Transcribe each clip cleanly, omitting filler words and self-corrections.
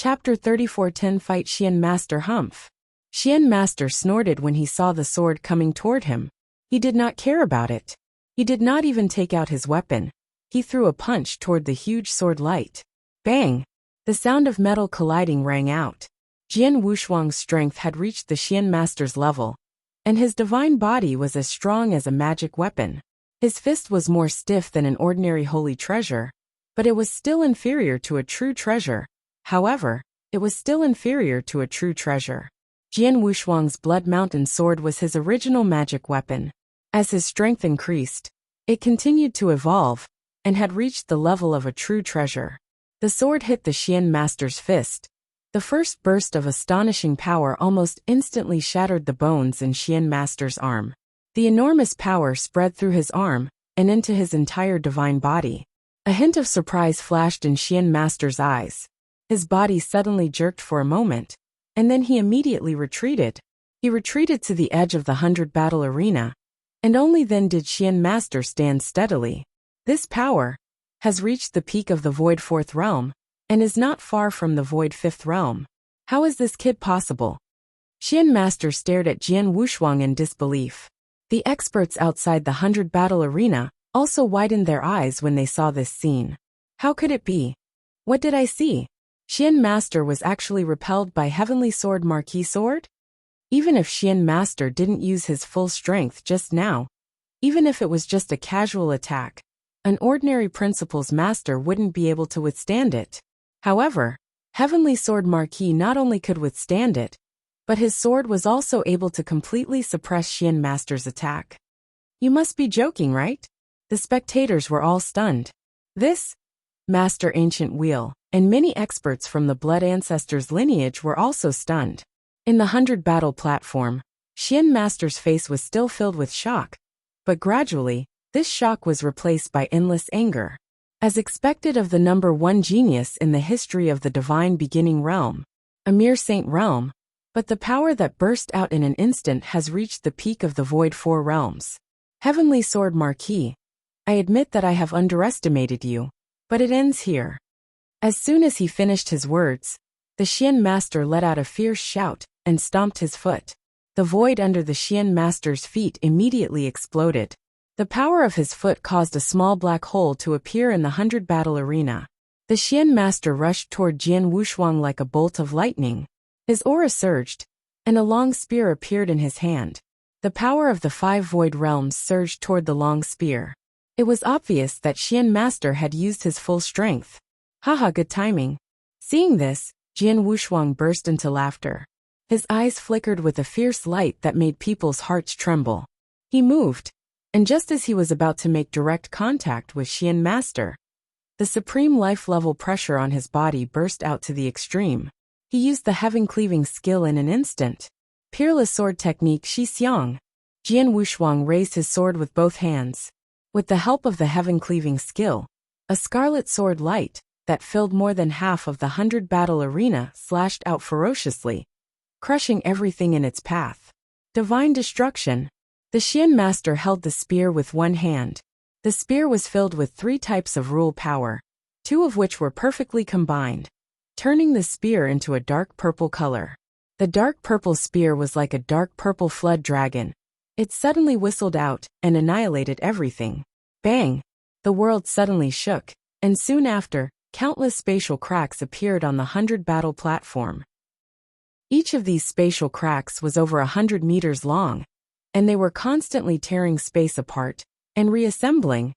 Chapter 34:10 Fight Xian Master Humph. Xian Master snorted when he saw the sword coming toward him. He did not care about it. He did not even take out his weapon. He threw a punch toward the huge sword light. Bang! The sound of metal colliding rang out. Jian Wuxuang's strength had reached the Xian Master's level, and his divine body was as strong as a magic weapon. His fist was more stiff than an ordinary holy treasure, but it was still inferior to a true treasure. However, it was still inferior to a true treasure. Jian Wuxuang's Blood Mountain sword was his original magic weapon. As his strength increased, it continued to evolve, and had reached the level of a true treasure. The sword hit the Xian Master's fist. The first burst of astonishing power almost instantly shattered the bones in Xian Master's arm. The enormous power spread through his arm, and into his entire divine body. A hint of surprise flashed in Xian Master's eyes. His body suddenly jerked for a moment, and then he immediately retreated. He retreated to the edge of the 100-battle arena, and only then did Xian Master stand steadily. This power has reached the peak of the Void 4th realm, and is not far from the Void 5th realm. How is this kid possible? Xian Master stared at Jian Wuxuang in disbelief. The experts outside the 100-battle arena also widened their eyes when they saw this scene. How could it be? What did I see? Xian Master was actually repelled by Heavenly Sword Marquis Sword? Even if Xian Master didn't use his full strength just now, even if it was just a casual attack, an ordinary Principles Master wouldn't be able to withstand it. However, Heavenly Sword Marquis not only could withstand it, but his sword was also able to completely suppress Xian Master's attack. You must be joking, right? The spectators were all stunned. This Master Ancient Wheel, and many experts from the Blood Ancestors lineage were also stunned. In the 100-battle platform, Xian Master's face was still filled with shock, but gradually, this shock was replaced by endless anger. As expected of the number one genius in the history of the Divine Beginning Realm, a mere Saint Realm, but the power that burst out in an instant has reached the peak of the Void 4 realms. Heavenly Sword Marquis, I admit that I have underestimated you, but it ends here. As soon as he finished his words, the Xian Master let out a fierce shout and stomped his foot. The void under the Xian Master's feet immediately exploded. The power of his foot caused a small black hole to appear in the 100-battle arena. The Xian Master rushed toward Jian Wuxuang like a bolt of lightning. His aura surged, and a long spear appeared in his hand. The power of the 5 void realms surged toward the long spear. It was obvious that Xian Master had used his full strength. Haha, good timing. Seeing this, Jian Wuxuang burst into laughter. His eyes flickered with a fierce light that made people's hearts tremble. He moved, and just as he was about to make direct contact with Xian Master, the supreme life-level pressure on his body burst out to the extreme. He used the heaven-cleaving skill in an instant. Peerless sword technique Shi Xiang. Jian Wuxuang raised his sword with both hands. With the help of the heaven-cleaving skill, a scarlet sword light that filled more than half of the 100-battle arena slashed out ferociously, crushing everything in its path. Divine destruction. The Xian Master held the spear with one hand. The spear was filled with 3 types of rule power, 2 of which were perfectly combined, turning the spear into a dark purple color. The dark purple spear was like a dark purple flood dragon. It suddenly whistled out and annihilated everything. Bang! The world suddenly shook, and soon after, countless spatial cracks appeared on the 100-battle platform. Each of these spatial cracks was over 100 meters long, and they were constantly tearing space apart and reassembling.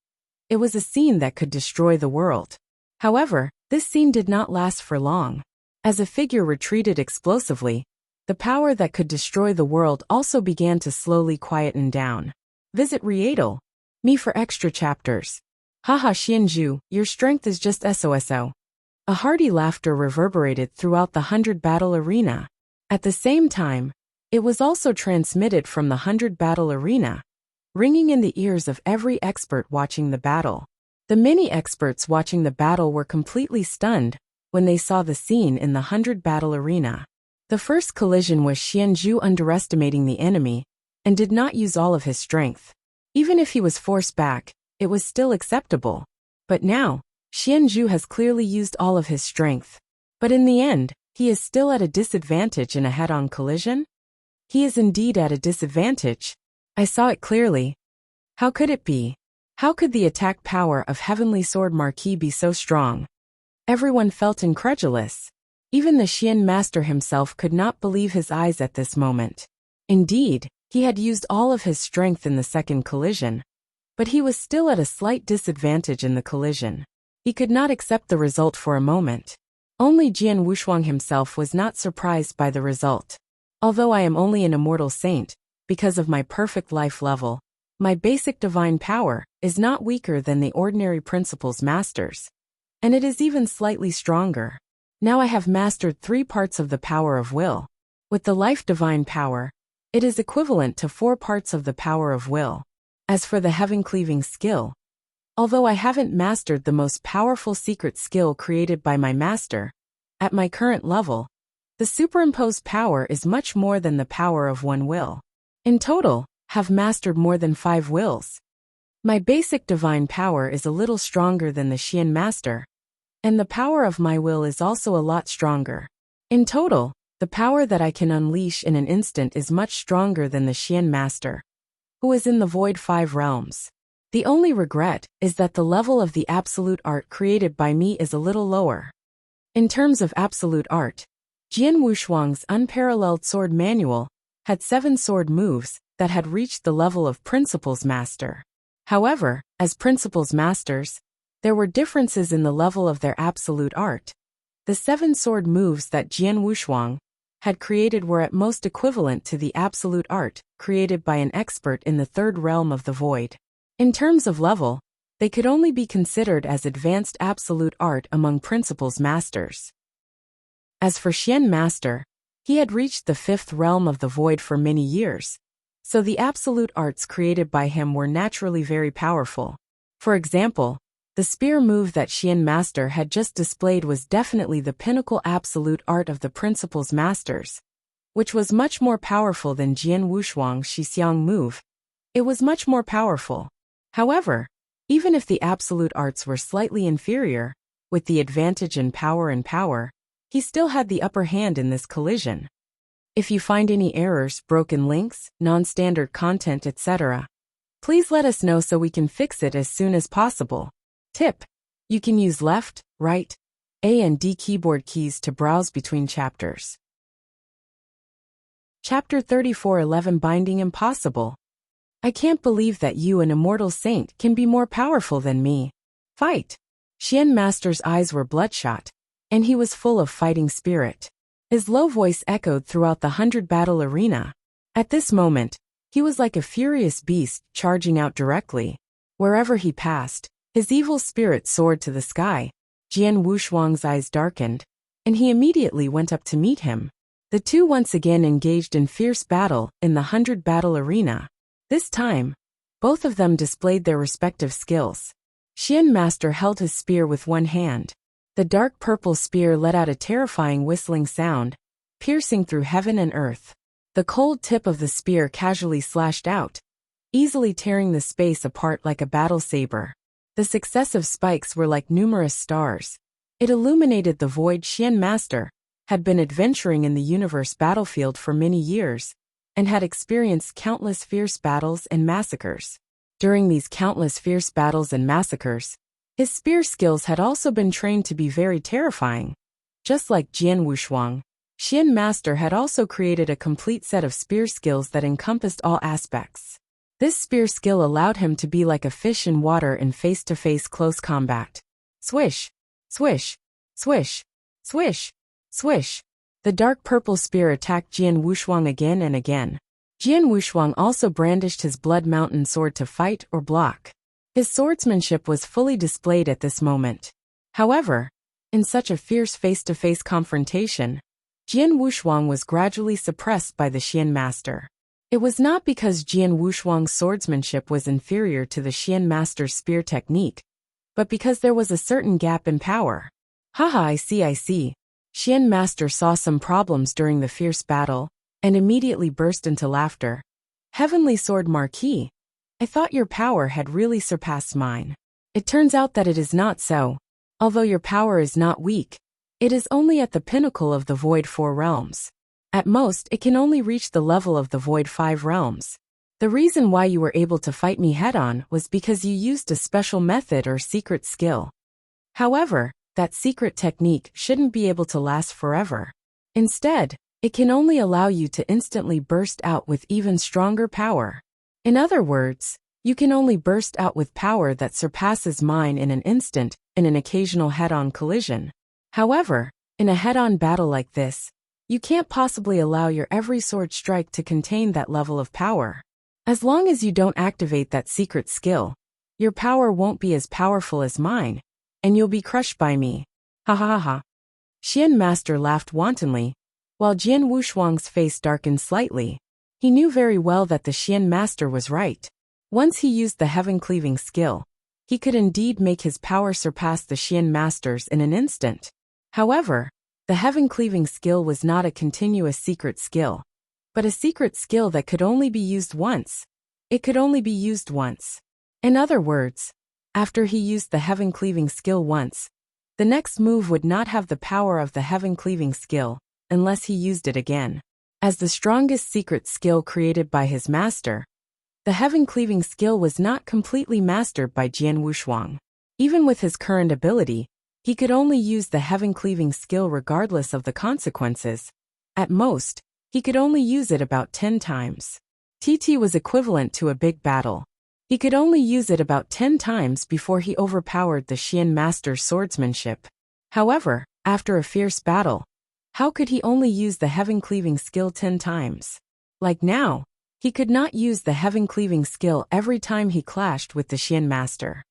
It was a scene that could destroy the world. However, this scene did not last for long. As a figure retreated explosively, the power that could destroy the world also began to slowly quieten down. Visit Readle me for extra chapters. Haha, Xianzhu, your strength is just SOSO. A hearty laughter reverberated throughout the 100-battle arena. At the same time, it was also transmitted from the 100-battle arena, ringing in the ears of every expert watching the battle. The many experts watching the battle were completely stunned when they saw the scene in the 100-battle arena. The first collision was Xianzhu underestimating the enemy, and did not use all of his strength. Even if he was forced back, it was still acceptable. But now, Xianzhu has clearly used all of his strength. But in the end, he is still at a disadvantage in a head-on collision? He is indeed at a disadvantage. I saw it clearly. How could it be? How could the attack power of Heavenly Sword Marquis be so strong? Everyone felt incredulous. Even the Xian master himself could not believe his eyes at this moment. Indeed, he had used all of his strength in the second collision, but he was still at a slight disadvantage in the collision. He could not accept the result for a moment. Only Jian Wushuang himself was not surprised by the result. Although I am only an immortal saint, because of my perfect life level, my basic divine power is not weaker than the ordinary principles masters. And it is even slightly stronger. Now I have mastered 3 parts of the power of will. With the life divine power, it is equivalent to 4 parts of the power of will. As for the heaven-cleaving skill, although I haven't mastered the most powerful secret skill created by my master, at my current level, the superimposed power is much more than the power of 1 will. In total, have mastered more than 5 wills. My basic divine power is a little stronger than the Xian master, and the power of my will is also a lot stronger. In total, the power that I can unleash in an instant is much stronger than the Xian master, who is in the void 5 realms. The only regret is that the level of the absolute art created by me is a little lower. In terms of absolute art, Jian Wushuang's unparalleled sword manual had 7 sword moves that had reached the level of Principles Master. However, as Principles Masters, there were differences in the level of their absolute art. The 7 sword moves that Jian Wushuang had created were at most equivalent to the absolute art created by an expert in the 3rd realm of the void. In terms of level, they could only be considered as advanced absolute art among Principles Masters. As for Xian Master, he had reached the 5th realm of the void for many years, so the absolute arts created by him were naturally very powerful. For example, the spear move that Xian Master had just displayed was definitely the pinnacle absolute art of the Principles Masters, which was much more powerful than Jian Wushuang's Shixiang move. It was much more powerful. However, even if the absolute arts were slightly inferior, with the advantage in power, he still had the upper hand in this collision. If you find any errors, broken links, non-standard content, etc., please let us know so we can fix it as soon as possible. Tip: you can use left, right, A and D keyboard keys to browse between chapters. Chapter 34:11 Binding Impossible. I can't believe that you, an immortal saint, can be more powerful than me. Fight! Xian Master's eyes were bloodshot, and he was full of fighting spirit. His low voice echoed throughout the 100-battle arena. At this moment, he was like a furious beast charging out directly. Wherever he passed, his evil spirit soared to the sky. Jian Wushuang's eyes darkened, and he immediately went up to meet him. The two once again engaged in fierce battle in the 100-battle arena. This time, both of them displayed their respective skills. Xian Master held his spear with one hand. The dark purple spear let out a terrifying whistling sound, piercing through heaven and earth. The cold tip of the spear casually slashed out, easily tearing the space apart like a battle saber. The successive spikes were like numerous stars. It illuminated the void. Xian Master had been adventuring in the universe battlefield for many years, and had experienced countless fierce battles and massacres. During these countless fierce battles and massacres, his spear skills had also been trained to be very terrifying. Just like Jian Wushuang, Xian Master had also created a complete set of spear skills that encompassed all aspects. This spear skill allowed him to be like a fish in water in face-to-face close combat. Swish! Swish! Swish! Swish! Swish! The dark purple spear attacked Jian Wushuang again and again. Jian Wushuang also brandished his blood mountain sword to fight or block. His swordsmanship was fully displayed at this moment. However, in such a fierce face-to-face confrontation, Jian Wushuang was gradually suppressed by the Xian Master. It was not because Jian Wushuang's swordsmanship was inferior to the Xian Master's spear technique, but because there was a certain gap in power. Haha, I see. Xian Master saw some problems during the fierce battle, and immediately burst into laughter. Heavenly Sword Marquis, I thought your power had really surpassed mine. It turns out that it is not so. Although your power is not weak, It is only at the pinnacle of the Void 4 realms. At most, it can only reach the level of the Void 5 realms. The reason why you were able to fight me head-on was because you used a special method or secret skill. However, that secret technique shouldn't be able to last forever. Instead, it can only allow you to instantly burst out with even stronger power. In other words, you can only burst out with power that surpasses mine in an instant, in an occasional head-on collision. However, in a head-on battle like this, you can't possibly allow your every sword strike to contain that level of power. As long as you don't activate that secret skill, your power won't be as powerful as mine, and you'll be crushed by me. Ha ha ha ha. Xian Master laughed wantonly, while Jian Wushuang's face darkened slightly. He knew very well that the Xian Master was right. Once he used the heaven-cleaving skill, he could indeed make his power surpass the Xian Master's in an instant. However, the heaven-cleaving skill was not a continuous secret skill, but a secret skill that could only be used once. It could only be used once. In other words, after he used the heaven-cleaving skill once, the next move would not have the power of the heaven-cleaving skill, unless he used it again. As the strongest secret skill created by his master, the heaven-cleaving skill was not completely mastered by Jian Wushuang. Even with his current ability, he could only use the heaven-cleaving skill regardless of the consequences. At most, he could only use it about 10 times. TT was equivalent to a big battle. He could only use it about 10 times before he overpowered the Xian Master's swordsmanship. However, after a fierce battle, how could he only use the heaven-cleaving skill 10 times? Like now, he could not use the heaven-cleaving skill every time he clashed with the Xian Master.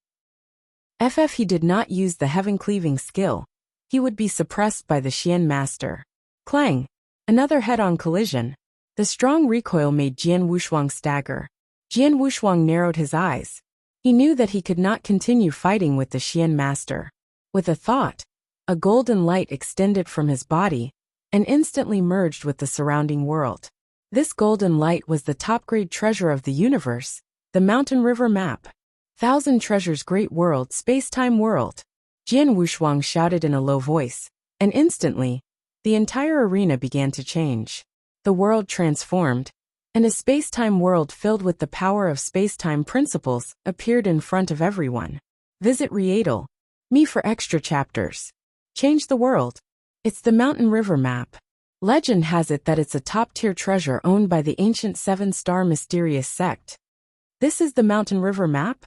If he did not use the heaven-cleaving skill, he would be suppressed by the Xian Master. Clang! Another head-on collision. The strong recoil made Jian Wushuang stagger. Jian Wushuang narrowed his eyes. He knew that he could not continue fighting with the Xian Master. With a thought, a golden light extended from his body and instantly merged with the surrounding world. This golden light was the top-grade treasure of the universe, the Mountain River Map. Thousand Treasures Great World Space-Time World. Jian Wushuang shouted in a low voice, and instantly, the entire arena began to change. The world transformed, and a space-time world filled with the power of space-time principles appeared in front of everyone. Visit Readle.me for extra chapters. Change the world. It's the Mountain River Map. Legend has it that it's a top-tier treasure owned by the ancient seven-star mysterious sect. This is the Mountain River Map?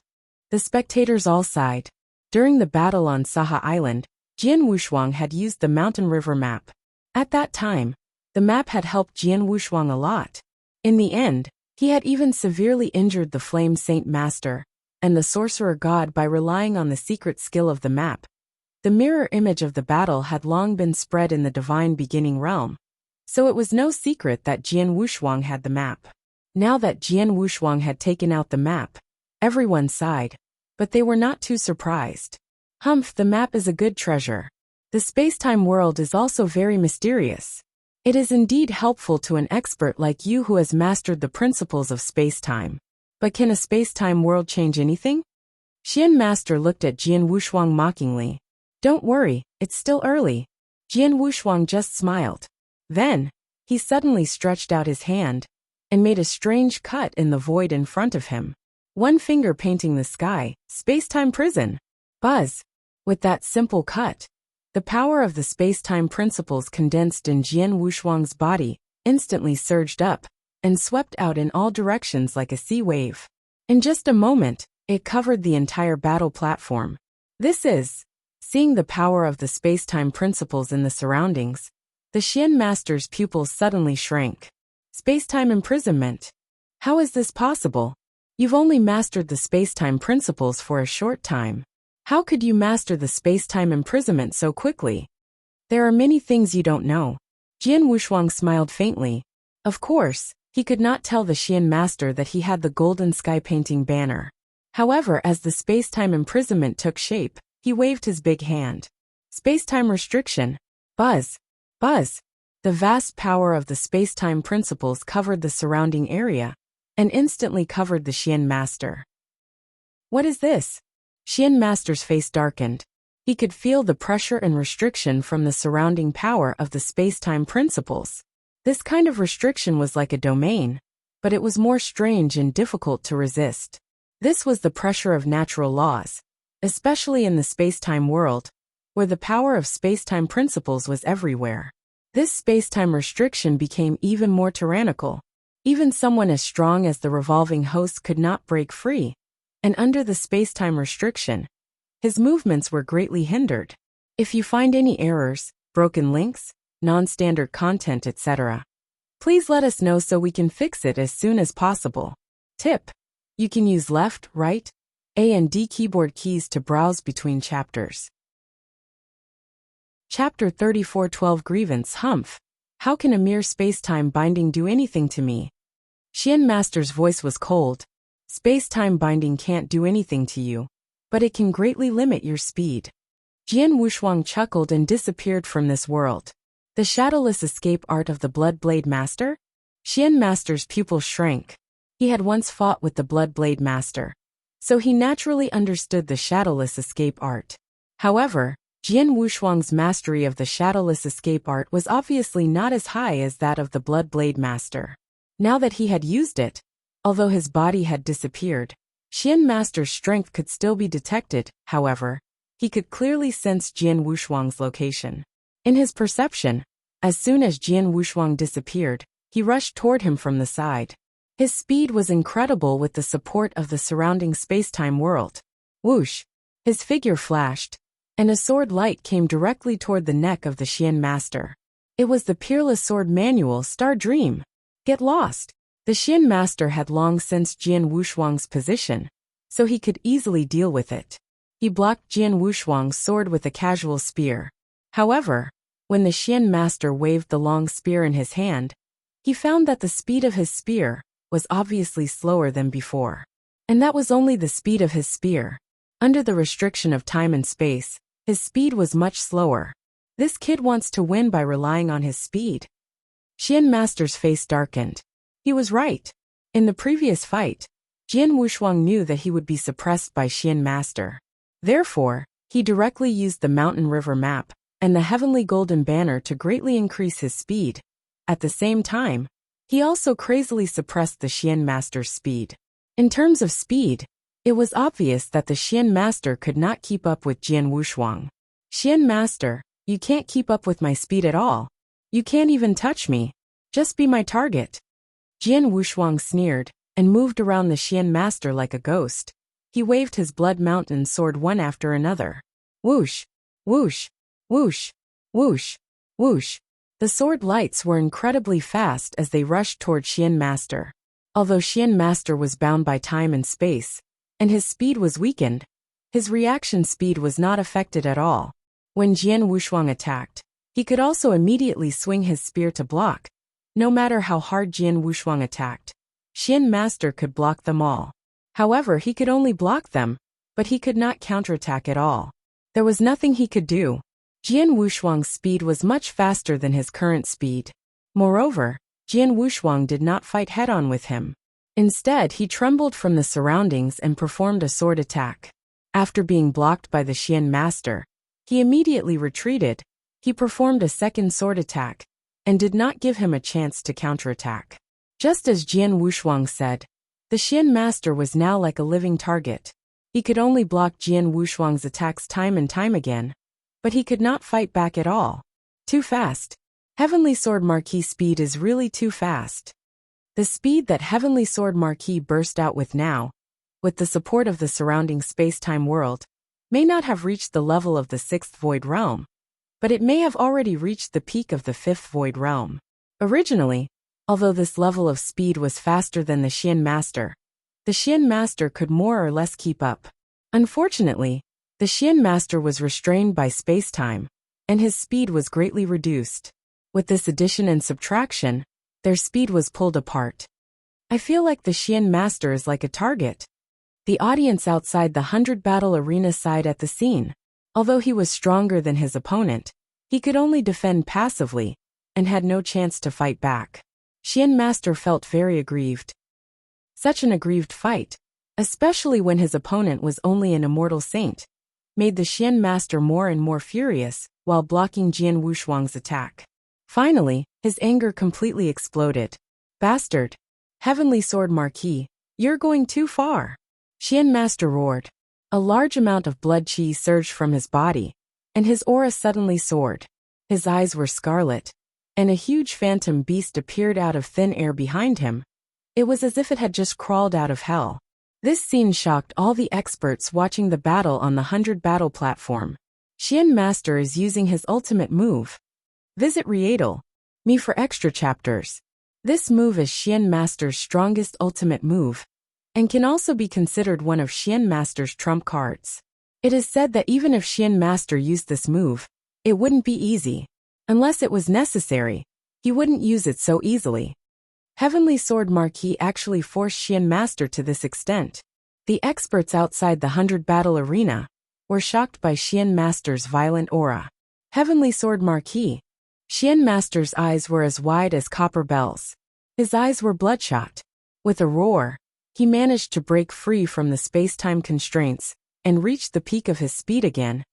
The spectators all sighed. During the battle on Saha Island, Jian Wushuang had used the Mountain River Map. At that time, the map had helped Jian Wushuang a lot. In the end, he had even severely injured the Flame Saint Master and the Sorcerer God by relying on the secret skill of the map. The mirror image of the battle had long been spread in the Divine Beginning realm, so it was no secret that Jian Wushuang had the map. Now that Jian Wushuang had taken out the map, everyone sighed, but they were not too surprised. Humph, the map is a good treasure. The space-time world is also very mysterious. It is indeed helpful to an expert like you who has mastered the principles of space-time. But can a space-time world change anything? Xian Master looked at Jian Wushuang mockingly. Don't worry, it's still early. Jian Wushuang just smiled. Then, he suddenly stretched out his hand and made a strange cut in the void in front of him. One finger painting the sky, space-time prison. Buzz. With that simple cut, the power of the space-time principles condensed in Jian Wushuang's body instantly surged up and swept out in all directions like a sea wave. In just a moment, it covered the entire battle platform. This is, seeing the power of the space-time principles in the surroundings, the Xian Master's pupils suddenly shrank. Space-time imprisonment. How is this possible? You've only mastered the space-time principles for a short time. How could you master the space-time imprisonment so quickly? There are many things you don't know. Jian Wushuang smiled faintly. Of course, he could not tell the Xian Master that he had the golden sky painting banner. However, as the space-time imprisonment took shape, he waved his big hand. Space-time restriction. Buzz. Buzz. The vast power of the space-time principles covered the surrounding area and instantly covered the Xian Master. What is this? Xian Master's face darkened. He could feel the pressure and restriction from the surrounding power of the space-time principles. This kind of restriction was like a domain, but it was more strange and difficult to resist. This was the pressure of natural laws, especially in the space-time world, where the power of space-time principles was everywhere. This space-time restriction became even more tyrannical. Even someone as strong as the revolving host could not break free, and under the space-time restriction, his movements were greatly hindered. If you find any errors, broken links, non-standard content, etc., please let us know so we can fix it as soon as possible. Tip: you can use left, right, A and D keyboard keys to browse between chapters. Chapter 34:12 Grievance Humph. How can a mere space-time binding do anything to me? Xian Master's voice was cold. Space-time binding can't do anything to you, but it can greatly limit your speed. Jian Wushuang chuckled and disappeared from this world. The shadowless escape art of the Blood Blade Master? Xian Master's pupil shrank. He had once fought with the Blood Blade Master, so he naturally understood the shadowless escape art. However, Jian Wushuang's mastery of the shadowless escape art was obviously not as high as that of the Blood Blade Master. Now that he had used it, although his body had disappeared, Xian Master's strength could still be detected. However, he could clearly sense Jian Wushuang's location. In his perception, as soon as Jian Wushuang disappeared, he rushed toward him from the side. His speed was incredible with the support of the surrounding space-time world. Whoosh! His figure flashed, and a sword light came directly toward the neck of the Xian Master. It was the Peerless Sword Manual Star Dream. Get lost! The Xian Master had long sensed Jian Wushuang's position, so he could easily deal with it. He blocked Jian Wushuang's sword with a casual spear. However, when the Xian Master waved the long spear in his hand, he found that the speed of his spear was obviously slower than before. And that was only the speed of his spear. Under the restriction of time and space, his speed was much slower. This kid wants to win by relying on his speed. Xian Master's face darkened. He was right. In the previous fight, Jian Wushuang knew that he would be suppressed by Xian Master. Therefore, he directly used the mountain river map and the heavenly golden banner to greatly increase his speed. At the same time, he also crazily suppressed the Xian Master's speed. In terms of speed, it was obvious that the Xian Master could not keep up with Jian Wushuang. Xian Master, you can't keep up with my speed at all. You can't even touch me. Just be my target. Jian Wushuang sneered and moved around the Xian Master like a ghost. He waved his Blood Mountain sword one after another. Whoosh! Whoosh! Whoosh! Whoosh! Whoosh! The sword lights were incredibly fast as they rushed toward Xian Master. Although Xian Master was bound by time and space, and his speed was weakened, his reaction speed was not affected at all. When Jian Wushuang attacked, he could also immediately swing his spear to block. No matter how hard Jian Wushuang attacked, Xian Master could block them all. However, he could only block them, but he could not counterattack at all. There was nothing he could do. Jian Wushuang's speed was much faster than his current speed. Moreover, Jian Wushuang did not fight head-on with him. Instead, he trembled from the surroundings and performed a sword attack. After being blocked by the Xian Master, he immediately retreated. He performed a second sword attack, and did not give him a chance to counterattack. Just as Jian Wushuang said, the Xian Master was now like a living target. He could only block Jian Wushuang's attacks time and time again, but he could not fight back at all. Too fast. Heavenly Sword Marquis speed is really too fast. The speed that Heavenly Sword Marquis burst out with now, with the support of the surrounding space-time world, may not have reached the level of the 6th Void Realm, but it may have already reached the peak of the 5th Void Realm. Originally, although this level of speed was faster than the Xian Master, the Xian Master could more or less keep up. Unfortunately, the Xian Master was restrained by space-time, and his speed was greatly reduced. With this addition and subtraction, their speed was pulled apart. I feel like the Xian Master is like a target. The audience outside the 100 battle arena sighed at the scene. Although he was stronger than his opponent, he could only defend passively, and had no chance to fight back. Xian Master felt very aggrieved. Such an aggrieved fight, especially when his opponent was only an immortal saint, made the Xian master more and more furious, while blocking Jian Wushuang's attack. Finally, his anger completely exploded. "Bastard! Heavenly Sword Marquis, you're going too far!" Xian master roared. A large amount of blood qi surged from his body, and his aura suddenly soared. His eyes were scarlet, and a huge phantom beast appeared out of thin air behind him. It was as if it had just crawled out of hell. This scene shocked all the experts watching the battle on the 100 battle platform. Xian Master is using his ultimate move. Visit Rietal Me for extra chapters. This move is Xian Master's strongest ultimate move, and can also be considered one of Xian Master's trump cards. It is said that even if Xian Master used this move, it wouldn't be easy. Unless it was necessary, he wouldn't use it so easily. Heavenly Sword Marquis actually forced Xian Master to this extent. The experts outside the 100 battle arena were shocked by Xian Master's violent aura. Heavenly Sword Marquis. Xian Master's eyes were as wide as copper bells. His eyes were bloodshot. With a roar, he managed to break free from the space-time constraints and reached the peak of his speed again.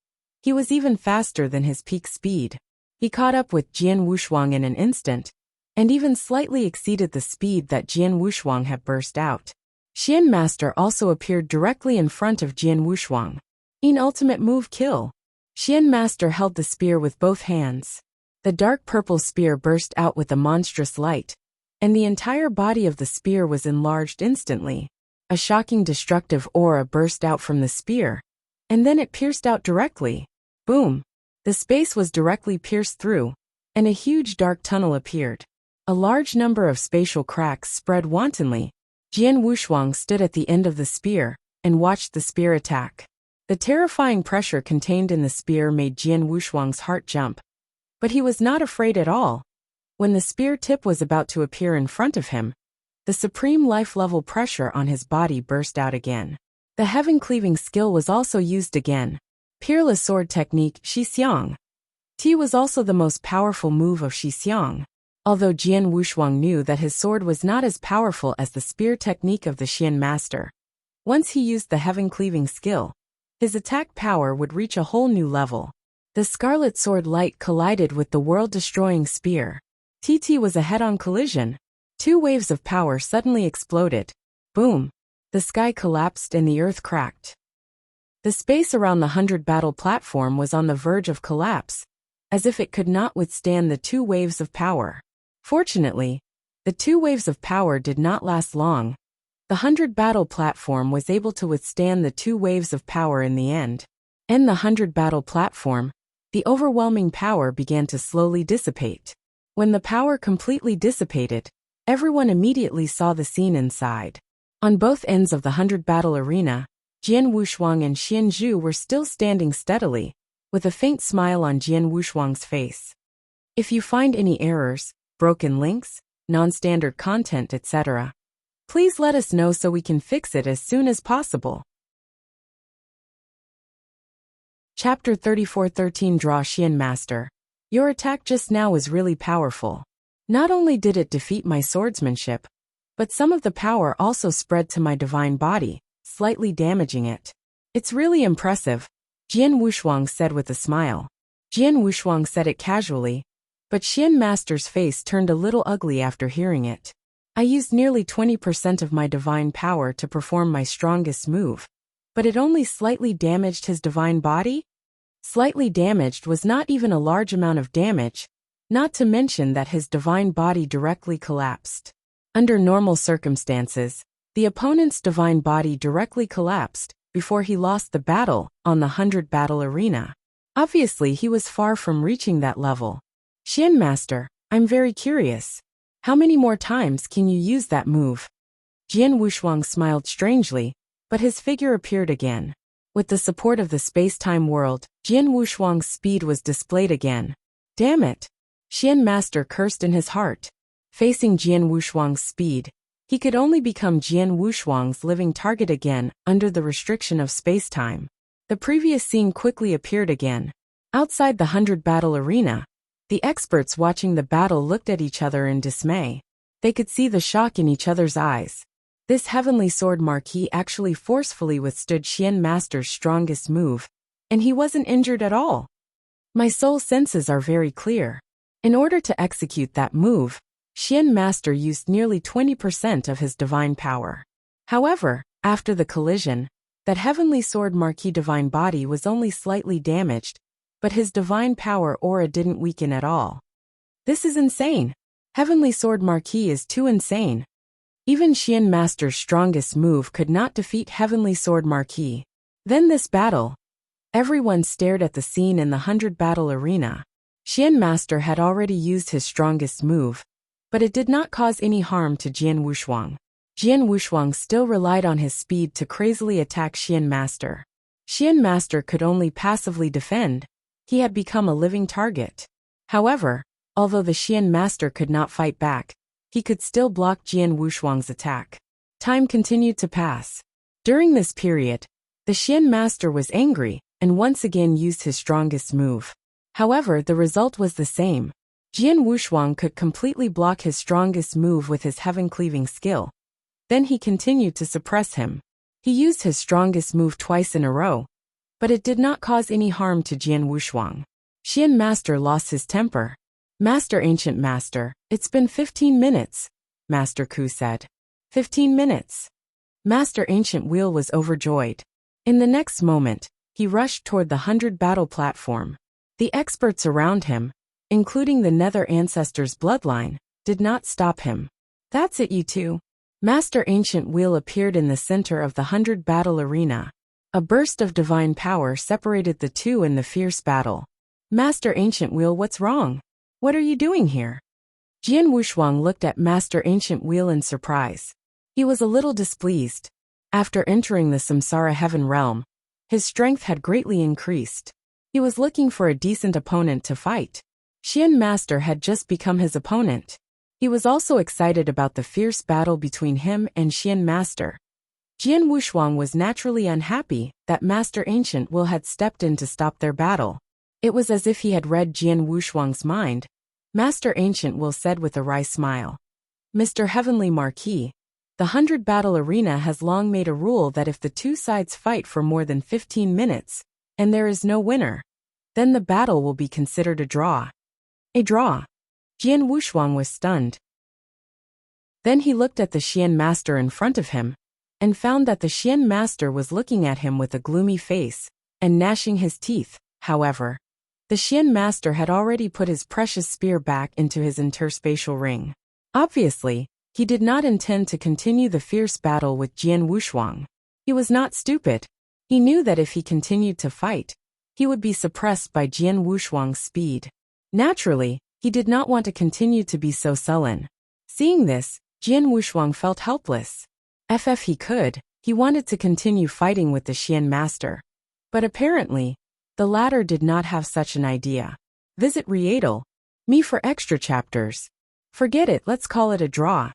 He was even faster than his peak speed. He caught up with Jian Wushuang in an instant, and even slightly exceeded the speed that Jian Wushuang had burst out. Xian Master also appeared directly in front of Jian Wushuang. In ultimate move kill. Xian Master held the spear with both hands. The dark purple spear burst out with a monstrous light, and the entire body of the spear was enlarged instantly. A shocking destructive aura burst out from the spear, and then it pierced out directly. Boom! The space was directly pierced through, and a huge dark tunnel appeared. A large number of spatial cracks spread wantonly. Jian Wushuang stood at the end of the spear and watched the spear attack. The terrifying pressure contained in the spear made Jian Wushuang's heart jump. But he was not afraid at all. When the spear tip was about to appear in front of him, the supreme life-level pressure on his body burst out again. The heaven-cleaving skill was also used again. Peerless sword technique Shixiang. T was also the most powerful move of Shixiang. Although Jian Wushuang knew that his sword was not as powerful as the spear technique of the Xian Master. Once he used the heaven-cleaving skill, his attack power would reach a whole new level. The scarlet sword light collided with the world-destroying spear. TT was a head-on collision. Two waves of power suddenly exploded. Boom! The sky collapsed and the earth cracked. The space around the 100 battle platform was on the verge of collapse, as if it could not withstand the two waves of power. Fortunately, the two waves of power did not last long. The 100 battle platform was able to withstand the two waves of power in the end. In the 100 battle platform, the overwhelming power began to slowly dissipate. When the power completely dissipated, everyone immediately saw the scene inside. On both ends of the 100 battle arena, Jian Wushuang and Xian Zhu were still standing steadily, with a faint smile on Jian Wushuang's face. If you find any errors, broken links, non-standard content, etc., please let us know so we can fix it as soon as possible. Chapter 34:13 Draw Xian Master. Your attack just now was really powerful. Not only did it defeat my swordsmanship, but some of the power also spread to my divine body, slightly damaging it. It's really impressive, Jian Wushuang said with a smile. Jian Wushuang said it casually, but Xian Master's face turned a little ugly after hearing it. I used nearly 20% of my divine power to perform my strongest move, but it only slightly damaged his divine body? Slightly damaged was not even a large amount of damage, not to mention that his divine body directly collapsed. Under normal circumstances, the opponent's divine body directly collapsed before he lost the battle on the 100 battle arena. Obviously, he was far from reaching that level. Xian Master, I'm very curious. How many more times can you use that move? Jian Wushuang smiled strangely, but his figure appeared again. With the support of the space-time world, Jian Wushuang's speed was displayed again. Damn it! Xian Master cursed in his heart. Facing Jian Wushuang's speed, he could only become Jian Wushuang's living target again under the restriction of space-time. The previous scene quickly appeared again. Outside the 100 battle arena, the experts watching the battle looked at each other in dismay. They could see the shock in each other's eyes. This heavenly sword Marquis actually forcefully withstood Xian Master's strongest move, and he wasn't injured at all. My soul senses are very clear. In order to execute that move, Xian Master used nearly 20% of his divine power. However, after the collision, that heavenly sword Marquis divine body was only slightly damaged, but his divine power aura didn't weaken at all. This is insane. Heavenly sword Marquis is too insane. Even Xian Master's strongest move could not defeat Heavenly Sword Marquis. Then this battle. Everyone stared at the scene in the 100 battle arena. Xian Master had already used his strongest move, but it did not cause any harm to Jian Wushuang. Jian Wushuang still relied on his speed to crazily attack Xian Master. Xian Master could only passively defend. He had become a living target. However, although the Xian Master could not fight back, he could still block Jian Wushuang's attack. Time continued to pass. During this period, the Xian Master was angry and once again used his strongest move. However, the result was the same. Jian Wushuang could completely block his strongest move with his heaven-cleaving skill. Then he continued to suppress him. He used his strongest move twice in a row, but it did not cause any harm to Jian Wushuang. Xian Master lost his temper. Master Ancient Master, it's been 15 minutes, Master Ku said. 15 minutes. Master Ancient Wheel was overjoyed. In the next moment, he rushed toward the 100 battle platform. The experts around him, including the Nether Ancestors' bloodline, did not stop him. That's it, you two. Master Ancient Wheel appeared in the center of the 100 battle arena. A burst of divine power separated the two in the fierce battle. Master Ancient Wheel, what's wrong? What are you doing here? Jian Wushuang looked at Master Ancient Wheel in surprise. He was a little displeased. After entering the Samsara Heaven realm, his strength had greatly increased. He was looking for a decent opponent to fight. Xian Master had just become his opponent. He was also excited about the fierce battle between him and Xian Master. Jian Wushuang was naturally unhappy that Master Ancient Will had stepped in to stop their battle. It was as if he had read Jian Wushuang's mind. Master Ancient Will said with a wry smile. Mr. Heavenly Marquis, the 100 battle arena has long made a rule that if the two sides fight for more than 15 minutes, and there is no winner, then the battle will be considered a draw. A draw. Jian Wushuang was stunned. Then he looked at the Xian Master in front of him, and found that the Xian Master was looking at him with a gloomy face, and gnashing his teeth. However, the Xian Master had already put his precious spear back into his interspatial ring. Obviously, he did not intend to continue the fierce battle with Jian Wushuang. He was not stupid. He knew that if he continued to fight, he would be suppressed by Jian Wushuang's speed. Naturally, he did not want to continue to be so sullen. Seeing this, Jian Wushuang felt helpless. If he could, he wanted to continue fighting with the Xian Master. But apparently, the latter did not have such an idea. Visit Rietal. Me for extra chapters. Forget it, let's call it a draw.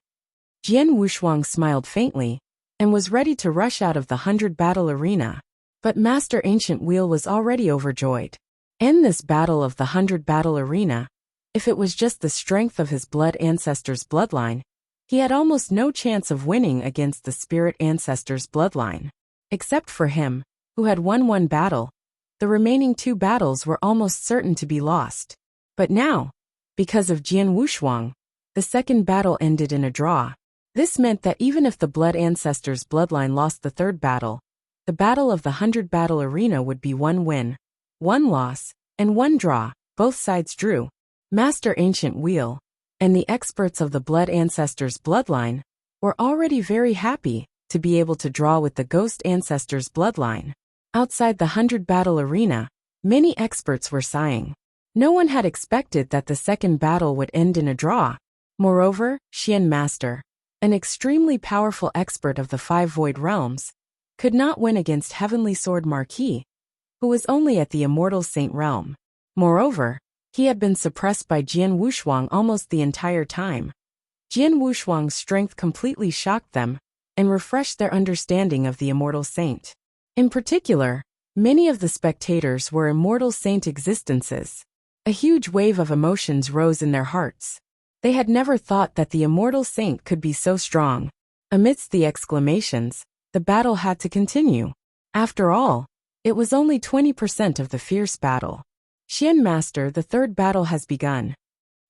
Jian Wushuang smiled faintly, and was ready to rush out of the 100 battle arena. But Master Ancient Wheel was already overjoyed. In this battle of the 100 battle arena, if it was just the strength of his blood ancestor's bloodline, he had almost no chance of winning against the spirit ancestor's bloodline. Except for him, who had won one battle, the remaining two battles were almost certain to be lost. But now, because of Jian Wushuang, the second battle ended in a draw. This meant that even if the blood ancestor's bloodline lost the third battle, the battle of the 100 battle arena would be one win, one loss, and one draw. Both sides drew. Master Ancient Wheel, and the experts of the blood ancestor's bloodline, were already very happy to be able to draw with the ghost ancestor's bloodline. Outside the 100 battle arena, many experts were sighing. No one had expected that the second battle would end in a draw. Moreover, Xian Master, an extremely powerful expert of the 5 void realms, could not win against Heavenly Sword Marquis, who was only at the Immortal Saint realm. Moreover, he had been suppressed by Jian Wushuang almost the entire time. Jian Wushuang's strength completely shocked them, and refreshed their understanding of the Immortal Saint. In particular, many of the spectators were Immortal Saint existences. A huge wave of emotions rose in their hearts. They had never thought that the Immortal Saint could be so strong. Amidst the exclamations, the battle had to continue. After all, It was only 20% of the fierce battle. Xian Master, the third battle has begun.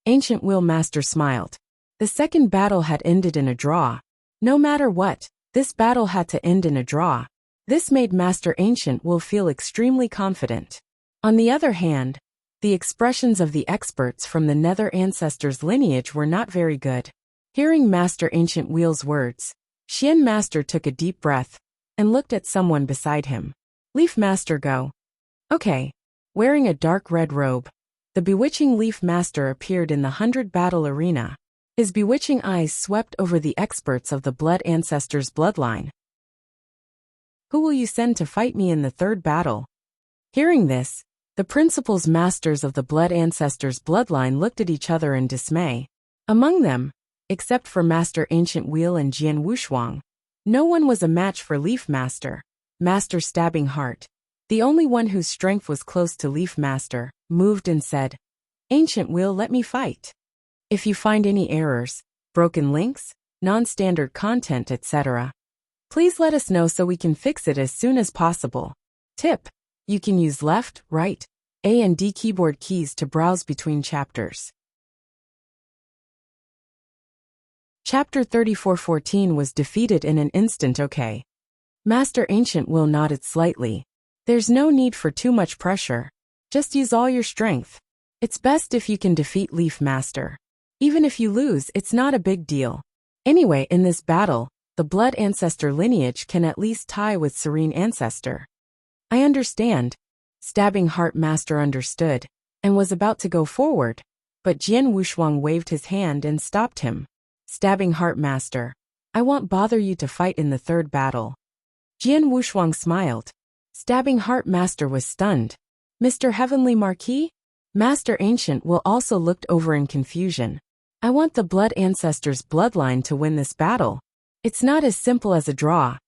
Ancient Will Master smiled. The second battle had ended in a draw. No matter what, this battle had to end in a draw. This made Master Ancient Will feel extremely confident. On the other hand, the expressions of the experts from the Nether Ancestors lineage were not very good. Hearing Master Ancient Will's words, Xian Master took a deep breath and looked at someone beside him. Leaf Master, go. Okay. Wearing a dark red robe, the bewitching Leaf Master appeared in the 100 battle arena. His bewitching eyes swept over the experts of the Blood Ancestors bloodline. Who will you send to fight me in the third battle? Hearing this, the principals masters of the Blood Ancestors bloodline looked at each other in dismay. Among them, except for Master Ancient Wheel and Jian Wushuang, no one was a match for Leaf Master. Master Stabbing Heart, the only one whose strength was close to Leaf Master, moved and said, Ancient Wheel, let me fight. If you find any errors, broken links, non-standard content, etc., please let us know so we can fix it as soon as possible. Tip: you can use left, right, A and D keyboard keys to browse between chapters. Chapter 3414 was defeated in an instant. Okay. Master Ancient Will nodded slightly. There's no need for too much pressure. Just use all your strength. It's best if you can defeat Leaf Master. Even if you lose, it's not a big deal. Anyway, in this battle, the Blood Ancestor lineage can at least tie with Serene Ancestor. I understand. Stabbing Heart Master understood, and was about to go forward, but Jian Wushuang waved his hand and stopped him. Stabbing Heart Master, I won't bother you to fight in the third battle. Jian Wushuang smiled. Stabbing Heart Master was stunned. Mr. Heavenly Marquis? Master Ancient Will also looked over in confusion. I want the Blood Ancestors bloodline to win this battle. It's not as simple as a draw.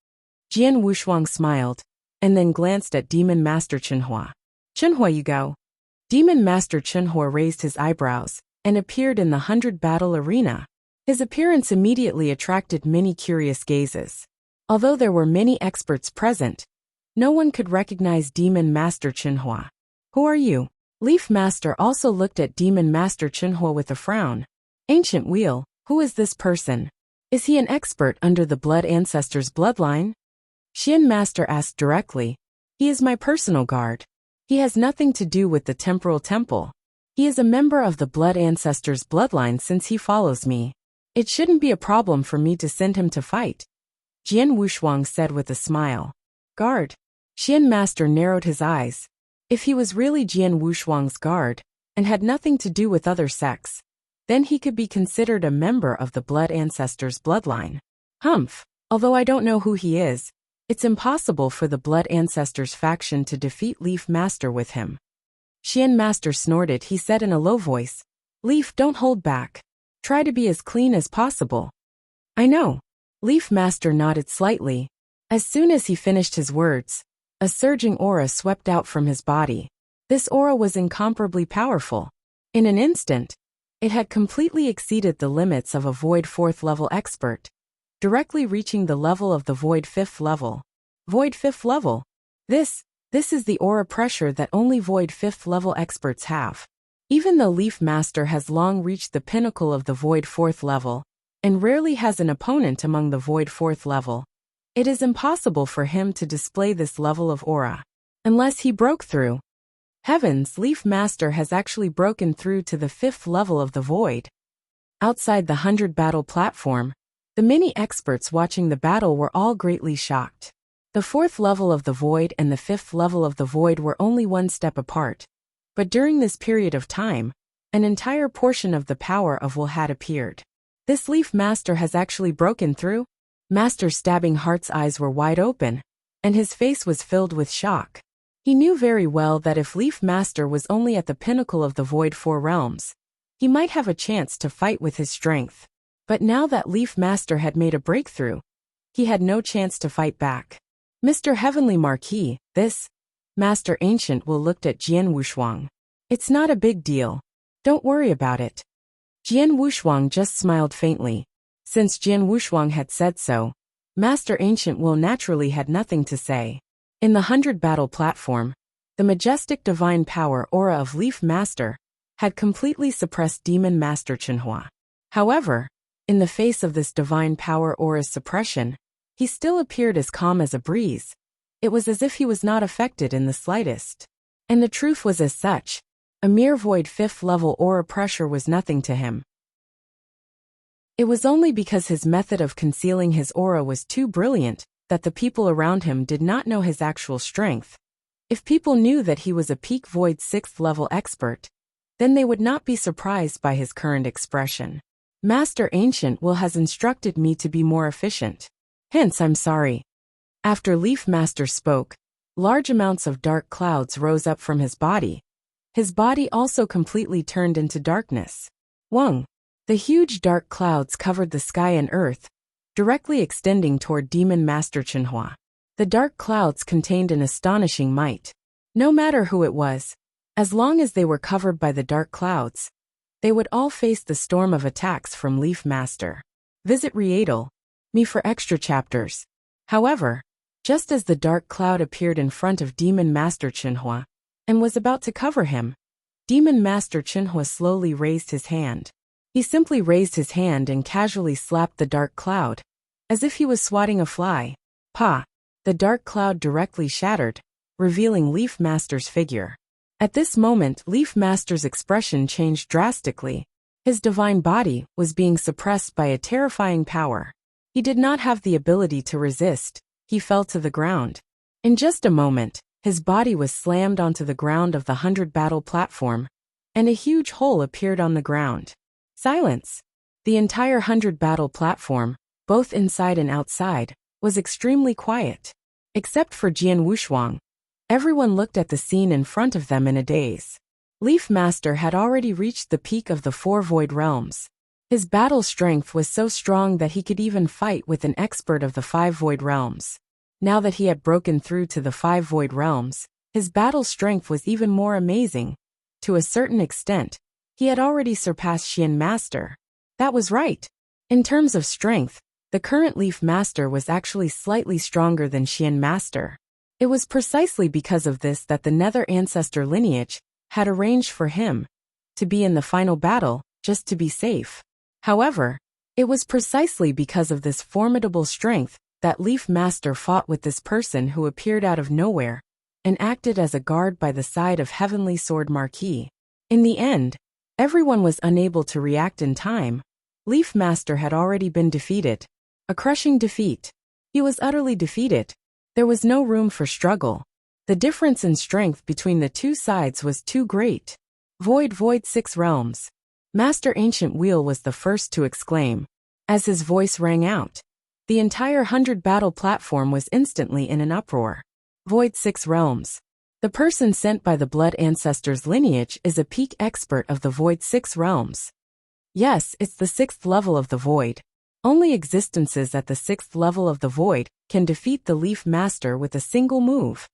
Jian Wushuang smiled, and then glanced at Demon Master Chenhua. Chenhua, you go. Demon Master Chenhua raised his eyebrows, and appeared in the 100 battle arena. His appearance immediately attracted many curious gazes. Although there were many experts present, no one could recognize Demon Master Chenhua. Who are you? Leaf Master also looked at Demon Master Chenhua with a frown. Ancient Wheel, who is this person? Is he an expert under the Blood Ancestors bloodline? Xian Master asked directly. He is my personal guard. He has nothing to do with the Temporal Temple. He is a member of the Blood Ancestors bloodline since he follows me. It shouldn't be a problem for me to send him to fight. Jian Wushuang said with a smile. Guard. Xian Master narrowed his eyes. If he was really Jian Wushuang's guard, and had nothing to do with other sects, then he could be considered a member of the Blood Ancestors bloodline. Humph. Although I don't know who he is, it's impossible for the Blood Ancestors faction to defeat Leaf Master with him. Xian Master snorted. He said in a low voice, Leaf, don't hold back. Try to be as clean as possible. I know. Leaf Master nodded slightly. As soon as he finished his words, a surging aura swept out from his body. This aura was incomparably powerful. In an instant, it had completely exceeded the limits of a Void 4th level expert, directly reaching the level of the Void 5th level. Void 5th level? This is the aura pressure that only Void 5th level experts have. Even though Leaf Master has long reached the pinnacle of the Void 4th level, and rarely has an opponent among the Void 4th level, it is impossible for him to display this level of aura, unless he broke through. Heavens, Leaf Master has actually broken through to the 5th level of the Void. Outside the 100 battle platform, the many experts watching the battle were all greatly shocked. The 4th level of the Void and the 5th level of the Void were only one step apart. But during this period of time, an entire portion of the power of Will had appeared. This Leaf Master has actually broken through? Master Stabbing Heart's eyes were wide open, and his face was filled with shock. He knew very well that if Leaf Master was only at the pinnacle of the Void 4 realms, he might have a chance to fight with his strength. But now that Leaf Master had made a breakthrough, he had no chance to fight back. Mr. Heavenly Marquis, this Master Ancient Will looked at Jian Wushuang. It's not a big deal. Don't worry about it. Jian Wushuang just smiled faintly. Since Jian Wushuang had said so, Master Ancient Will naturally had nothing to say. In the 100 battle platform, the majestic divine power aura of Leaf Master had completely suppressed Demon Master Chenhua. However, in the face of this divine power aura's suppression, he still appeared as calm as a breeze. It was as if he was not affected in the slightest. And the truth was as such. A mere void 5th level aura pressure was nothing to him. It was only because his method of concealing his aura was too brilliant that the people around him did not know his actual strength. If people knew that he was a peak void 6th level expert, then they would not be surprised by his current expression. Master Ancient Will has instructed me to be more efficient. Hence, I'm sorry. After Leaf Master spoke, large amounts of dark clouds rose up from his body. His body also completely turned into darkness. Wang. The huge dark clouds covered the sky and earth, directly extending toward Demon Master Chenhua. The dark clouds contained an astonishing might. No matter who it was, as long as they were covered by the dark clouds, they would all face the storm of attacks from Leaf Master. Visit Readle me for extra chapters. However, just as the dark cloud appeared in front of Demon Master Chenhua and was about to cover him, Demon Master Chenhua slowly raised his hand. He simply raised his hand and casually slapped the dark cloud, as if he was swatting a fly. Pa! The dark cloud directly shattered, revealing Leaf Master's figure. At this moment, Leaf Master's expression changed drastically. His divine body was being suppressed by a terrifying power. He did not have the ability to resist. He fell to the ground. In just a moment, his body was slammed onto the ground of the 100 battle platform, and a huge hole appeared on the ground. Silence. The entire 100 battle platform, both inside and outside, was extremely quiet. Except for Jian Wushuang. Everyone looked at the scene in front of them in a daze. Leaf Master had already reached the peak of the 4 void realms. His battle strength was so strong that he could even fight with an expert of the 5 void realms. Now that he had broken through to the 5 void realms, his battle strength was even more amazing. To a certain extent, he had already surpassed Xian Master. That was right. In terms of strength, the current Leaf Master was actually slightly stronger than Xian Master. It was precisely because of this that the Nether Ancestor lineage had arranged for him to be in the final battle, just to be safe. However, it was precisely because of this formidable strength that Leaf Master fought with this person who appeared out of nowhere and acted as a guard by the side of Heavenly Sword Marquis. In the end, everyone was unable to react in time. Leaf Master had already been defeated. A crushing defeat. He was utterly defeated. There was no room for struggle. The difference in strength between the two sides was too great. Void 6 realms. Master Ancient Wheel was the first to exclaim. As his voice rang out, the entire 100 battle platform was instantly in an uproar. Void 6 realms. The person sent by the Blood Ancestors lineage is a peak expert of the Void 6 realms. Yes, it's the 6th level of the Void. Only existences at the 6th level of the Void can defeat the Leaf Master with a single move.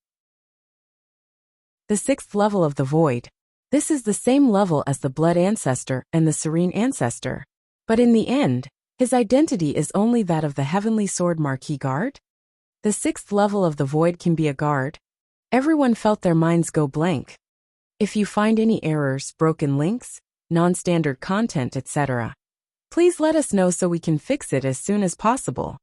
The 6th level of the Void. This is the same level as the Blood Ancestor and the Serene Ancestor. But in the end, his identity is only that of the Heavenly Sword Marquis guard? The 6th level of the Void can be a guard. Everyone felt their minds go blank. If you find any errors, broken links, non-standard content, etc., please let us know so we can fix it as soon as possible.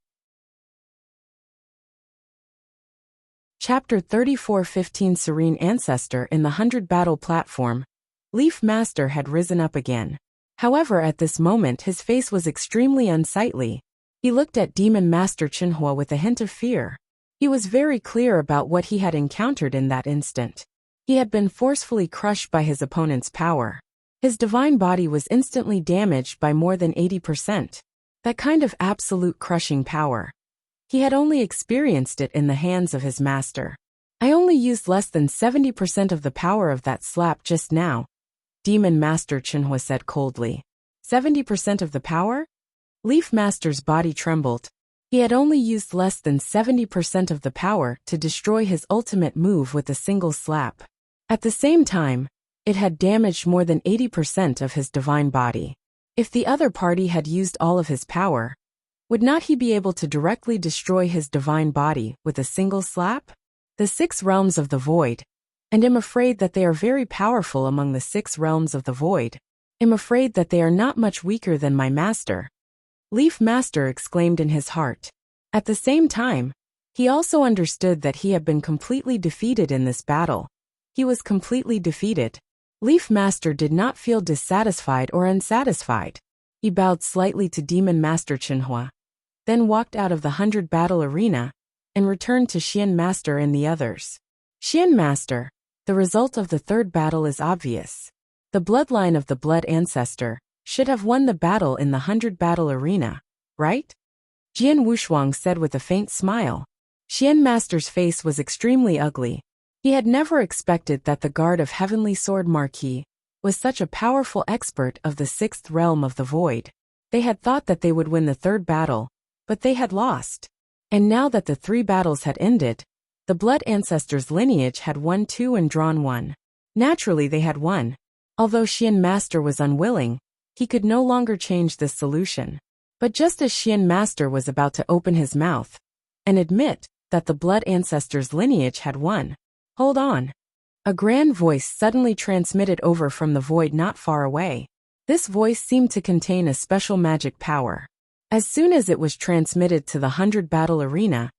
Chapter 34:15 Serene Ancestor in the 100 battle platform. Leaf Master had risen up again. However, at this moment his face was extremely unsightly. He looked at Demon Master Chenhua with a hint of fear. He was very clear about what he had encountered in that instant. He had been forcefully crushed by his opponent's power. His divine body was instantly damaged by more than 80%. That kind of absolute crushing power. He had only experienced it in the hands of his master. I only used less than 70% of the power of that slap just now, Demon Master Chenhua said coldly. 70% of the power? Leaf Master's body trembled. He had only used less than 70% of the power to destroy his ultimate move with a single slap. At the same time, it had damaged more than 80% of his divine body. If the other party had used all of his power, would not he be able to directly destroy his divine body with a single slap? the 6 realms of the void, and am afraid that they are very powerful among the 6 realms of the void. Am afraid that they are not much weaker than my master. Leaf Master exclaimed in his heart. At the same time, he also understood that he had been completely defeated in this battle. He was completely defeated. Leaf Master did not feel dissatisfied or unsatisfied. He bowed slightly to Demon Master Chenhua, then walked out of the 100 battle arena, and returned to Xian Master and the others. Xian Master, the result of the 3rd battle is obvious. The bloodline of the Blood Ancestor should have won the battle in the 100 battle arena, right? Jian Wushuang said with a faint smile. Xian Master's face was extremely ugly. He had never expected that the guard of Heavenly Sword Marquis was such a powerful expert of the 6th realm of the void. They had thought that they would win the 3rd battle, but they had lost. And now that the 3 battles had ended, the Blood Ancestor's lineage had won 2 and drawn 1. Naturally they had won. Although Xian Master was unwilling, he could no longer change this solution. But just as Xian Master was about to open his mouth and admit that the Blood Ancestor's lineage had won, hold on. A grand voice suddenly transmitted over from the void not far away. This voice seemed to contain a special magic power. As soon as it was transmitted to the 100 battle arena,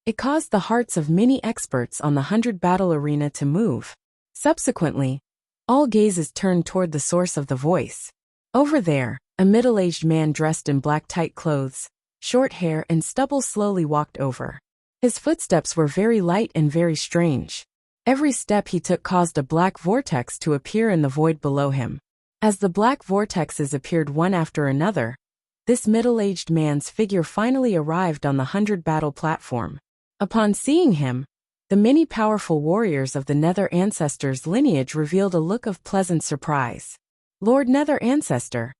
it caused the hearts of many experts on the 100 battle arena to move. Subsequently, all gazes turned toward the source of the voice. Over there, a middle-aged man dressed in black tight clothes, short hair and stubble slowly walked over. His footsteps were very light and very strange. Every step he took caused a black vortex to appear in the void below him. As the black vortexes appeared one after another, this middle-aged man's figure finally arrived on the 100 battle platform. Upon seeing him, the many powerful warriors of the Nether Ancestor's lineage revealed a look of pleasant surprise. Lord Nether Ancestor,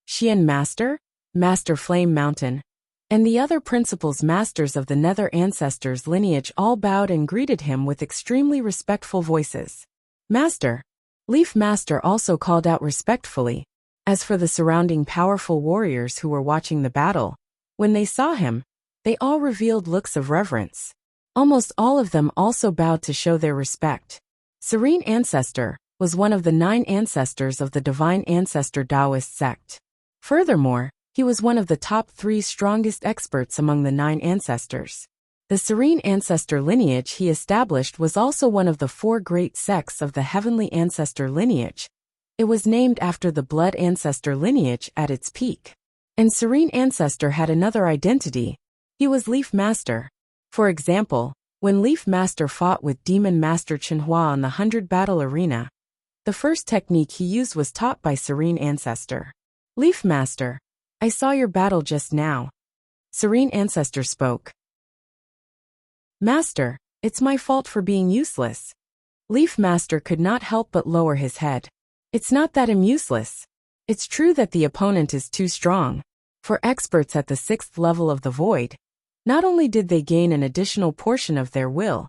Xian Master, Master Flame Mountain, and the other principals masters of the Nether Ancestor's lineage all bowed and greeted him with extremely respectful voices. Master. Leaf Master also called out respectfully. As for the surrounding powerful warriors who were watching the battle, when they saw him, they all revealed looks of reverence. Almost all of them also bowed to show their respect. Serene Ancestor was one of the 9 ancestors of the Divine Ancestor Taoist sect. Furthermore, he was one of the top 3 strongest experts among the 9 ancestors. The Serene Ancestor lineage he established was also one of the 4 great sects of the Heavenly Ancestor lineage. It was named after the Blood Ancestor lineage at its peak. And Serene Ancestor had another identity. He was Leaf Master. For example, when Leaf Master fought with Demon Master Chenhua on the 100 battle arena, the first technique he used was taught by Serene Ancestor. Leaf Master, I saw your battle just now. Serene Ancestor spoke. Master, it's my fault for being useless. Leaf Master could not help but lower his head. It's not that I'm useless. It's true that the opponent is too strong. For experts at the 6th level of the void, not only did they gain an additional portion of their will,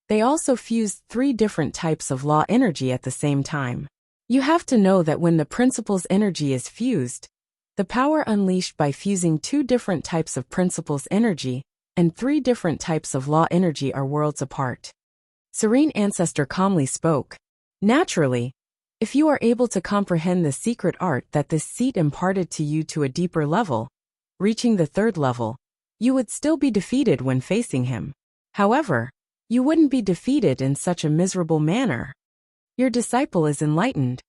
they also fused 3 different types of law energy at the same time. You have to know that when the principle's energy is fused, the power unleashed by fusing 2 different types of principle's energy and 3 different types of law energy are worlds apart. Serene Ancestor calmly spoke. Naturally, if you are able to comprehend the secret art that this seat imparted to you to a deeper level, reaching the 3rd level, you would still be defeated when facing him. However, you wouldn't be defeated in such a miserable manner. Your disciple is enlightened.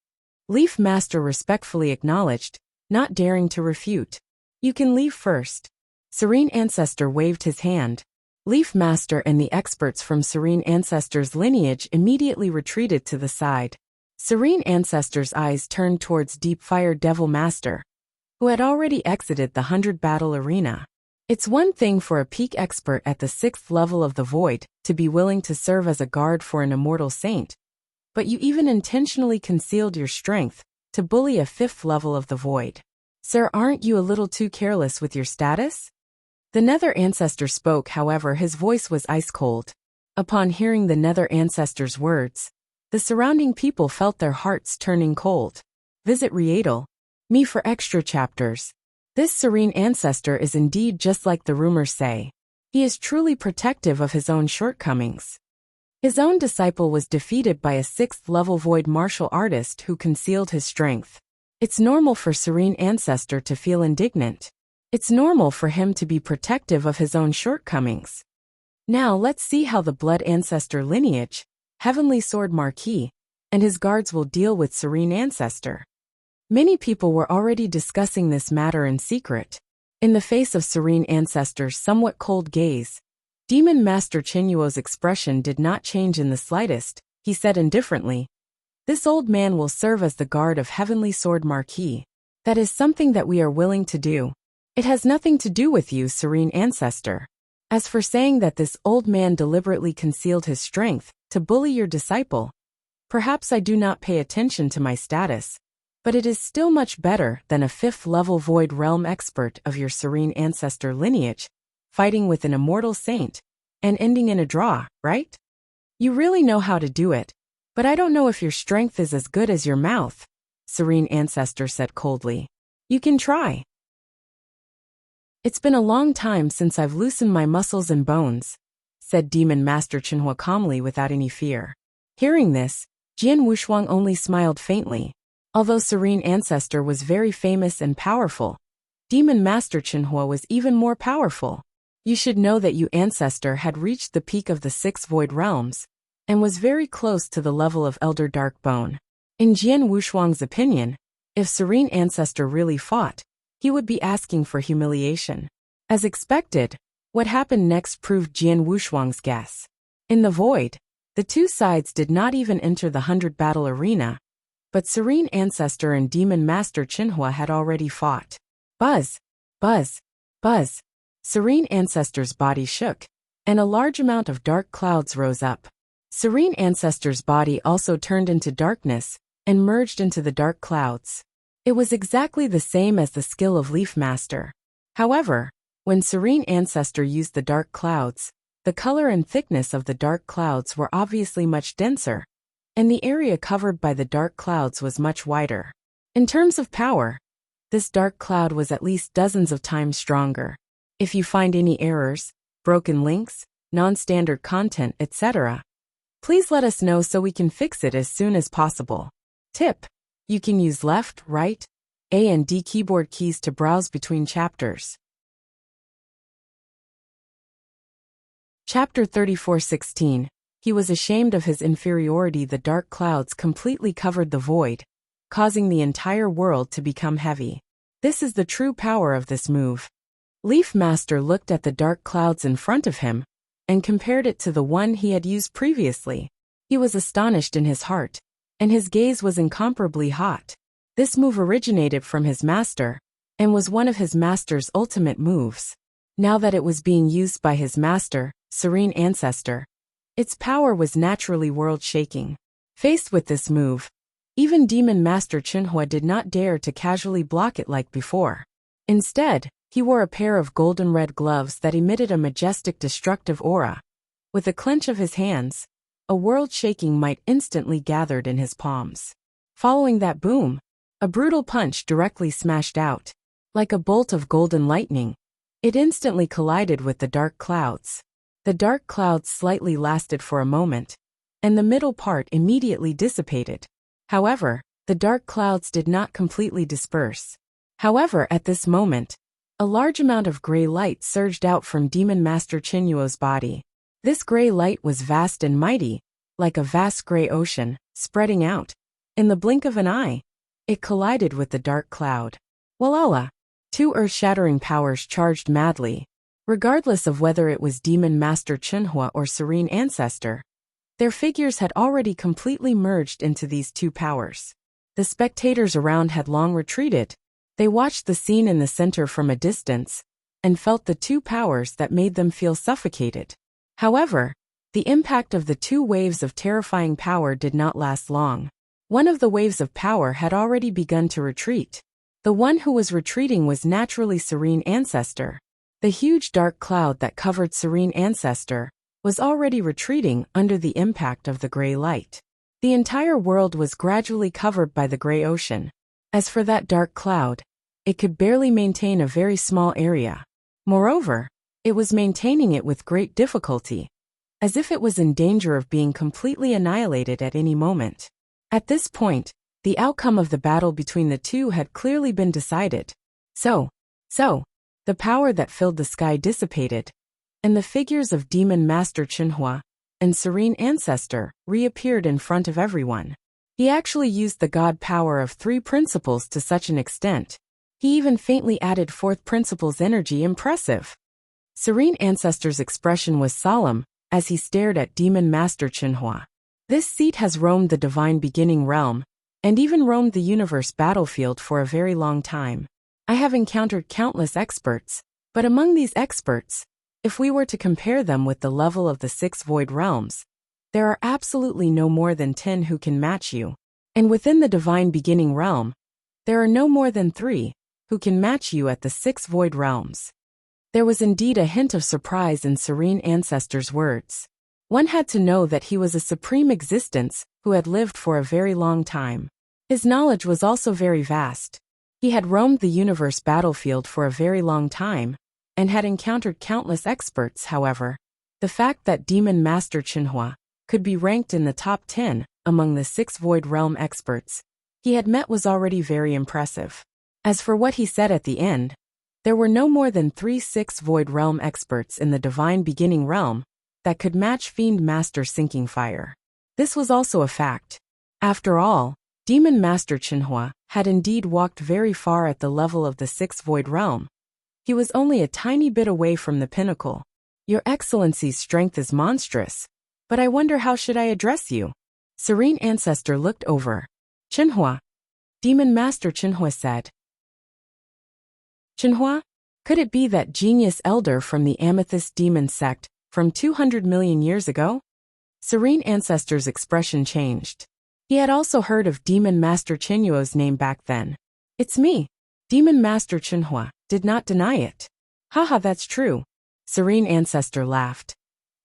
Leaf Master respectfully acknowledged, not daring to refute. You can leave first. Serene Ancestor waved his hand. Leaf Master and the experts from Serene Ancestor's lineage immediately retreated to the side. Serene Ancestor's eyes turned towards Deep Fire Devil Master, who had already exited the 100 battle arena. It's one thing for a peak expert at the 6th level of the void to be willing to serve as a guard for an immortal saint, but you even intentionally concealed your strength to bully a 5th level of the void. Sir, aren't you a little too careless with your status? The Nether Ancestor spoke, however his voice was ice cold. Upon hearing the Nether Ancestor's words, the surrounding people felt their hearts turning cold. Visit Readle. Me for extra chapters. This Serene Ancestor is indeed just like the rumors say. He is truly protective of his own shortcomings. His own disciple was defeated by a 6th-level void martial artist who concealed his strength. It's normal for Serene Ancestor to feel indignant. It's normal for him to be protective of his own shortcomings. Now let's see how the Blood Ancestor lineage, Heavenly Sword Marquis, and his guards will deal with Serene Ancestor. Many people were already discussing this matter in secret. In the face of Serene Ancestor's somewhat cold gaze, Demon Master Qinyuo's expression did not change in the slightest. He said indifferently, "This old man will serve as the guard of Heavenly Sword Marquis. That is something that we are willing to do. It has nothing to do with you, Serene Ancestor. As for saying that this old man deliberately concealed his strength to bully your disciple, perhaps I do not pay attention to my status, but it is still much better than a 5th-level Void Realm expert of your Serene Ancestor lineage, fighting with an immortal saint, and ending in a draw, right? You really know how to do it, but I don't know if your strength is as good as your mouth," Serene Ancestor said coldly. "You can try. It's been a long time since I've loosened my muscles and bones," said Demon Master Qinyuo calmly without any fear. Hearing this, Jian Wushuang only smiled faintly. Although Serene Ancestor was very famous and powerful, Demon Master Qinyuo was even more powerful. You should know that you Ancestor had reached the peak of the 6 Void Realms, and was very close to the level of Elder Darkbone. In Jian Wushuang's opinion, if Serene Ancestor really fought, he would be asking for humiliation. As expected, what happened next proved Jian Wushuang's guess. In the void, the two sides did not even enter the 100-battle arena, but Serene Ancestor and Demon Master Qinyuo had already fought. Buzz! Buzz! Buzz! Serene Ancestor's body shook, and a large amount of dark clouds rose up. Serene Ancestor's body also turned into darkness and merged into the dark clouds. It was exactly the same as the skill of Leaf Master. However, when Serene Ancestor used the dark clouds, the color and thickness of the dark clouds were obviously much denser, and the area covered by the dark clouds was much wider. In terms of power, this dark cloud was at least dozens of times stronger. If you find any errors, broken links, non-standard content, etc., please let us know so we can fix it as soon as possible. Tip: you can use left, right, A and D keyboard keys to browse between chapters. Chapter 34:16. He was ashamed of his inferiority. The dark clouds completely covered the void, causing the entire world to become heavy. This is the true power of this move. Leaf Master looked at the dark clouds in front of him, and compared it to the one he had used previously. He was astonished in his heart, and his gaze was incomparably hot. This move originated from his master, and was one of his master's ultimate moves. Now that it was being used by his master, Serene Ancestor, its power was naturally world-shaking. Faced with this move, even Demon Master Qinyuo did not dare to casually block it like before. Instead, he wore a pair of golden red gloves that emitted a majestic destructive aura. With a clench of his hands, a world-shaking might instantly gathered in his palms. Following that boom, a brutal punch directly smashed out. Like a bolt of golden lightning, it instantly collided with the dark clouds. The dark clouds slightly lasted for a moment, and the middle part immediately dissipated. However, the dark clouds did not completely disperse. However, at this moment, a large amount of gray light surged out from Demon Master Qinyuo's body. This gray light was vast and mighty, like a vast gray ocean, spreading out. In the blink of an eye, it collided with the dark cloud. Walala! Two earth-shattering powers charged madly. Regardless of whether it was Demon Master Qinyuo or Serene Ancestor, their figures had already completely merged into these two powers. The spectators around had long retreated. They watched the scene in the center from a distance, and felt the two powers that made them feel suffocated. However, the impact of the two waves of terrifying power did not last long. One of the waves of power had already begun to retreat. The one who was retreating was naturally Serene Ancestor. The huge dark cloud that covered Serene Ancestor was already retreating under the impact of the gray light. The entire world was gradually covered by the gray ocean. As for that dark cloud, it could barely maintain a very small area. Moreover, it was maintaining it with great difficulty. as if it was in danger of being completely annihilated at any moment. At this point, the outcome of the battle between the two had clearly been decided. So, the power that filled the sky dissipated, and the figures of Demon Master Qinhua and Serene Ancestor reappeared in front of everyone. He actually used the god power of 3 principles to such an extent. He even faintly added 4th principle's energy. Impressive. Serene Ancestor's expression was solemn as he stared at Demon Master Qinhua. This seat has roamed the divine beginning realm, and even roamed the universe battlefield for a very long time. I have encountered countless experts, but among these experts, if we were to compare them with the level of the 6 void realms, there are absolutely no more than 10 who can match you. And within the divine beginning realm, there are no more than 3 who can match you at the 6 void realms. There was indeed a hint of surprise in Serene Ancestor's words. One had to know that he was a supreme existence who had lived for a very long time. His knowledge was also very vast. He had roamed the universe battlefield for a very long time, and had encountered countless experts. However, the fact that Demon Master Qinhua could be ranked in the top 10 among the 6 void realm experts he had met was already very impressive. As for what he said at the end, there were no more than 3 6 void realm experts in the divine beginning realm that could match Fiend Master Sinking Fire. This was also a fact. After all, Demon Master Qinhua had indeed walked very far at the level of the 6th void realm. He was only a tiny bit away from the pinnacle. Your Excellency's strength is monstrous, but I wonder how should I address you? Serene Ancestor looked over. Qinhua. Demon Master Qinhua said. Qinhua? Could it be that genius elder from the Amethyst Demon sect from 200 million years ago? Serene Ancestor's expression changed. He had also heard of Demon Master Qinhua's name back then. It's me. Demon Master Qinhua did not deny it. Haha, that's true. Serene Ancestor laughed.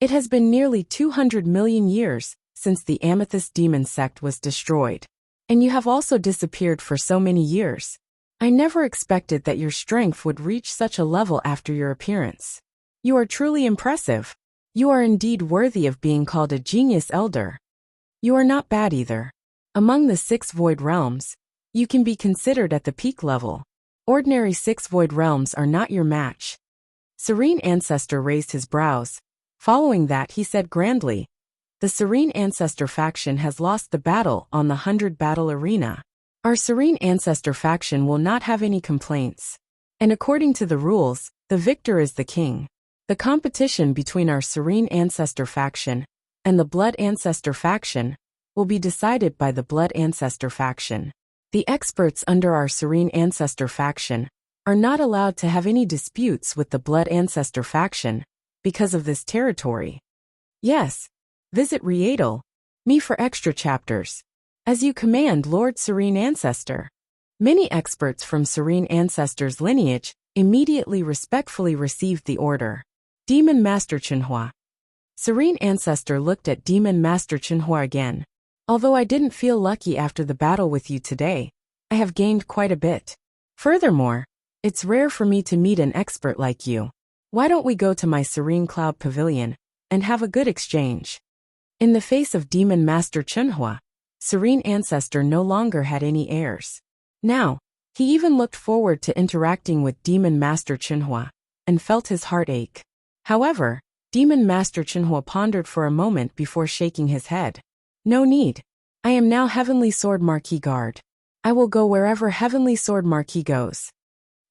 It has been nearly 200 million years since the Amethyst Demon sect was destroyed. And you have also disappeared for so many years. I never expected that your strength would reach such a level after your appearance. You are truly impressive. You are indeed worthy of being called a genius elder. You are not bad either. Among the 6 void realms, you can be considered at the peak level. Ordinary 6 void realms are not your match. Serene Ancestor raised his brows. Following that, he said grandly, the Serene Ancestor faction has lost the battle on the 100 battle arena. Our Serene Ancestor faction will not have any complaints. And according to the rules, the victor is the king. The competition between our Serene Ancestor faction and the Blood Ancestor faction will be decided by the Blood Ancestor faction. The experts under our Serene Ancestor faction are not allowed to have any disputes with the Blood Ancestor faction because of this territory. Yes, visit Rietal, me for extra chapters. As you command, Lord Serene Ancestor. Many experts from Serene Ancestor's lineage immediately respectfully received the order. Demon Master Qinhua. Serene Ancestor looked at Demon Master Qinhua again. Although I didn't feel lucky after the battle with you today, I have gained quite a bit. Furthermore, it's rare for me to meet an expert like you. Why don't we go to my Serene Cloud Pavilion and have a good exchange? In the face of Demon Master Qinhua, Serene Ancestor no longer had any airs. Now, he even looked forward to interacting with Demon Master Qinhua and felt his heart ache. However, Demon Master Qinhua pondered for a moment before shaking his head. No need. I am now Heavenly Sword Marquis Guard. I will go wherever Heavenly Sword Marquis goes.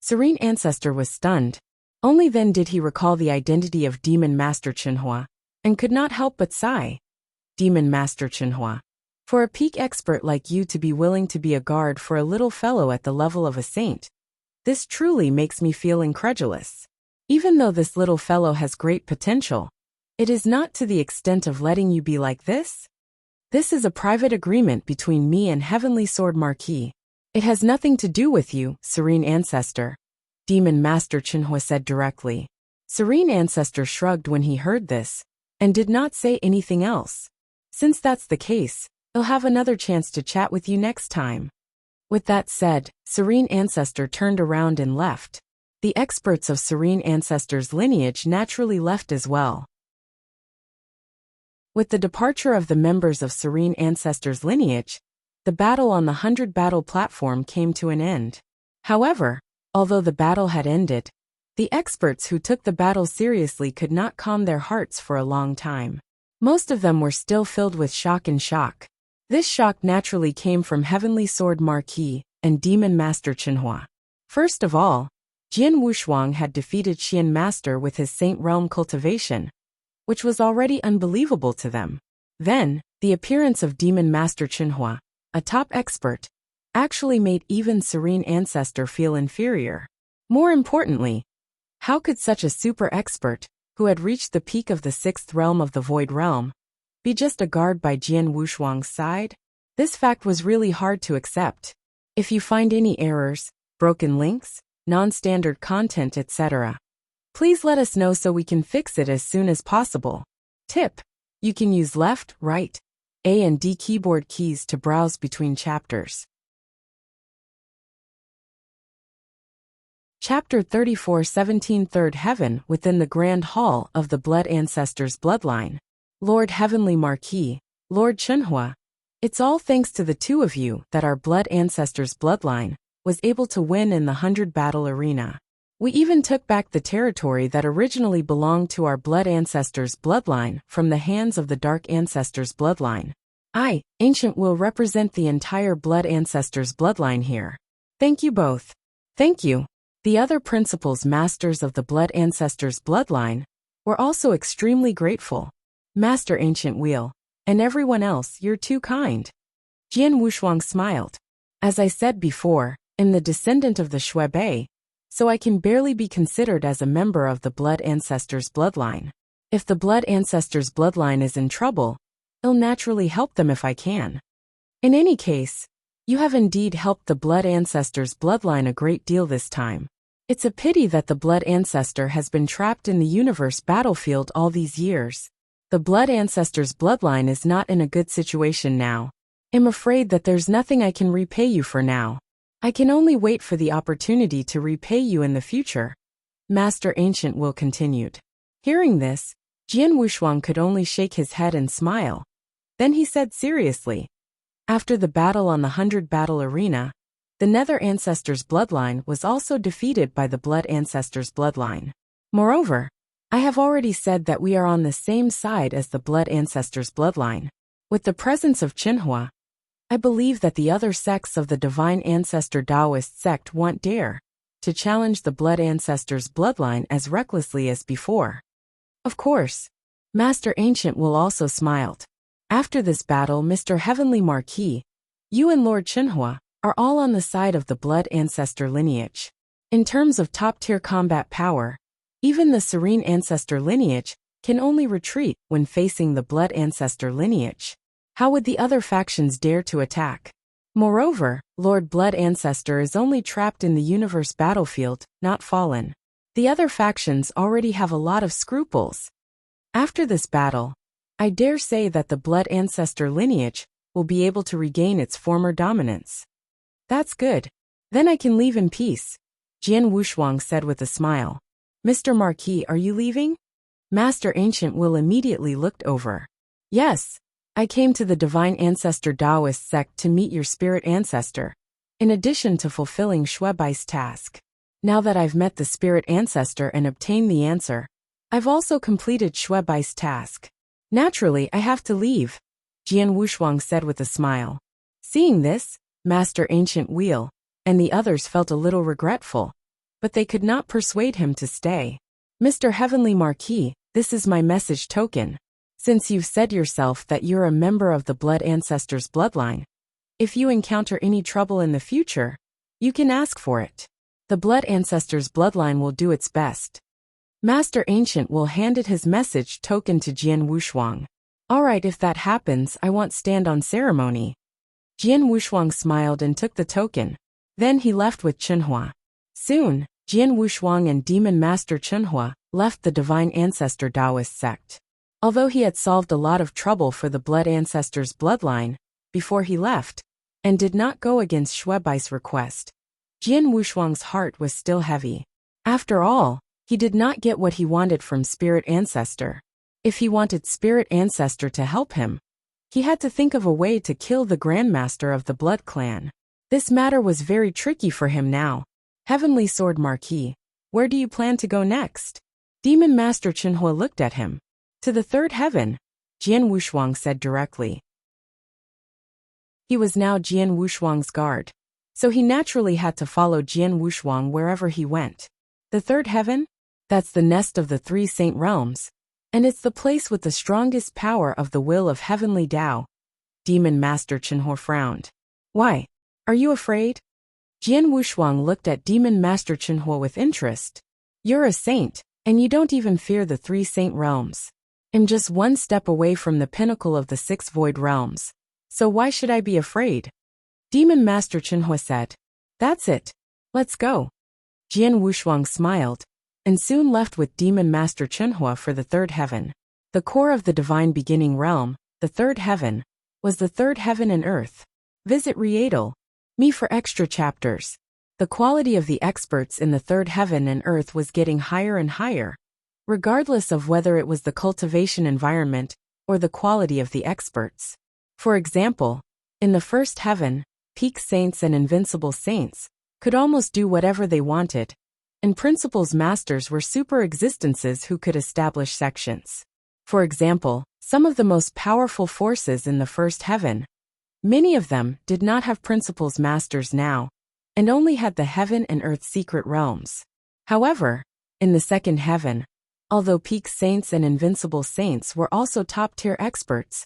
Serene Ancestor was stunned. Only then did he recall the identity of Demon Master Qinhua, and could not help but sigh. Demon Master Qinhua. For a peak expert like you to be willing to be a guard for a little fellow at the level of a saint, this truly makes me feel incredulous. Even though this little fellow has great potential, it is not to the extent of letting you be like this. This is a private agreement between me and Heavenly Sword Marquis. It has nothing to do with you, Serene Ancestor. Demon Master Qinhua said directly. Serene Ancestor shrugged when he heard this, and did not say anything else. Since that's the case, I'll have another chance to chat with you next time. With that said, Serene Ancestor turned around and left. The experts of Serene Ancestor's lineage naturally left as well. With the departure of the members of Serene Ancestors' lineage, the battle on the 100 battle platform came to an end. However, although the battle had ended, the experts who took the battle seriously could not calm their hearts for a long time. Most of them were still filled with shock and shock. This shock naturally came from Heavenly Sword Marquis and Demon Master Chenhua. First of all, Jian Wushuang had defeated Xian Master with his Saint Realm cultivation, which was already unbelievable to them. Then, the appearance of Demon Master Chenhua, a top expert, actually made even Serene Ancestor feel inferior. More importantly, how could such a super expert, who had reached the peak of the 6th realm of the Void Realm, be just a guard by Jian Wushuang's side? This fact was really hard to accept. If you find any errors, broken links, non-standard content, etc., please let us know so we can fix it as soon as possible. Tip: you can use left, right, A and D keyboard keys to browse between chapters. Chapter 34 17 Third Heaven within the Grand Hall of the Blood Ancestors Bloodline. Lord Heavenly Marquis, Lord Chenhua, it's all thanks to the two of you that our Blood Ancestors Bloodline was able to win in the 100 battle arena. We even took back the territory that originally belonged to our Blood Ancestors Bloodline from the hands of the Dark Ancestors Bloodline. I, Ancient, will represent the entire Blood Ancestors Bloodline here. Thank you both. Thank you. The other principals masters of the Blood Ancestors Bloodline were also extremely grateful. Master Ancient Wheel, and everyone else, you're too kind. Jian Wushuang smiled. As I said before, I'm the descendant of the Shui, so I can barely be considered as a member of the Blood Ancestors Bloodline. If the Blood Ancestors Bloodline is in trouble, I'll naturally help them if I can. In any case, you have indeed helped the Blood Ancestors Bloodline a great deal this time. It's a pity that the Blood Ancestor has been trapped in the universe battlefield all these years. The Blood Ancestors Bloodline is not in a good situation now. I'm afraid that there's nothing I can repay you for now. I can only wait for the opportunity to repay you in the future. Master Ancient Will continued. Hearing this, Jian Wushuang could only shake his head and smile. Then he said seriously, after the battle on the 100 battle arena, the Nether Ancestors Bloodline was also defeated by the Blood Ancestors Bloodline. Moreover, I have already said that we are on the same side as the Blood Ancestors Bloodline. With the presence of Chenhua, I believe that the other sects of the Divine Ancestor Taoist sect won't dare to challenge the Blood Ancestors Bloodline as recklessly as before. Of course, Master Ancient Will also smiled. After this battle, Mr. Heavenly Marquis, you and Lord Chenhua are all on the side of the Blood Ancestor lineage. In terms of top-tier combat power, even the Serene Ancestor lineage can only retreat when facing the Blood Ancestor lineage. How would the other factions dare to attack? Moreover, Lord Blood Ancestor is only trapped in the universe battlefield, not fallen. The other factions already have a lot of scruples. After this battle, I dare say that the Blood Ancestor lineage will be able to regain its former dominance. That's good. Then I can leave in peace, Jian Wushuang said with a smile. Mr. Marquis, are you leaving? Master Ancient Will immediately looked over. Yes, I came to the Divine Ancestor Taoist sect to meet your spirit ancestor, in addition to fulfilling Shuebai's task. Now that I've met the spirit ancestor and obtained the answer, I've also completed Shuebai's task. Naturally, I have to leave, Jian Wushuang said with a smile. Seeing this, Master Ancient Wheel and the others felt a little regretful, but they could not persuade him to stay. Mr. Heavenly Marquis, this is my message token. Since you've said yourself that you're a member of the Blood Ancestors Bloodline, if you encounter any trouble in the future, you can ask for it. The Blood Ancestors Bloodline will do its best. Master Ancient Will handed his message token to Jian Wushuang. Alright, if that happens, I won't stand on ceremony. Jian Wushuang smiled and took the token. Then he left with Chenhua. Soon, Jian Wushuang and Demon Master Chenhua left the Divine Ancestor Taoist sect. Although he had solved a lot of trouble for the Blood Ancestors Bloodline before he left, and did not go against Shuebai's request, Jian Wushuang's heart was still heavy. After all, he did not get what he wanted from Spirit Ancestor. If he wanted Spirit Ancestor to help him, he had to think of a way to kill the Grandmaster of the Blood Clan. This matter was very tricky for him now. Heavenly Sword Marquis, where do you plan to go next? Demon Master Chenhua looked at him. To the third heaven, Jian Wushuang said directly. He was now Jian Wushuang's guard, so he naturally had to follow Jian Wushuang wherever he went. The third heaven? That's the nest of the three saint realms, and it's the place with the strongest power of the will of heavenly Tao. Demon Master Chenhua frowned. Why? Are you afraid? Jian Wushuang looked at Demon Master Chenhua with interest. You're a saint, and you don't even fear the three saint realms. I'm just one step away from the pinnacle of the six void realms, so why should I be afraid? Demon Master Chenhua said. That's it. Let's go. Jian Wushuang smiled, and soon left with Demon Master Chenhua for the third heaven. The core of the divine beginning realm, the third heaven, was the third heaven and earth. Visit Rietal. Me for extra chapters. The quality of the experts in the third heaven and earth was getting higher and higher, regardless of whether it was the cultivation environment or the quality of the experts. For example, in the first heaven, peak saints and invincible saints could almost do whatever they wanted, and principles masters were super existences who could establish sections. For example, some of the most powerful forces in the first heaven, many of them did not have principles masters now, and only had the heaven and earth secret realms. However, in the second heaven, although peak saints and invincible saints were also top-tier experts,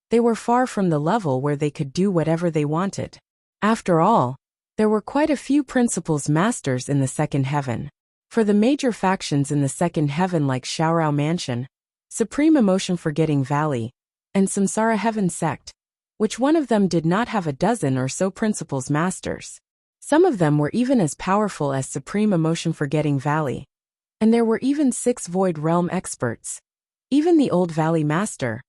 they were far from the level where they could do whatever they wanted. After all, there were quite a few principles masters in the second heaven. For the major factions in the second heaven like Shaorao Mansion, Supreme Emotion Forgetting Valley, and Samsara Heaven Sect, which one of them did not have a dozen or so principles masters. Some of them were even as powerful as Supreme Emotion Forgetting Valley. And there were even 6 Void Realm experts. Even the Old Valley Master,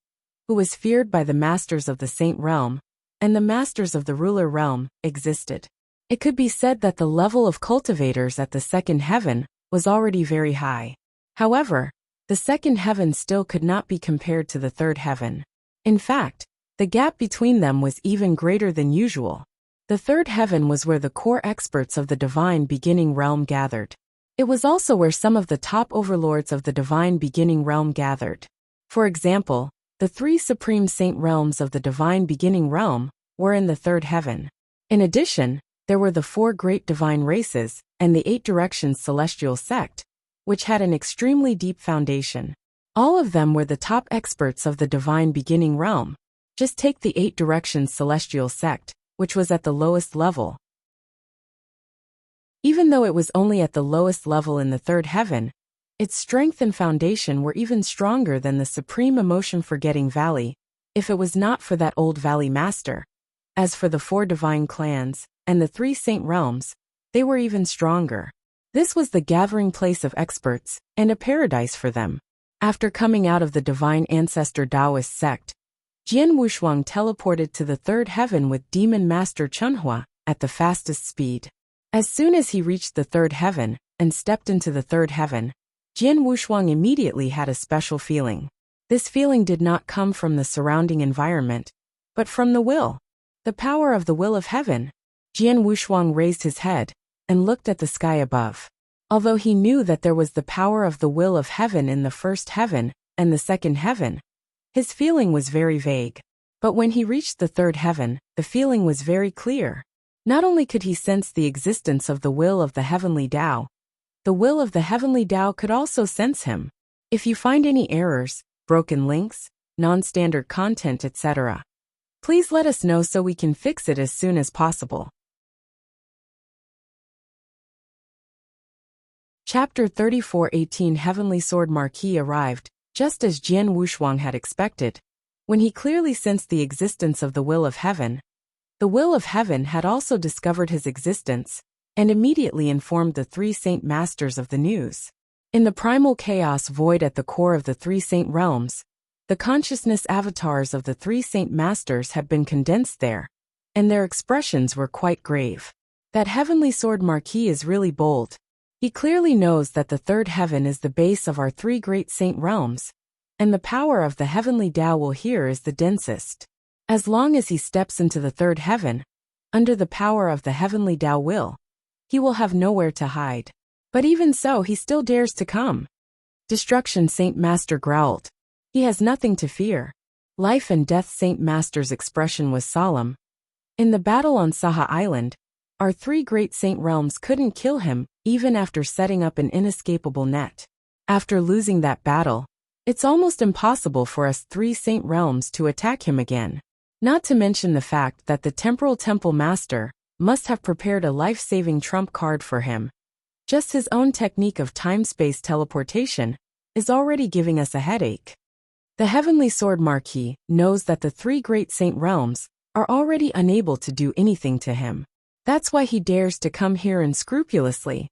who was feared by the Masters of the Saint Realm, and the Masters of the Ruler Realm, existed. It could be said that the level of cultivators at the second heaven was already very high. However, the second heaven still could not be compared to the third heaven. In fact, the gap between them was even greater than usual. The third heaven was where the core experts of the divine beginning realm gathered. It was also where some of the top overlords of the divine beginning realm gathered. For example, the 3 supreme saint realms of the divine beginning realm were in the third heaven. In addition, there were the 4 great divine races and the 8 directions celestial sect, which had an extremely deep foundation. All of them were the top experts of the divine beginning realm. Just take the 8 directions celestial sect, which was at the lowest level. Even though it was only at the lowest level in the third heaven, its strength and foundation were even stronger than the Supreme Emotion Forgetting Valley, if it was not for that Old Valley Master. As for the 4 divine clans and the 3 saint realms, they were even stronger. This was the gathering place of experts and a paradise for them. After coming out of the divine ancestor Taoist sect, Jian Wushuang teleported to the third heaven with Demon Master Chenhua at the fastest speed. As soon as he reached the third heaven and stepped into the third heaven, Jian Wushuang immediately had a special feeling. This feeling did not come from the surrounding environment, but from the will. The power of the will of heaven. Jian Wushuang raised his head and looked at the sky above. Although he knew that there was the power of the will of heaven in the first heaven and the second heaven, his feeling was very vague. But when he reached the third heaven, the feeling was very clear. Not only could he sense the existence of the will of the heavenly Tao, the will of the heavenly Tao could also sense him. If you find any errors, broken links, non-standard content, etc., please let us know so we can fix it as soon as possible. Chapter 34:18 Heavenly Sword Marquis arrived, just as Jian Wushuang had expected. When he clearly sensed the existence of the will of heaven, the will of heaven had also discovered his existence, and immediately informed the 3 saint masters of the news. In the primal chaos void at the core of the 3 saint realms, the consciousness avatars of the 3 saint masters had been condensed there, and their expressions were quite grave. That Heavenly Sword Marquis is really bold. He clearly knows that the third heaven is the base of our 3 great saint realms, and the power of the heavenly Tao will here is the densest. As long as he steps into the third heaven, under the power of the heavenly Tao will, he will have nowhere to hide. But even so, he still dares to come. Destruction, Saint Master growled. He has nothing to fear. Life and death. Saint Master's expression was solemn. In the battle on Saha Island, our three great saint realms couldn't kill him, even after setting up an inescapable net. After losing that battle, it's almost impossible for us three saint realms to attack him again. Not to mention the fact that the Temporal Temple Master must have prepared a life-saving trump card for him. Just his own technique of time-space teleportation is already giving us a headache. The Heavenly Sword Marquis knows that the three great saint realms are already unable to do anything to him. That's why he dares to come here unscrupulously.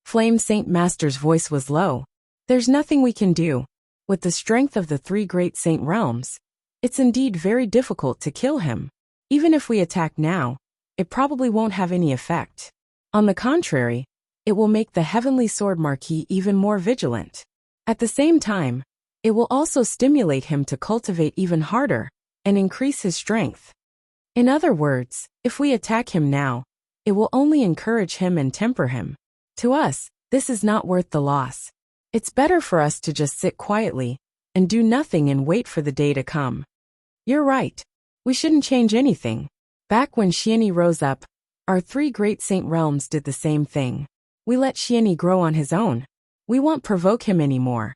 Flame Saint Master's voice was low. There's nothing we can do. With the strength of the three great saint realms, it's indeed very difficult to kill him. Even if we attack now, it probably won't have any effect. On the contrary, it will make the Heavenly Sword Marquis even more vigilant. At the same time, it will also stimulate him to cultivate even harder and increase his strength. In other words, if we attack him now, it will only encourage him and temper him. To us, this is not worth the loss. It's better for us to just sit quietly and do nothing and wait for the day to come. You're right. We shouldn't change anything. Back when Xianyi rose up, our three great saint realms did the same thing. We let Xianyi grow on his own. We won't provoke him anymore.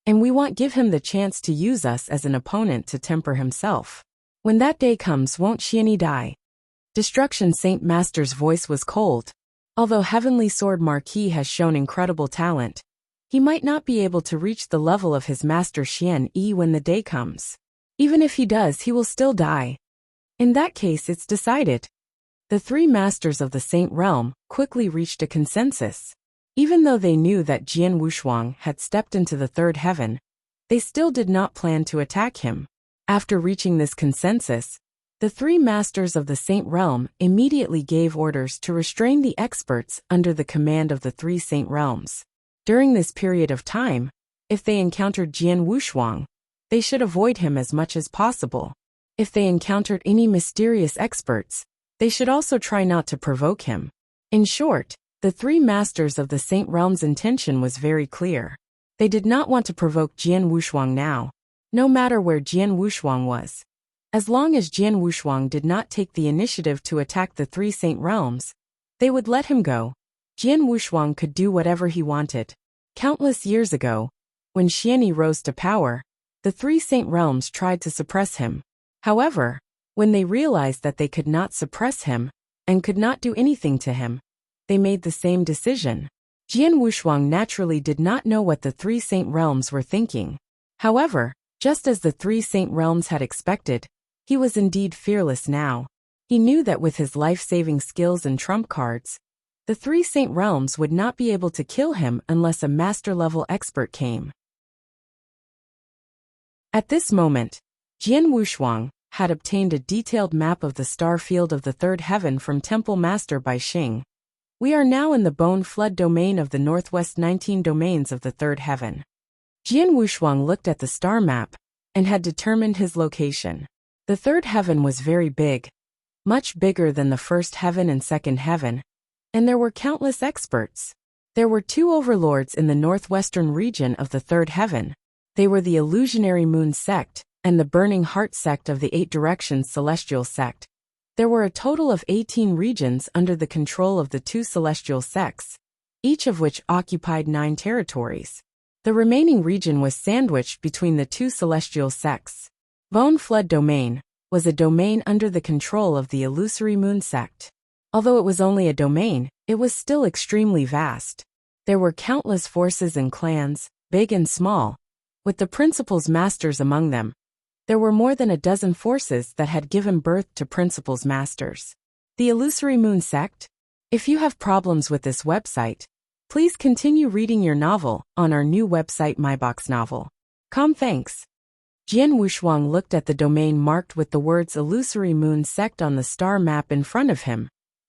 And we won't give him the chance to use us as an opponent to temper himself. When that day comes, won't Xianyi die? Destruction. Saint Master's voice was cold. Although Heavenly Sword Marquis has shown incredible talent, he might not be able to reach the level of his master Xianyi when the day comes. Even if he does, he will still die. In that case, it's decided. The three masters of the Saint Realm quickly reached a consensus. Even though they knew that Jian Wushuang had stepped into the third heaven, they still did not plan to attack him. After reaching this consensus, the three masters of the Saint Realm immediately gave orders to restrain the experts under the command of the three Saint Realms. During this period of time, if they encountered Jian Wushuang, they should avoid him as much as possible. If they encountered any mysterious experts, they should also try not to provoke him. In short, the three masters of the Saint Realm's intention was very clear. They did not want to provoke Jian Wushuang now, no matter where Jian Wushuang was. As long as Jian Wushuang did not take the initiative to attack the three Saint Realms, they would let him go. Jian Wushuang could do whatever he wanted. Countless years ago, when Xianyi rose to power, the three Saint Realms tried to suppress him. However, when they realized that they could not suppress him and could not do anything to him, they made the same decision. Jian Wushuang naturally did not know what the three Saint Realms were thinking. However, just as the three Saint Realms had expected, he was indeed fearless now. He knew that with his life-saving skills and trump cards, the three Saint Realms would not be able to kill him unless a master-level expert came. At this moment, Jian Wushuang had obtained a detailed map of the star field of the third heaven from Temple Master Bai Xing. We are now in the Bone Flood domain of the northwest 19 domains of the third heaven. Jian Wushuang looked at the star map and had determined his location. The third heaven was very big, much bigger than the first heaven and second heaven, and there were countless experts. There were two overlords in the northwestern region of the third heaven. They were the Illusionary Moon sect and the Burning Heart sect of the Eight Directions Celestial sect. There were a total of 18 regions under the control of the two celestial sects, each of which occupied 9 territories. The remaining region was sandwiched between the two celestial sects. Bone Flood Domain was a domain under the control of the Illusory Moon sect. Although it was only a domain, it was still extremely vast. There were countless forces and clans, big and small, with the principal's masters among them. There were more than a dozen forces that had given birth to principal's masters. The Illusory Moon sect? If you have problems with this website, please continue reading your novel on our new website myboxnovel.com. Thanks. Jian Wushuang looked at the domain marked with the words Illusory Moon sect on the star map in front of him,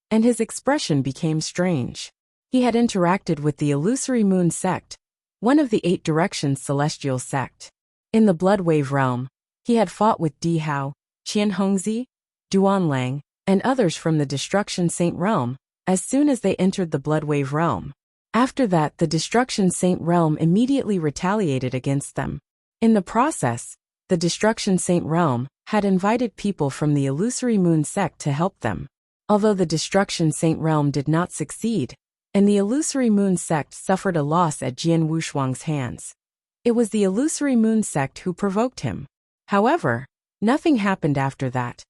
and his expression became strange. He had interacted with the Illusory Moon sect, one of the Eight Directions Celestial sect. In the Blood Wave realm, he had fought with Di Hao, Qian Hongzi, Duan Lang, and others from the Destruction Saint realm as soon as they entered the Blood Wave realm. After that, the Destruction Saint realm immediately retaliated against them. In the process, the Destruction Saint realm had invited people from the Illusory Moon sect to help them. Although the Destruction Saint realm did not succeed, and the Illusory Moon sect suffered a loss at Jian Wushuang's hands, it was the Illusory Moon sect who provoked him. However, nothing happened after that.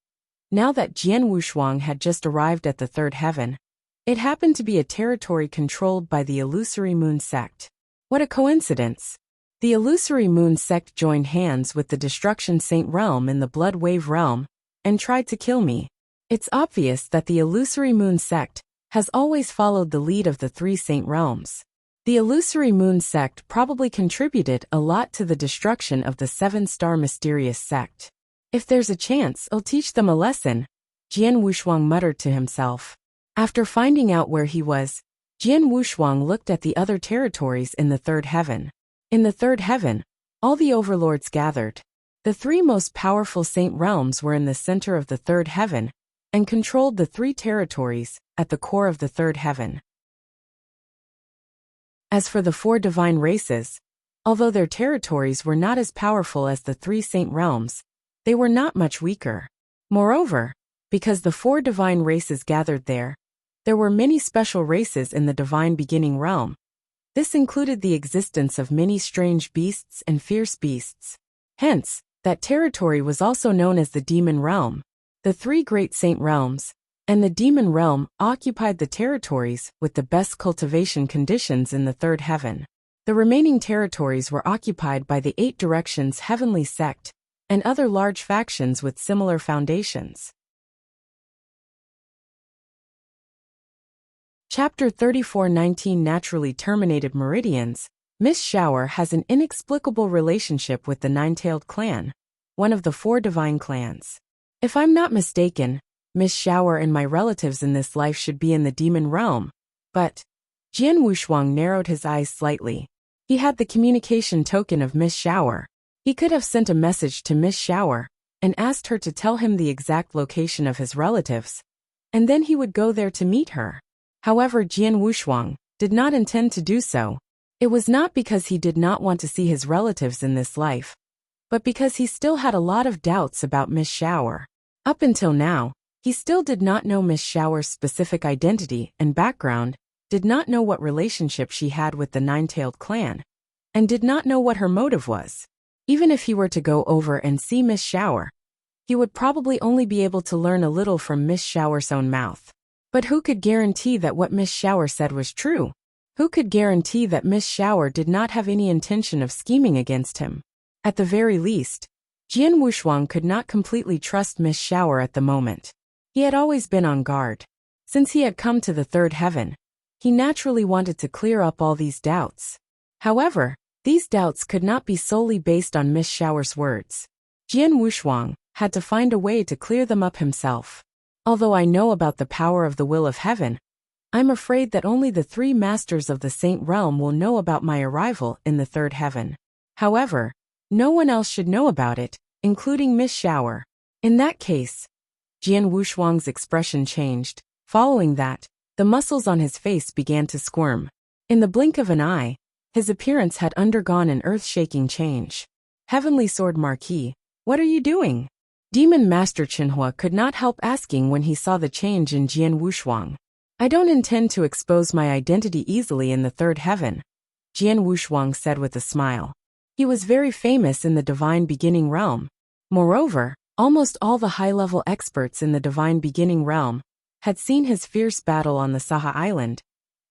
Now that Jian Wushuang had just arrived at the third heaven, it happened to be a territory controlled by the Illusory Moon sect. What a coincidence! The Illusory Moon sect joined hands with the Destruction Saint realm in the Blood Wave realm and tried to kill me. It's obvious that the Illusory Moon sect has always followed the lead of the three saint realms. The Illusory Moon sect probably contributed a lot to the destruction of the 7-star mysterious sect. If there's a chance, I'll teach them a lesson, Jian Wushuang muttered to himself. After finding out where he was, Jian Wushuang looked at the other territories in the third heaven. In the third heaven, all the overlords gathered. The three most powerful saint realms were in the center of the third heaven and controlled the three territories at the core of the third heaven. As for the four divine races, although their territories were not as powerful as the three saint realms, they were not much weaker. Moreover, because the four divine races gathered there were many special races in the divine beginning realm. This included the existence of many strange beasts and fierce beasts. Hence, that territory was also known as the demon realm. The three great saint realms and the demon realm occupied the territories with the best cultivation conditions in the third heaven. The remaining territories were occupied by the 8 directions heavenly sect and other large factions with similar foundations. Chapter 34:19 Naturally Terminated Meridians. Miss Shower has an inexplicable relationship with the Nine-Tailed clan, one of the 4 divine clans. If I'm not mistaken, Miss Shower and my relatives in this life should be in the demon realm, but Jian Wushuang narrowed his eyes slightly. He had the communication token of Miss Shower. He could have sent a message to Miss Shower and asked her to tell him the exact location of his relatives, and then he would go there to meet her. However, Jian Wushuang did not intend to do so. It was not because he did not want to see his relatives in this life, but because he still had a lot of doubts about Miss Shower. Up until now, he still did not know Miss Shower's specific identity and background, did not know what relationship she had with the Nine-Tailed clan, and did not know what her motive was. Even if he were to go over and see Miss Shower, he would probably only be able to learn a little from Miss Shower's own mouth. But who could guarantee that what Miss Shower said was true? Who could guarantee that Miss Shower did not have any intention of scheming against him? At the very least, Jian Wushuang could not completely trust Miss Shower at the moment. He had always been on guard. Since he had come to the third heaven, he naturally wanted to clear up all these doubts. However, these doubts could not be solely based on Miss Shower's words. Jian Wushuang had to find a way to clear them up himself. Although I know about the power of the will of heaven, I'm afraid that only the 3 masters of the saint realm will know about my arrival in the third heaven. However, no one else should know about it, including Miss Shower. In that case, Jian Wushuang's expression changed. Following that, the muscles on his face began to squirm. In the blink of an eye, his appearance had undergone an earth-shaking change. Heavenly Sword Marquis, what are you doing? Demon Master Qinhua could not help asking when he saw the change in Jian Wushuang. I don't intend to expose my identity easily in the third heaven, Jian Wushuang said with a smile. He was very famous in the divine beginning realm. Moreover, almost all the high-level experts in the divine beginning realm had seen his fierce battle on the Saha Island,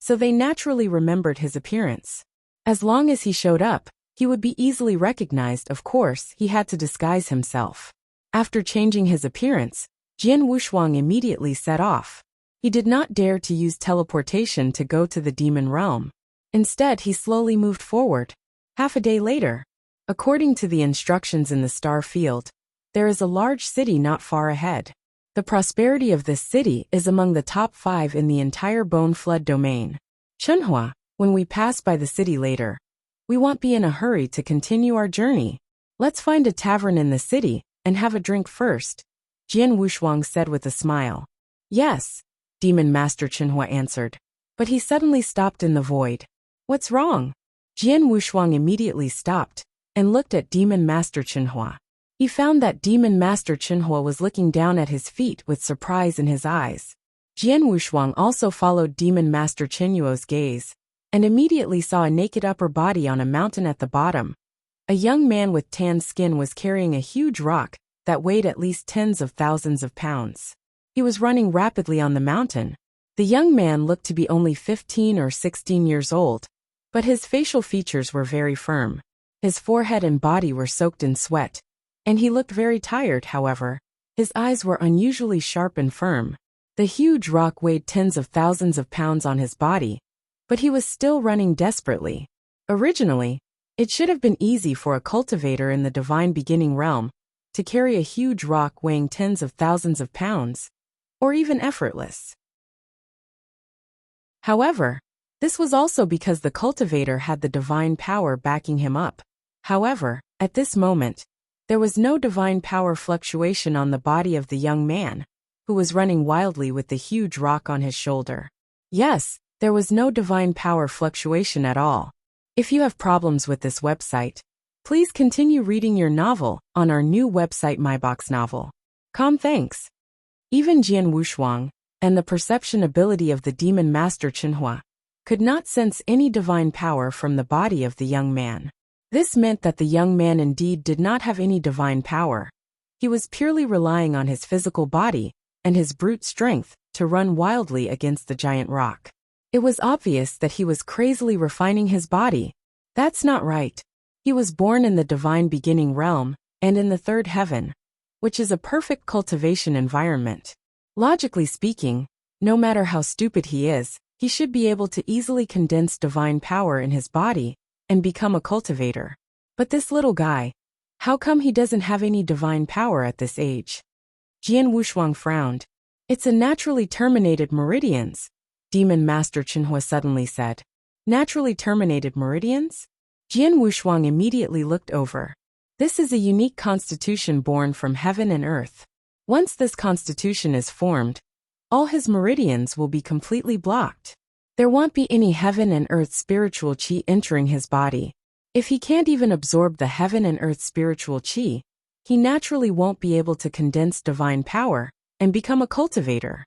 so they naturally remembered his appearance. As long as he showed up, he would be easily recognized. Of course, he had to disguise himself. After changing his appearance, Jian Wushuang immediately set off. He did not dare to use teleportation to go to the demon realm. Instead, he slowly moved forward. Half a day later, according to the instructions in the star field, there is a large city not far ahead. The prosperity of this city is among the top 5 in the entire Bone Flood domain. Qinhua, when we pass by the city later, we won't be in a hurry to continue our journey. Let's find a tavern in the city and have a drink first, Jian Wushuang said with a smile. Yes, Demon Master Chenhua answered. But he suddenly stopped in the void. What's wrong? Jian Wushuang immediately stopped and looked at Demon Master Chenhua. He found that Demon Master Chenhua was looking down at his feet with surprise in his eyes. Jian Wushuang also followed Demon Master Chenhua's gaze and immediately saw a naked upper body on a mountain at the bottom. A young man with tan skin was carrying a huge rock that weighed at least tens of thousands of pounds. He was running rapidly on the mountain. The young man looked to be only 15 or 16 years old, but his facial features were very firm. His forehead and body were soaked in sweat, and he looked very tired. However, his eyes were unusually sharp and firm. The huge rock weighed tens of thousands of pounds on his body, but he was still running desperately. Originally, it should have been easy for a cultivator in the divine beginning realm to carry a huge rock weighing tens of thousands of pounds, or even effortless. However, this was also because the cultivator had the divine power backing him up. However, at this moment, there was no divine power fluctuation on the body of the young man, who was running wildly with the huge rock on his shoulder. Yes, there was no divine power fluctuation at all. If you have problems with this website, please continue reading your novel on our new website myboxnovel.com. Thanks. Even Jian Wushuang, and the perception ability of the Demon Master Chenhua, could not sense any divine power from the body of the young man. This meant that the young man indeed did not have any divine power. He was purely relying on his physical body and his brute strength to run wildly against the giant rock. It was obvious that he was crazily refining his body. That's not right. He was born in the divine beginning realm and in the third heaven, which is a perfect cultivation environment. Logically speaking, no matter how stupid he is, he should be able to easily condense divine power in his body and become a cultivator. But this little guy, how come he doesn't have any divine power at this age? Jian Wushuang frowned. It's a naturally terminated meridians, Demon Master Chenhua suddenly said. Naturally terminated meridians? Jian Wushuang immediately looked over. This is a unique constitution born from heaven and earth. Once this constitution is formed, all his meridians will be completely blocked. There won't be any heaven and earth spiritual qi entering his body. If he can't even absorb the heaven and earth spiritual qi, he naturally won't be able to condense divine power and become a cultivator.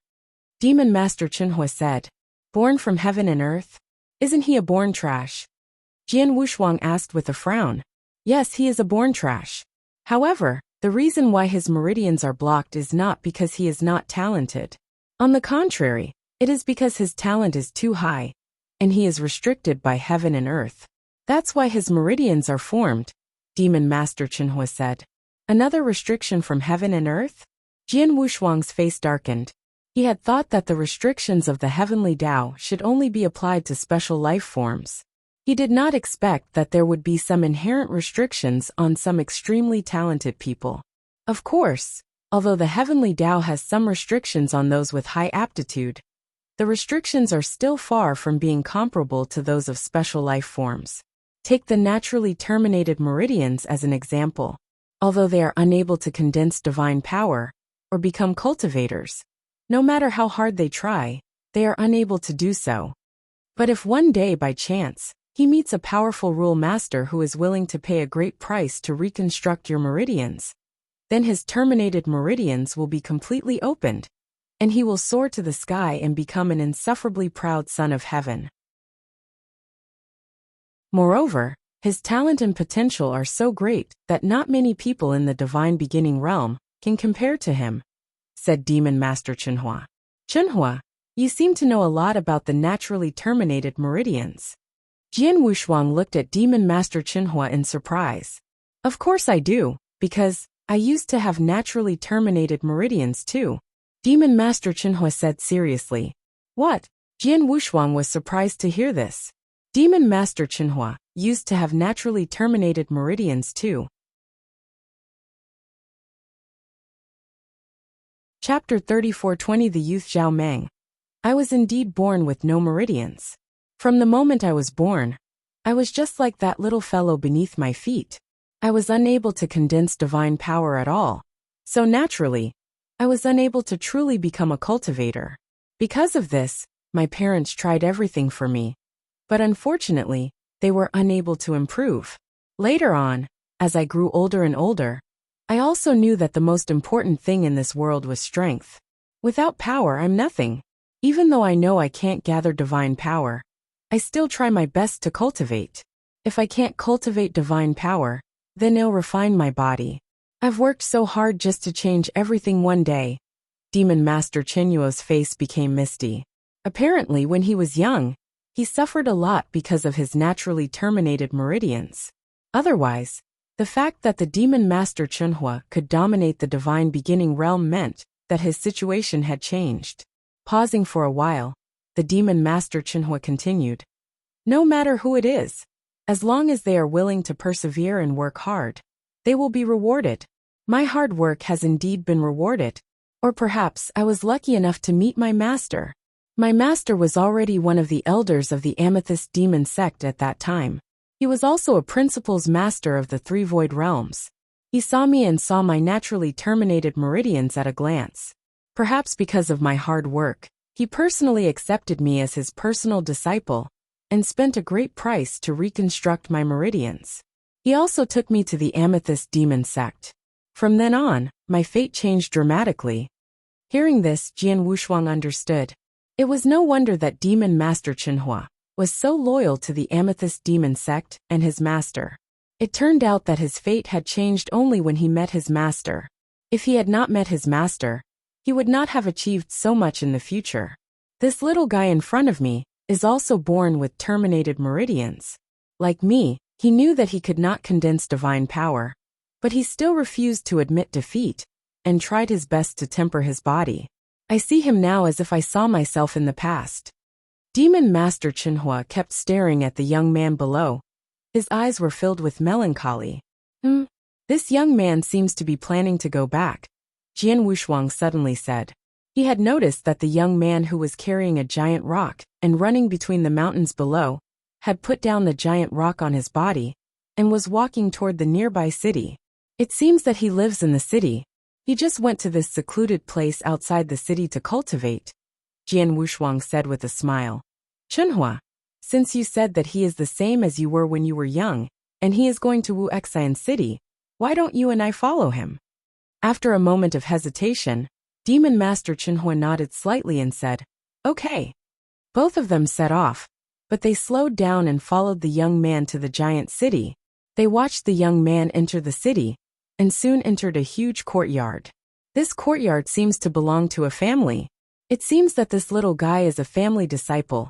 Demon Master Chenhua said, born from heaven and earth? Isn't he a born trash? Jian Wushuang asked with a frown. Yes, he is a born trash. However, the reason why his meridians are blocked is not because he is not talented. On the contrary, it is because his talent is too high, and he is restricted by heaven and earth. That's why his meridians are formed, Demon Master Chenhua said. Another restriction from heaven and earth? Jian Wushuang's face darkened. He had thought that the restrictions of the heavenly Tao should only be applied to special life forms. He did not expect that there would be some inherent restrictions on some extremely talented people. Of course, although the heavenly Tao has some restrictions on those with high aptitude, the restrictions are still far from being comparable to those of special life forms. Take the naturally terminated meridians as an example. Although they are unable to condense divine power or become cultivators, no matter how hard they try, they are unable to do so. But if one day by chance, he meets a powerful rule master who is willing to pay a great price to reconstruct your meridians, then his terminated meridians will be completely opened, and he will soar to the sky and become an insufferably proud son of heaven. Moreover, his talent and potential are so great that not many people in the divine beginning realm can compare to him, said Demon Master Chenhua. Chenhua, you seem to know a lot about the naturally terminated meridians. Jian Wushuang looked at Demon Master Chenhua in surprise. Of course I do, because I used to have naturally terminated meridians too, Demon Master Chenhua said seriously. What? Jian Wushuang was surprised to hear this. Demon Master Chenhua used to have naturally terminated meridians too. Chapter 34:20 The Youth Zhao Meng. I was indeed born with no meridians. From the moment I was born, I was just like that little fellow beneath my feet. I was unable to condense divine power at all. So naturally, I was unable to truly become a cultivator. Because of this, my parents tried everything for me. But unfortunately, they were unable to improve. Later on, as I grew older and older, I also knew that the most important thing in this world was strength. Without power, I'm nothing. Even though I know I can't gather divine power, I still try my best to cultivate. If I can't cultivate divine power, then it'll refine my body. I've worked so hard just to change everything one day. Demon Master Chinyuo's face became misty. Apparently, when he was young, he suffered a lot because of his naturally terminated meridians. Otherwise, the fact that the Demon Master Chunhua could dominate the divine beginning realm meant that his situation had changed. Pausing for a while, the Demon Master Chunhua continued. No matter who it is, as long as they are willing to persevere and work hard, they will be rewarded. My hard work has indeed been rewarded. Or perhaps I was lucky enough to meet my master. My master was already one of the elders of the Amethyst Demon sect at that time. He was also a principal's master of the three void realms. He saw me and saw my naturally terminated meridians at a glance. Perhaps because of my hard work, he personally accepted me as his personal disciple and spent a great price to reconstruct my meridians. He also took me to the Amethyst Demon sect. From then on, my fate changed dramatically. Hearing this, Jian Wushuang understood. It was no wonder that Demon Master Chunhua was so loyal to the Amethyst Demon sect and his master. It turned out that his fate had changed only when he met his master. If he had not met his master, he would not have achieved so much in the future. This little guy in front of me is also born with terminated meridians. Like me, he knew that he could not condense divine power, but he still refused to admit defeat and tried his best to temper his body. I see him now as if I saw myself in the past. Demon Master Chunhua kept staring at the young man below. His eyes were filled with melancholy. This young man seems to be planning to go back, Jian Wushuang suddenly said. He had noticed that the young man who was carrying a giant rock and running between the mountains below had put down the giant rock on his body and was walking toward the nearby city. It seems that he lives in the city. He just went to this secluded place outside the city to cultivate, Jian Wushuang said with a smile. Chunhua, since you said that he is the same as you were when you were young, and he is going to Wuxian City, why don't you and I follow him? After a moment of hesitation, Demon Master Chunhua nodded slightly and said, Okay. Both of them set off, but they slowed down and followed the young man to the giant city. They watched the young man enter the city, and soon entered a huge courtyard. This courtyard seems to belong to a family. It seems that this little guy is a family disciple,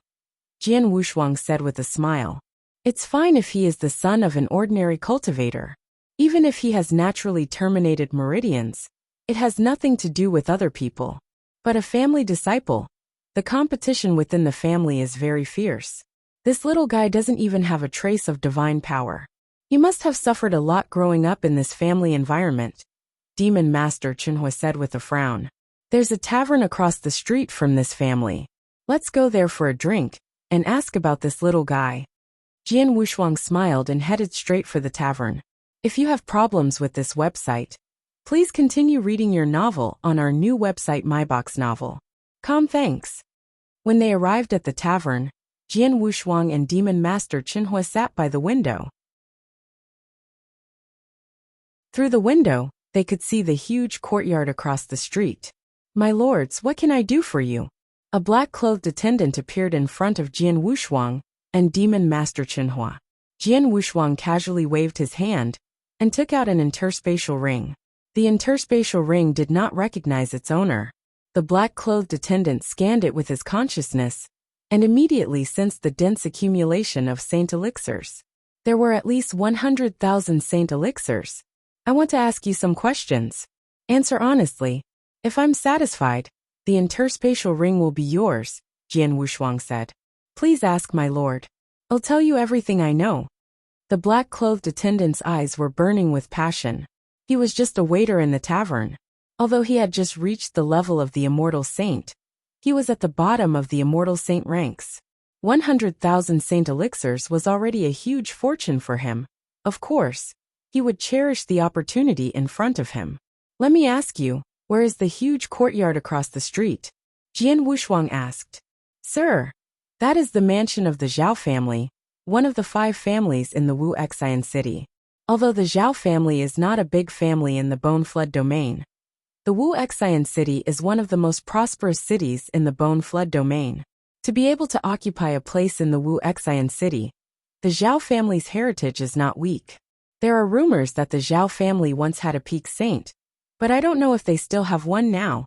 Jian Wushuang said with a smile. It's fine if he is the son of an ordinary cultivator. Even if he has naturally terminated meridians, it has nothing to do with other people. But a family disciple, the competition within the family is very fierce. This little guy doesn't even have a trace of divine power. He must have suffered a lot growing up in this family environment, Demon Master Chunhua said with a frown. There's a tavern across the street from this family. Let's go there for a drink and ask about this little guy. Jian Wushuang smiled and headed straight for the tavern. If you have problems with this website, please continue reading your novel on our new website myboxnovel.com. Thanks. When they arrived at the tavern, Jian Wushuang and Demon Master Chunhua sat by the window. Through the window, they could see the huge courtyard across the street. My lords, what can I do for you? A black-clothed attendant appeared in front of Jian Wushuang and Demon Master Chunhua. Jian Wushuang casually waved his hand and took out an interspatial ring. The interspatial ring did not recognize its owner. The black-clothed attendant scanned it with his consciousness and immediately sensed the dense accumulation of saint elixirs. There were at least 100,000 saint elixirs. I want to ask you some questions. Answer honestly. If I'm satisfied, the interspatial ring will be yours, Jian Wushuang said. Please ask, my lord. I'll tell you everything I know. The black-clothed attendant's eyes were burning with passion. He was just a waiter in the tavern. Although he had just reached the level of the immortal saint, he was at the bottom of the immortal saint ranks. 100,000 saint elixirs was already a huge fortune for him. Of course, he would cherish the opportunity in front of him. Let me ask you, where is the huge courtyard across the street? Jian Wushuang asked. Sir, that is the mansion of the Zhao family, one of the 5 families in the Wuxian city. Although the Zhao family is not a big family in the Bone Flood domain, the Wuxian city is one of the most prosperous cities in the Bone Flood domain. To be able to occupy a place in the Wuxian city, the Zhao family's heritage is not weak. There are rumors that the Zhao family once had a peak saint, but I don't know if they still have one now,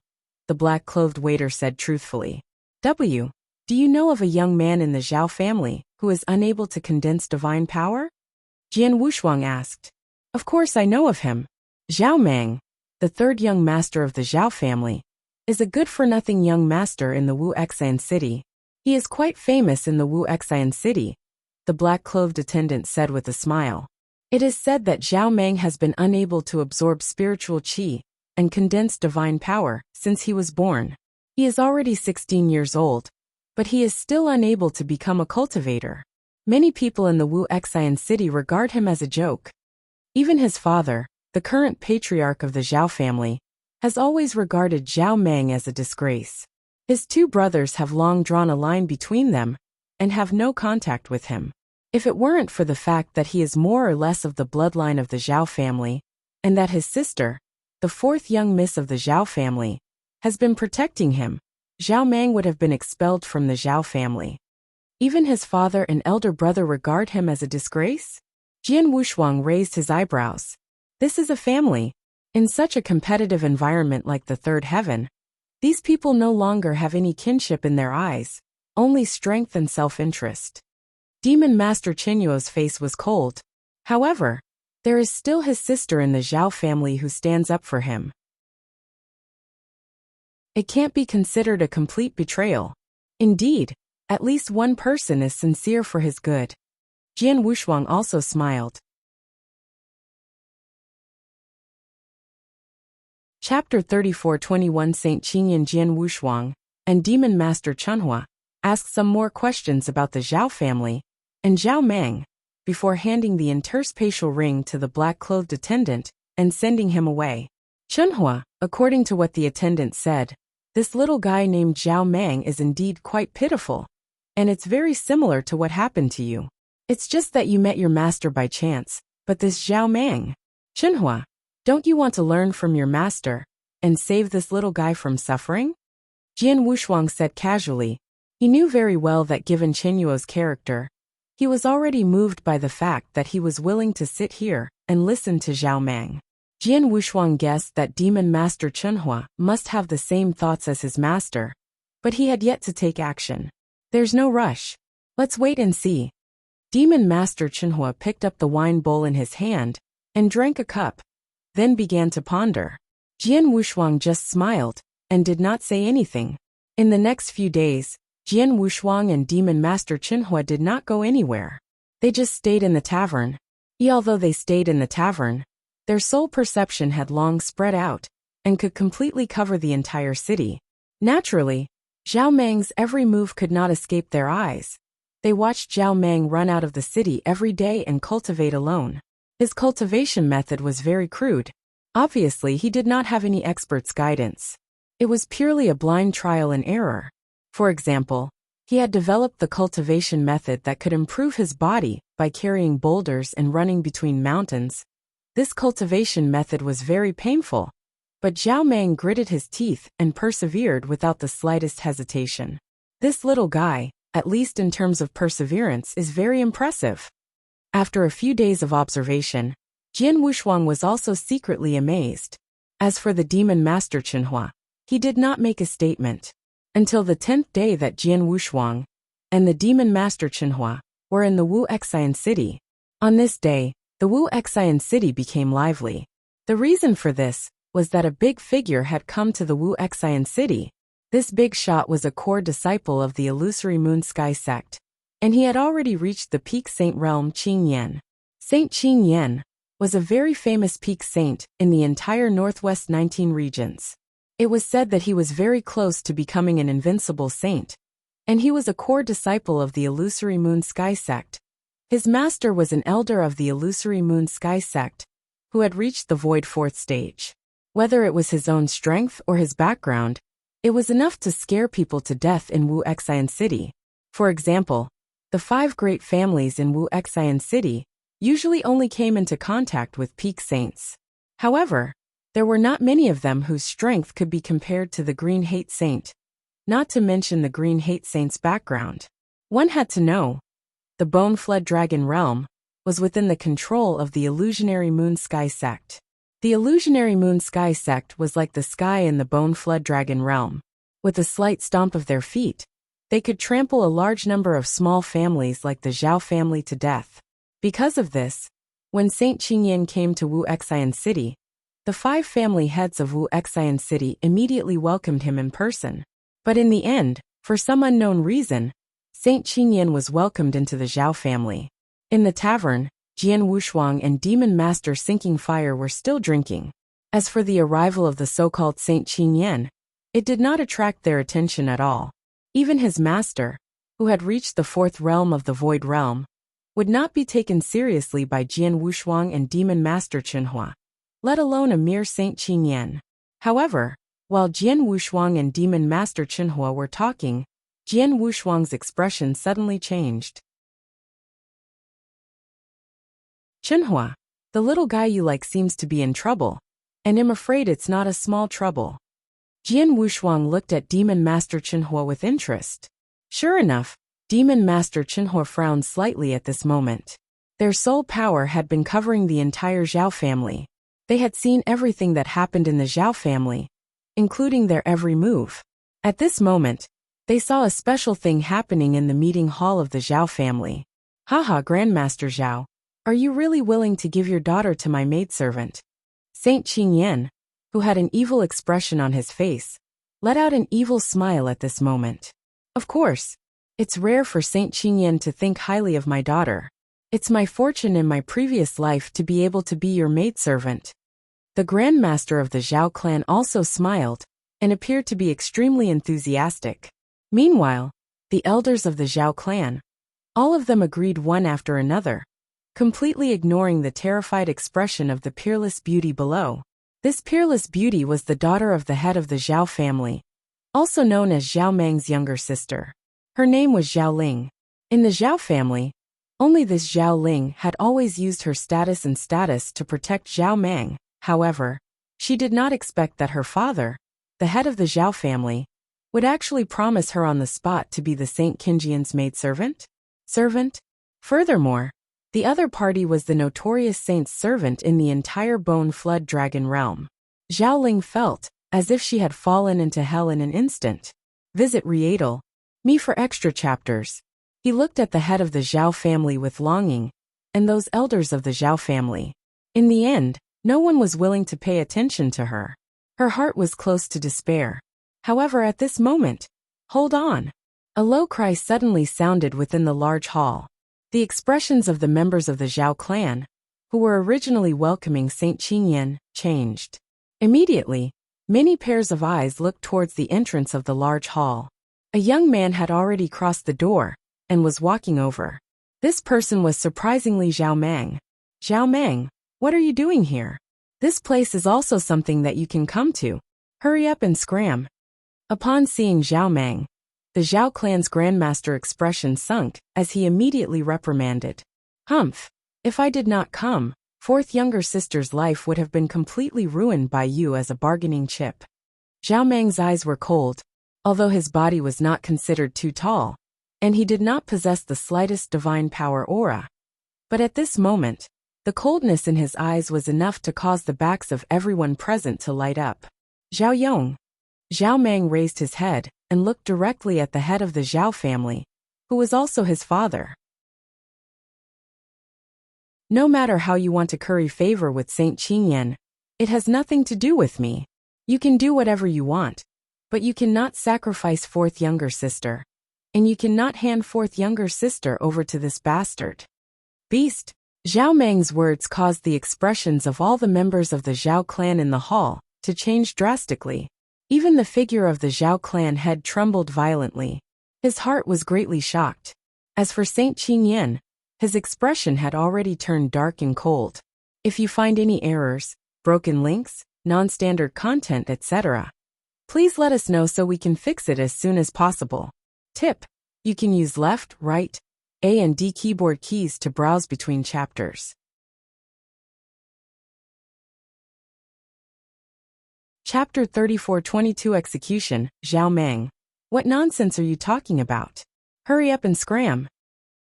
the black-clothed waiter said truthfully. Do you know of a young man in the Zhao family who is unable to condense divine power? Jian Wushuang asked. Of course I know of him. Zhao Mang, the 3rd young master of the Zhao family, is a good-for-nothing young master in the Wuxian city. He is quite famous in the Wuxian city, the black-clothed attendant said with a smile. It is said that Zhao Mang has been unable to absorb spiritual qi and condense divine power since he was born. He is already 16 years old, but he is still unable to become a cultivator. Many people in the Wuxian city regard him as a joke. Even his father, the current patriarch of the Zhao family, has always regarded Zhao Mang as a disgrace. His 2 brothers have long drawn a line between them and have no contact with him. If it weren't for the fact that he is more or less of the bloodline of the Zhao family, and that his sister, the 4th young miss of the Zhao family, has been protecting him, Zhao Mang would have been expelled from the Zhao family. Even his father and elder brother regard him as a disgrace? Jian Wushuang raised his eyebrows. This is a family. In such a competitive environment like the 3rd heaven, these people no longer have any kinship in their eyes, only strength and self-interest. Demon Master Qinyuo's face was cold. However, there is still his sister in the Zhao family who stands up for him. It can't be considered a complete betrayal. Indeed, at least one person is sincere for his good. Jian Wushuang also smiled. Chapter 34-21 Saint Qingyan Jian Wushuang and Demon Master Chunhua asked some more questions about the Zhao family and Zhao Mang before handing the interspatial ring to the black-clothed attendant and sending him away. Chunhua, according to what the attendant said, this little guy named Zhao Mang is indeed quite pitiful, and it's very similar to what happened to you. It's just that you met your master by chance, but this Zhao Mang. Chunhua, don't you want to learn from your master and save this little guy from suffering? Jian Wushuang said casually. He knew very well that given Qinyuo's character, he was already moved by the fact that he was willing to sit here and listen to Zhao Mang. Jian Wushuang guessed that Demon Master Chunhua must have the same thoughts as his master, but he had yet to take action. There's no rush. Let's wait and see. Demon Master Chunhua picked up the wine bowl in his hand and drank a cup, then began to ponder. Jian Wushuang just smiled and did not say anything. In the next few days, Jian Wushuang and Demon Master Chunhua did not go anywhere. They just stayed in the tavern. Although they stayed in the tavern, their soul perception had long spread out and could completely cover the entire city. Naturally, Zhao Mang's every move could not escape their eyes. They watched Zhao Mang run out of the city every day and cultivate alone. His cultivation method was very crude. Obviously, he did not have any expert's guidance. It was purely a blind trial and error. For example, he had developed the cultivation method that could improve his body by carrying boulders and running between mountains. This cultivation method was very painful, but Zhao Mang gritted his teeth and persevered without the slightest hesitation. This little guy, at least in terms of perseverance, is very impressive. After a few days of observation, Jian Wushuang was also secretly amazed. As for the Demon Master Chunhua, he did not make a statement until the 10th day that Jian Wushuang and the Demon Master Chunhua were in the Wuxian city. On this day, the Wuxian city became lively. The reason for this was that a big figure had come to the Wuxian city. This big shot was a core disciple of the illusory moon sky sect, and he had already reached the peak saint realm Qingyan. Saint Qingyan was a very famous peak saint in the entire northwest 19 regions. It was said that he was very close to becoming an invincible saint, and he was a core disciple of the illusory moon sky sect. His master was an elder of the illusory moon sky sect who had reached the void fourth stage. Whether it was his own strength or his background, it was enough to scare people to death in Wuxian City. For example, the 5 great families in Wuxian City usually only came into contact with peak saints. However, there were not many of them whose strength could be compared to the Green Hate Saint, not to mention the Green Hate Saint's background. One had to know. The Bone Flood Dragon realm was within the control of the Illusionary Moon Sky sect. The Illusionary Moon Sky sect was like the sky in the Bone Flood Dragon realm. With a slight stomp of their feet, they could trample a large number of small families like the Zhao family to death. Because of this, when Saint Qingyan came to Wuxian City, the 5 family heads of Wuxian City immediately welcomed him in person. But in the end, for some unknown reason, Saint Qingyan was welcomed into the Zhao family. In the tavern, Jian Wushuang and Demon Master Sinking Fire were still drinking. As for the arrival of the so-called Saint Qingyan, it did not attract their attention at all. Even his master, who had reached the 4th realm of the Void Realm, would not be taken seriously by Jian Wushuang and Demon Master Chenhua, let alone a mere Saint Qingyan. However, while Jian Wushuang and Demon Master Chenhua were talking, Jian Wushuang's expression suddenly changed. Chenhua, the little guy you like seems to be in trouble, and I'm afraid it's not a small trouble. Jian Wushuang looked at Demon Master Chenhua with interest. Sure enough, Demon Master Chenhua frowned slightly at this moment. Their soul power had been covering the entire Zhao family. They had seen everything that happened in the Zhao family, including their every move. At this moment, they saw a special thing happening in the meeting hall of the Zhao family. Haha, Grandmaster Zhao, are you really willing to give your daughter to my maidservant? Saint Qingyan, who had an evil expression on his face, let out an evil smile at this moment. Of course, it's rare for Saint Qingyan to think highly of my daughter. It's my fortune in my previous life to be able to be your maidservant. The Grandmaster of the Zhao clan also smiled, and appeared to be extremely enthusiastic. Meanwhile, the elders of the Zhao clan, all of them agreed one after another, completely ignoring the terrified expression of the peerless beauty below. This peerless beauty was the daughter of the head of the Zhao family, also known as Zhao Meng's younger sister. Her name was Zhao Ling. In the Zhao family, only this Zhao Ling had always used her status to protect Zhao Meng. However, she did not expect that her father, the head of the Zhao family, would actually promise her on the spot to be the Saint Qingyan's maidservant. Furthermore, the other party was the notorious saint's servant in the entire Bone Flood Dragon realm. Zhao Ling felt as if she had fallen into hell in an instant. Visit Rietal, me for extra chapters. He looked at the head of the Zhao family with longing, and those elders of the Zhao family. In the end, no one was willing to pay attention to her. Her heart was close to despair. However, at this moment, hold on. A low cry suddenly sounded within the large hall. The expressions of the members of the Zhao clan, who were originally welcoming Saint Qingyan, changed. Immediately, many pairs of eyes looked towards the entrance of the large hall. A young man had already crossed the door, and was walking over. This person was surprisingly Zhao Meng. Zhao Meng, what are you doing here? This place is also something that you can come to. Hurry up and scram. Upon seeing Zhao Meng, the Zhao clan's grandmaster expression sunk, as he immediately reprimanded. Humph! If I did not come, 4th younger sister's life would have been completely ruined by you as a bargaining chip. Zhao Meng's eyes were cold, although his body was not considered too tall, and he did not possess the slightest divine power aura. But at this moment, the coldness in his eyes was enough to cause the backs of everyone present to light up. Zhao Yong. Zhao Meng raised his head and looked directly at the head of the Zhao family, who was also his father. No matter how you want to curry favor with Saint Qingyan, it has nothing to do with me. You can do whatever you want, but you cannot sacrifice 4th younger sister, and you cannot hand 4th younger sister over to this bastard. Beast. Zhao Meng's words caused the expressions of all the members of the Zhao clan in the hall to change drastically. Even the figure of the Zhao clan head trembled violently. His heart was greatly shocked. As for Saint Qingyan, his expression had already turned dark and cold. If you find any errors, broken links, non-standard content, etc., please let us know so we can fix it as soon as possible. Tip: you can use left, right, A and D keyboard keys to browse between chapters. Chapter 3422 Execution, Zhao Meng. What nonsense are you talking about? Hurry up and scram.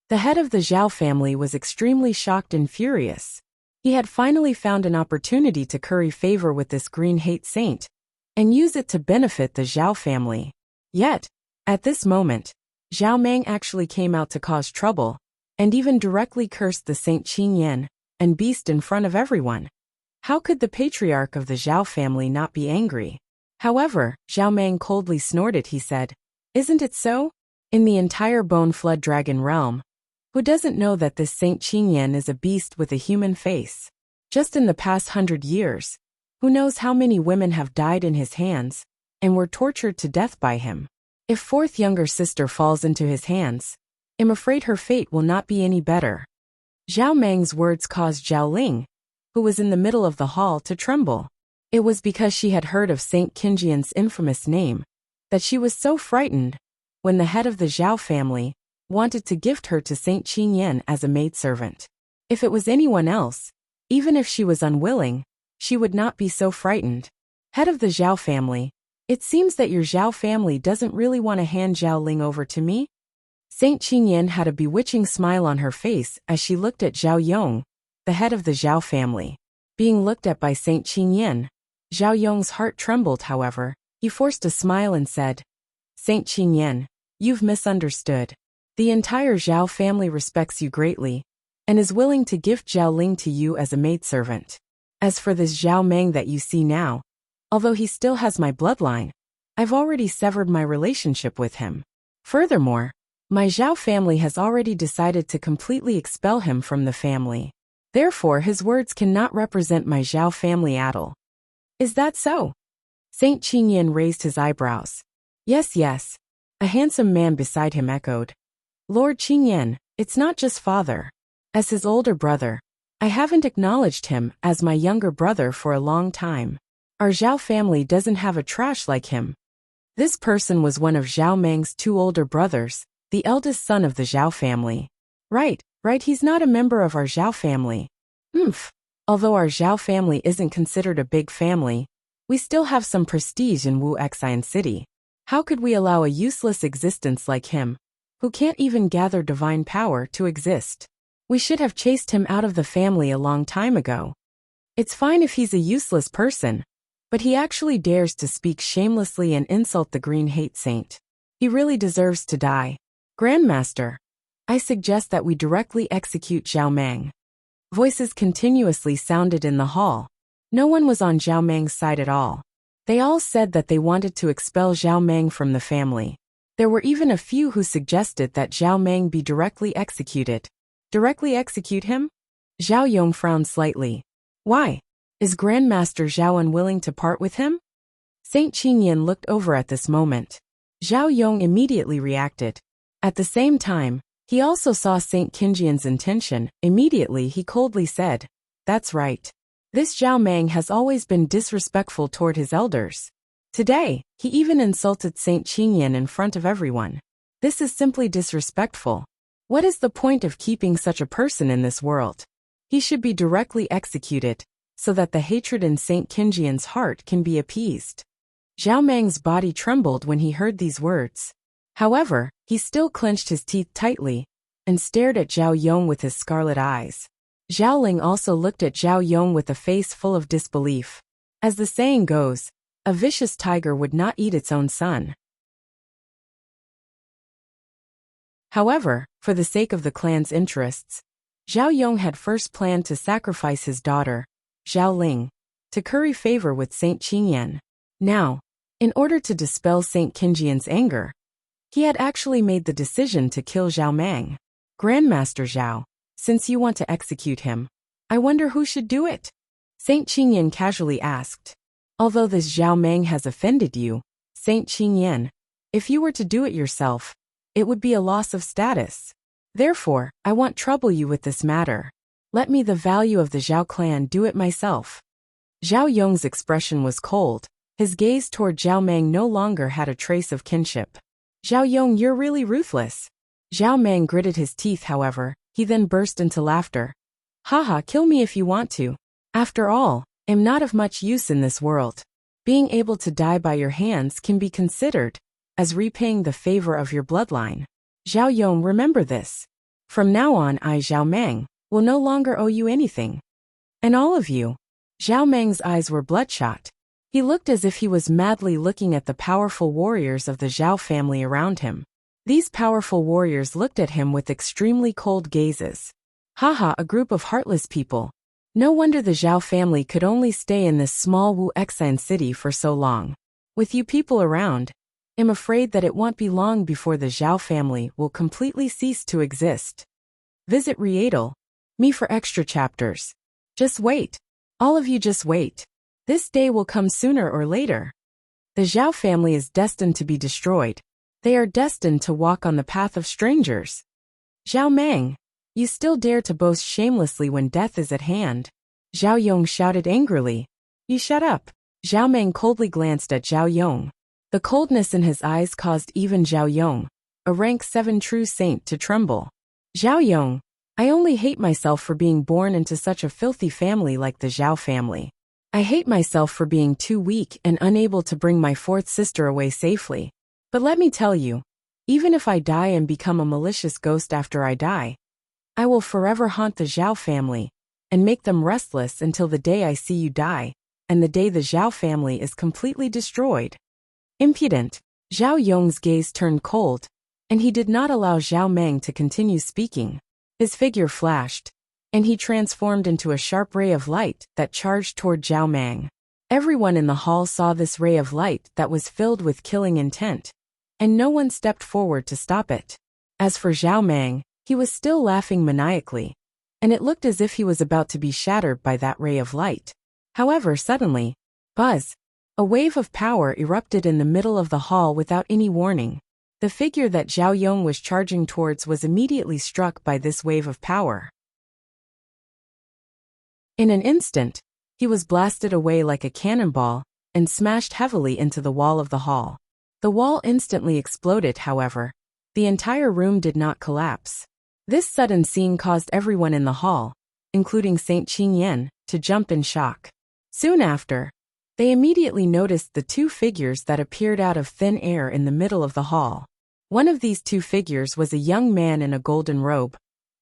The head of the Zhao family was extremely shocked and furious. He had finally found an opportunity to curry favor with this green hate saint and use it to benefit the Zhao family. Yet, at this moment, Zhao Meng actually came out to cause trouble and even directly cursed the Saint Qingyan and beast in front of everyone. How could the patriarch of the Zhao family not be angry? However, Zhao Meng coldly snorted. He said, "Isn't it so? In the entire Bone Flood Dragon realm, who doesn't know that this Saint Qingyan is a beast with a human face? Just in the past 100 years, who knows how many women have died in his hands and were tortured to death by him? If fourth younger sister falls into his hands, I'm afraid her fate will not be any better." Zhao Meng's words caused Zhao Ling, who was in the middle of the hall, to tremble. It was because she had heard of Saint Qingyan's infamous name that she was so frightened when the head of the Zhao family wanted to gift her to Saint Qingyan as a maidservant. If it was anyone else, even if she was unwilling, she would not be so frightened. Head of the Zhao family, it seems that your Zhao family doesn't really want to hand Zhao Ling over to me? Saint Qingyan had a bewitching smile on her face as she looked at Zhao Yong, the head of the Zhao family. Being looked at by Saint Qingyan, Zhao Yong's heart trembled. However, he forced a smile and said, "Saint Qingyan, you've misunderstood. The entire Zhao family respects you greatly and is willing to gift Zhao Ling to you as a maidservant. As for this Zhao Meng that you see now, although he still has my bloodline, I've already severed my relationship with him. Furthermore, my Zhao family has already decided to completely expel him from the family. Therefore, his words cannot represent my Zhao family at all." "Is that so?" Saint Qingyan raised his eyebrows. Yes, yes. A handsome man beside him echoed. "Lord Qingyan, it's not just father. As his older brother, I haven't acknowledged him as my younger brother for a long time. Our Zhao family doesn't have a trash like him." This person was one of Zhao Meng's two older brothers, the eldest son of the Zhao family. Right, he's not a member of our Zhao family. Although our Zhao family isn't considered a big family, we still have some prestige in Wuxia City. How could we allow a useless existence like him, who can't even gather divine power, to exist? We should have chased him out of the family a long time ago. It's fine if he's a useless person, but he actually dares to speak shamelessly and insult the green hate saint. He really deserves to die. Grandmaster, I suggest that we directly execute Zhao Meng. Voices continuously sounded in the hall. No one was on Zhao Meng's side at all. They all said that they wanted to expel Zhao Meng from the family. There were even a few who suggested that Zhao Meng be directly executed. Directly execute him? Zhao Yong frowned slightly. Why? Is Grandmaster Zhao unwilling to part with him? Saint Qingyan looked over at this moment. Zhao Yong immediately reacted. At the same time, he also saw Saint Qingyan's intention. Immediately he coldly said, "That's right. This Zhao Meng has always been disrespectful toward his elders. Today, he even insulted Saint Qingyan in front of everyone. This is simply disrespectful. What is the point of keeping such a person in this world? He should be directly executed, so that the hatred in Saint Qingyan's heart can be appeased." Zhao Meng's body trembled when he heard these words. However, he still clenched his teeth tightly and stared at Zhao Yong with his scarlet eyes. Zhao Ling also looked at Zhao Yong with a face full of disbelief. As the saying goes, a vicious tiger would not eat its own son. However, for the sake of the clan's interests, Zhao Yong had first planned to sacrifice his daughter, Zhao Ling, to curry favor with Saint Qingyan. Now, in order to dispel Saint Qingyan's anger, he had actually made the decision to kill Zhao Meng. Grandmaster Zhao, since you want to execute him, I wonder who should do it? Saint Qingyan casually asked. Although this Zhao Meng has offended you, Saint Qingyan, if you were to do it yourself, it would be a loss of status. Therefore, I won't trouble you with this matter. Let me the value of the Zhao clan do it myself. Zhao Yong's expression was cold. His gaze toward Zhao Meng no longer had a trace of kinship. Zhao Yong, you're really ruthless. Zhao Meng gritted his teeth, however. He then burst into laughter. Haha, kill me if you want to. After all, I'm not of much use in this world. Being able to die by your hands can be considered as repaying the favor of your bloodline. Zhao Yong, remember this. From now on, I, Zhao Meng, will no longer owe you anything. And all of you. Zhao Meng's eyes were bloodshot. He looked as if he was madly looking at the powerful warriors of the Zhao family around him. These powerful warriors looked at him with extremely cold gazes. Haha, a group of heartless people. No wonder the Zhao family could only stay in this small Wuxia city for so long. With you people around, I'm afraid that it won't be long before the Zhao family will completely cease to exist. Visit Readle me for extra chapters. Just wait. All of you just wait. This day will come sooner or later. The Zhao family is destined to be destroyed. They are destined to walk on the path of strangers. Zhao Meng, you still dare to boast shamelessly when death is at hand. Zhao Yong shouted angrily. You shut up. Zhao Meng coldly glanced at Zhao Yong. The coldness in his eyes caused even Zhao Yong, a rank 7 true saint, to tremble. Zhao Yong, I only hate myself for being born into such a filthy family like the Zhao family. I hate myself for being too weak and unable to bring my fourth sister away safely. But let me tell you, even if I die and become a malicious ghost after I die, I will forever haunt the Zhao family and make them restless until the day I see you die, and the day the Zhao family is completely destroyed. Impudent. Zhao Yong's gaze turned cold, and he did not allow Zhao Meng to continue speaking. His figure flashed, and he transformed into a sharp ray of light that charged toward Zhao Meng. Everyone in the hall saw this ray of light that was filled with killing intent, and no one stepped forward to stop it. As for Zhao Meng, he was still laughing maniacally, and it looked as if he was about to be shattered by that ray of light. However, suddenly, buzz! A wave of power erupted in the middle of the hall without any warning. The figure that Zhao Yong was charging towards was immediately struck by this wave of power. In an instant, he was blasted away like a cannonball and smashed heavily into the wall of the hall. The wall instantly exploded, however. The entire room did not collapse. This sudden scene caused everyone in the hall, including Saint Qingyan, to jump in shock. Soon after, they immediately noticed the two figures that appeared out of thin air in the middle of the hall. One of these two figures was a young man in a golden robe,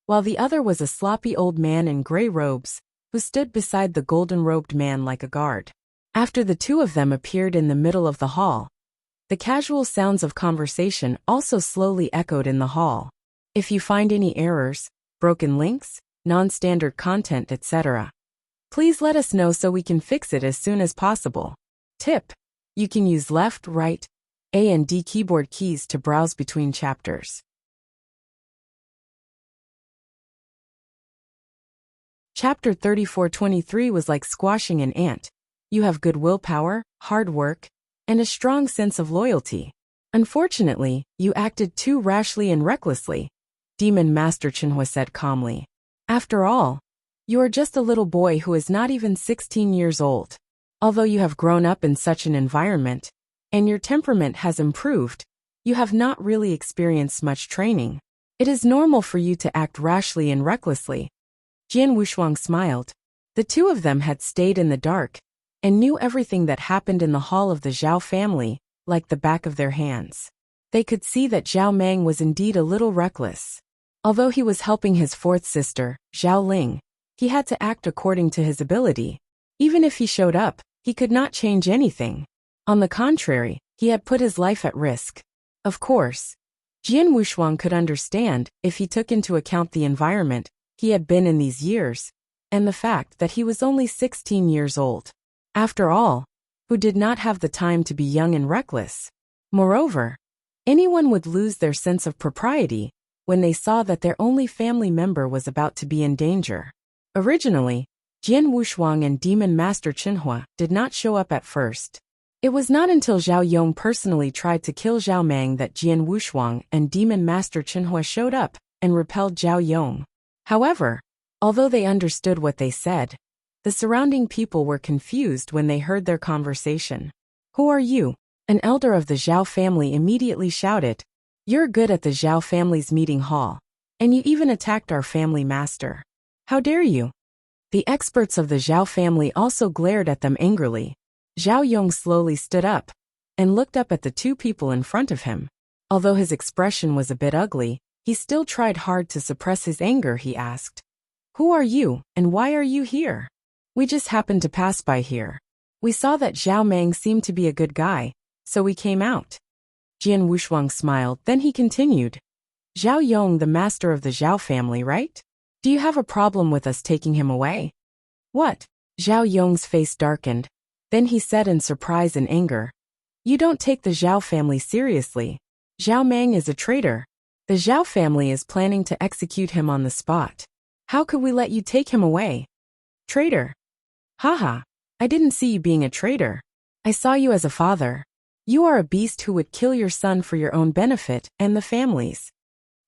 while the other was a sloppy old man in gray robes, who stood beside the golden-robed man like a guard. After the two of them appeared in the middle of the hall, the casual sounds of conversation also slowly echoed in the hall. If you find any errors, broken links, non-standard content, etc., please let us know so we can fix it as soon as possible. Tip: you can use left, right, A and D keyboard keys to browse between chapters. Chapter 34-23 was like squashing an ant. You have good willpower, hard work, and a strong sense of loyalty. Unfortunately, you acted too rashly and recklessly, Demon Master Chenhua said calmly. After all, you are just a little boy who is not even 16 years old. Although you have grown up in such an environment, and your temperament has improved, you have not really experienced much training. It is normal for you to act rashly and recklessly. Jian Wushuang smiled. The two of them had stayed in the dark, and knew everything that happened in the hall of the Zhao family, like the back of their hands. They could see that Zhao Meng was indeed a little reckless. Although he was helping his fourth sister, Zhao Ling, he had to act according to his ability. Even if he showed up, he could not change anything. On the contrary, he had put his life at risk. Of course, Jian Wushuang could understand if he took into account the environment he had been in these years, and the fact that he was only 16 years old. After all, who did not have the time to be young and reckless? Moreover, anyone would lose their sense of propriety when they saw that their only family member was about to be in danger. Originally, Jian Wushuang and Demon Master Chenhua did not show up at first. It was not until Zhao Yong personally tried to kill Zhao Meng that Jian Wushuang and Demon Master Chenhua showed up and repelled Zhao Yong. However, Although they understood what they said, the surrounding people were confused when they heard their conversation. Who are you? An elder of the Zhao family immediately shouted. You're good at the Zhao family's meeting hall. And you even attacked our family master. How dare you? The experts of the Zhao family also glared at them angrily. Zhao Yong slowly stood up and looked up at the two people in front of him. Although his expression was a bit ugly, he still tried hard to suppress his anger. He asked, Who are you, and why are you here? We just happened to pass by here. We saw that Zhao Mang seemed to be a good guy, so we came out. Jian Wushuang smiled, then he continued. Zhao Yong, the master of the Zhao family, right? Do you have a problem with us taking him away? What? Zhao Yong's face darkened. Then he said in surprise and anger. You don't take the Zhao family seriously. Zhao Mang is a traitor. The Zhao family is planning to execute him on the spot. How could we let you take him away? Traitor. Haha. I didn't see you being a traitor. I saw you as a father. You are a beast who would kill your son for your own benefit and the family's.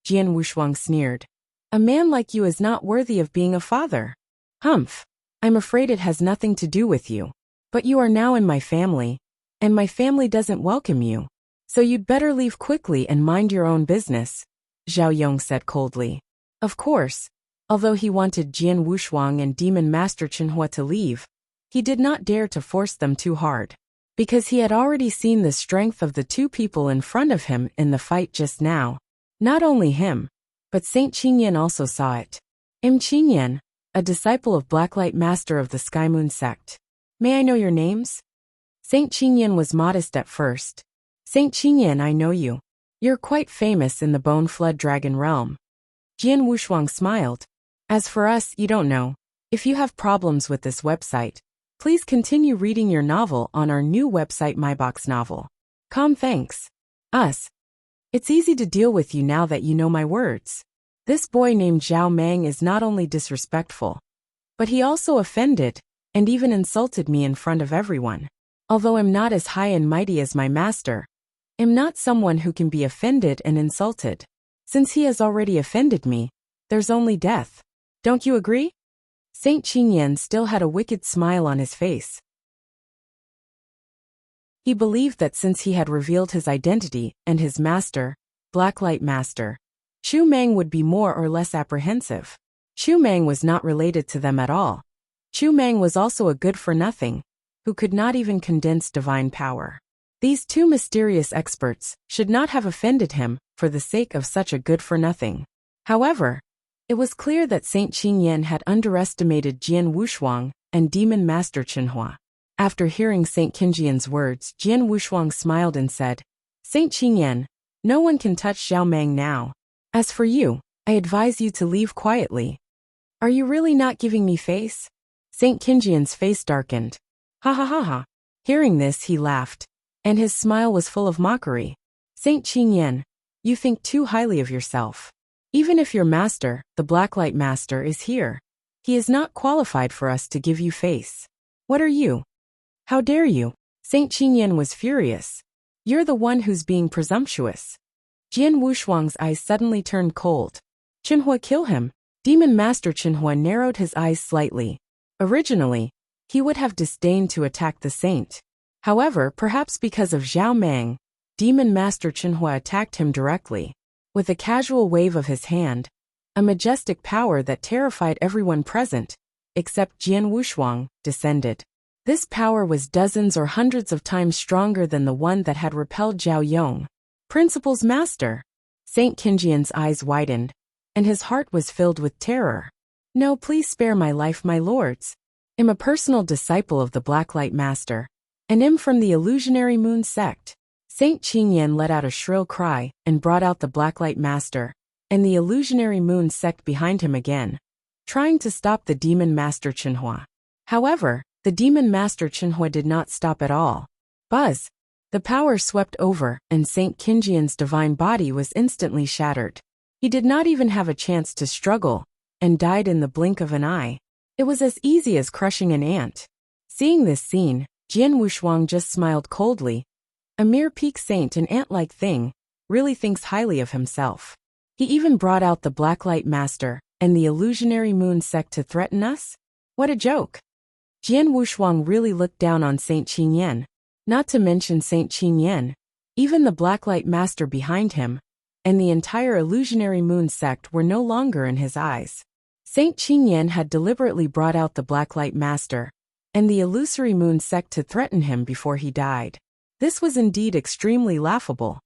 Jian Wushuang sneered. A man like you is not worthy of being a father. Humph. I'm afraid it has nothing to do with you. But you are now in my family, and my family doesn't welcome you. So you'd better leave quickly and mind your own business, Zhao Yong said coldly. Of course, although he wanted Jian Wushuang and Demon Master Chenhua to leave, he did not dare to force them too hard, because he had already seen the strength of the two people in front of him in the fight just now. Not only him, but Saint Qingyan also saw it. Qingyan, a disciple of Blacklight Master of the Sky Moon sect. May I know your names? Saint Qingyan was modest at first. Saint Qingyan, I know you. You're quite famous in the Bone Flood Dragon realm. Jian Wushuang smiled. As for us, you don't know. If you have problems with this website, please continue reading your novel on our new website MyBox Novel. Thanks. Us. It's easy to deal with you now that you know my words. This boy named Zhao Mang is not only disrespectful, but he also offended and even insulted me in front of everyone. Although I'm not as high and mighty as my master, I'm not someone who can be offended and insulted. Since he has already offended me, there's only death. Don't you agree? Saint Qingyan still had a wicked smile on his face. He believed that since he had revealed his identity and his master, Blacklight Master, Chu Mang would be more or less apprehensive. Chu Mang was not related to them at all. Chu Mang was also a good-for-nothing, who could not even condense divine power. These two mysterious experts should not have offended him for the sake of such a good-for-nothing. However, it was clear that Saint Qingyan had underestimated Jian Wushuang and Demon Master Chenhua. After hearing Saint Qingyan's words, Jian Wushuang smiled and said, Saint Qingyan, no one can touch Zhao Mang now. As for you, I advise you to leave quietly. Are you really not giving me face? Saint Qingyan's face darkened. Ha ha ha ha. Hearing this, he laughed, and his smile was full of mockery. Saint Qingyan, you think too highly of yourself. Even if your master, the Blacklight Master, is here, he is not qualified for us to give you face. What are you? How dare you? Saint Qingyan was furious. You're the one who's being presumptuous. Jian Wushuang's eyes suddenly turned cold. Chenhua, kill him. Demon Master Chenhua narrowed his eyes slightly. Originally, he would have disdained to attack the saint. However, perhaps because of Zhao Mang, Demon Master Chenhua attacked him directly. With a casual wave of his hand, a majestic power that terrified everyone present, except Jian Wushuang, descended. This power was dozens or hundreds of times stronger than the one that had repelled Zhao Yong, Principal's master. Saint Qingyan's eyes widened, and his heart was filled with terror. No, please spare my life, my lords. I'm a personal disciple of the Blacklight Master, and am from the Illusionary Moon sect. Saint Qingyan let out a shrill cry and brought out the Blacklight Master and the Illusionary Moon sect behind him again, trying to stop the Demon Master Chenhua. However, the Demon Master Chenhua did not stop at all. Buzz! The power swept over, and Saint Qingyan's divine body was instantly shattered. He did not even have a chance to struggle, and died in the blink of an eye. It was as easy as crushing an ant. Seeing this scene, Jian Wushuang just smiled coldly. A mere peak saint, an ant-like thing, really thinks highly of himself. He even brought out the Blacklight Master and the illusionary moon sect to threaten us? What a joke! Jian Wushuang really looked down on Saint Qingyan, not to mention Saint Qingyan, even the Blacklight Master behind him, and the entire illusionary moon sect were no longer in his eyes. Saint Qingyan had deliberately brought out the Blacklight Master and the illusory moon sect to threaten him before he died. This was indeed extremely laughable.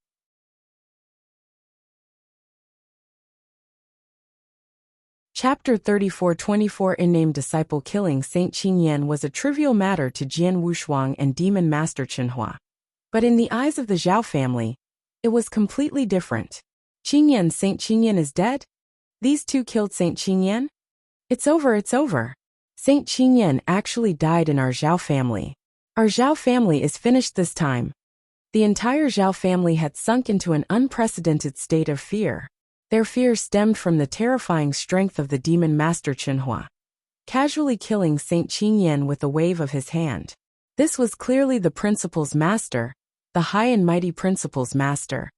Chapter 34-24 Unnamed Disciple Killing Saint Qingyan was a trivial matter to Jian Wushuang and Demon Master Chenhua. But in the eyes of the Zhao family, it was completely different. Qingyan, Saint Qingyan is dead? These two killed Saint Qingyan? It's over, it's over. Saint Qingyan actually died in our Zhao family. Our Zhao family is finished this time. The entire Zhao family had sunk into an unprecedented state of fear. Their fear stemmed from the terrifying strength of the Demon Master Chenhua, casually killing Saint Qingyan with a wave of his hand. This was clearly the Principal's Master, the high and mighty Principal's Master.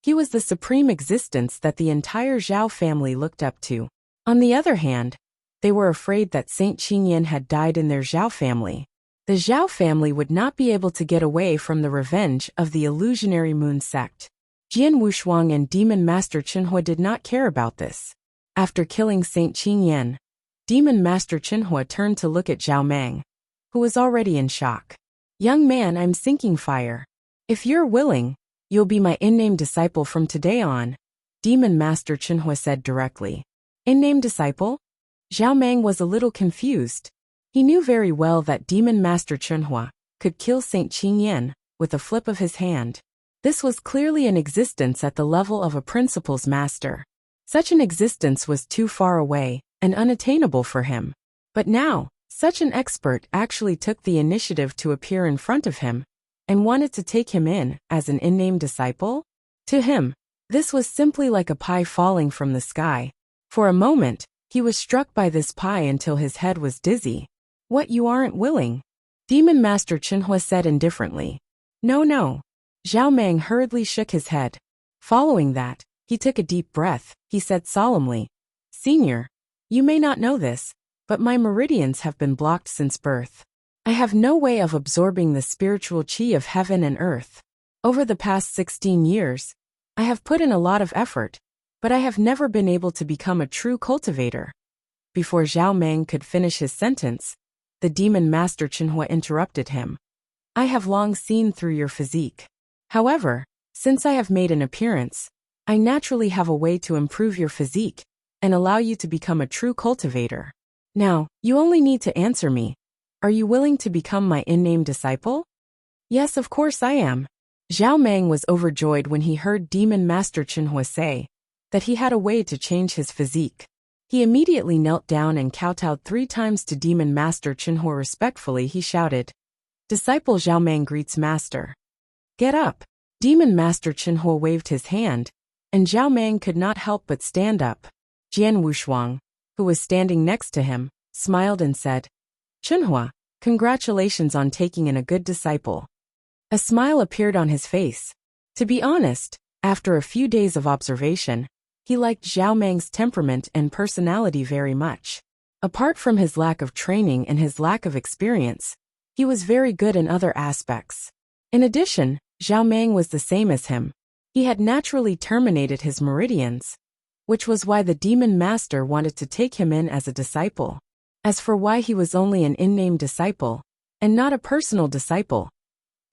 He was the supreme existence that the entire Zhao family looked up to. On the other hand, they were afraid that Saint Qingyan had died in their Zhao family. The Zhao family would not be able to get away from the revenge of the illusionary moon sect. Jian Wushuang and Demon Master Chenhua did not care about this. After killing Saint Qingyan, Demon Master Chenhua turned to look at Zhao Mang, who was already in shock. Young man, I'm sinking fire. If you're willing, you'll be my in-name disciple from today on, Demon Master Chenhua said directly. In-name disciple? Zhao Mang was a little confused. He knew very well that Demon Master Chenhua could kill Saint Qingyan with a flip of his hand. This was clearly an existence at the level of a Principal's Master. Such an existence was too far away and unattainable for him. But now, such an expert actually took the initiative to appear in front of him and wanted to take him in as an in-name disciple? To him, this was simply like a pie falling from the sky. For a moment, he was struck by this pie until his head was dizzy. What, you aren't willing? Demon Master Chenhua said indifferently. No. Zhao Mang hurriedly shook his head. Following that, he took a deep breath. He said solemnly, Senior, you may not know this, but my meridians have been blocked since birth. I have no way of absorbing the spiritual qi of heaven and earth. Over the past 16 years, I have put in a lot of effort, but I have never been able to become a true cultivator. Before Zhao Mang could finish his sentence, the Demon Master Chenhua interrupted him. I have long seen through your physique. However, since I have made an appearance, I naturally have a way to improve your physique and allow you to become a true cultivator. Now, you only need to answer me. Are you willing to become my in-name disciple? Yes, of course I am. Zhao Mang was overjoyed when he heard Demon Master Chenhua say that he had a way to change his physique. He immediately knelt down and kowtowed 3 times to Demon Master Chenhua. Respectfully, he shouted, Disciple Zhao Mang greets Master. Get up. Demon Master Chenhua waved his hand, and Zhao Mang could not help but stand up. Jian Wushuang, who was standing next to him, smiled and said, Chenhua, congratulations on taking in a good disciple. A smile appeared on his face. To be honest, after a few days of observation, he liked Zhao Mang's temperament and personality very much. Apart from his lack of training and his lack of experience, he was very good in other aspects. In addition, Zhao Mang was the same as him. He had naturally terminated his meridians, which was why the Demon Master wanted to take him in as a disciple. As for why he was only an in-name disciple, and not a personal disciple,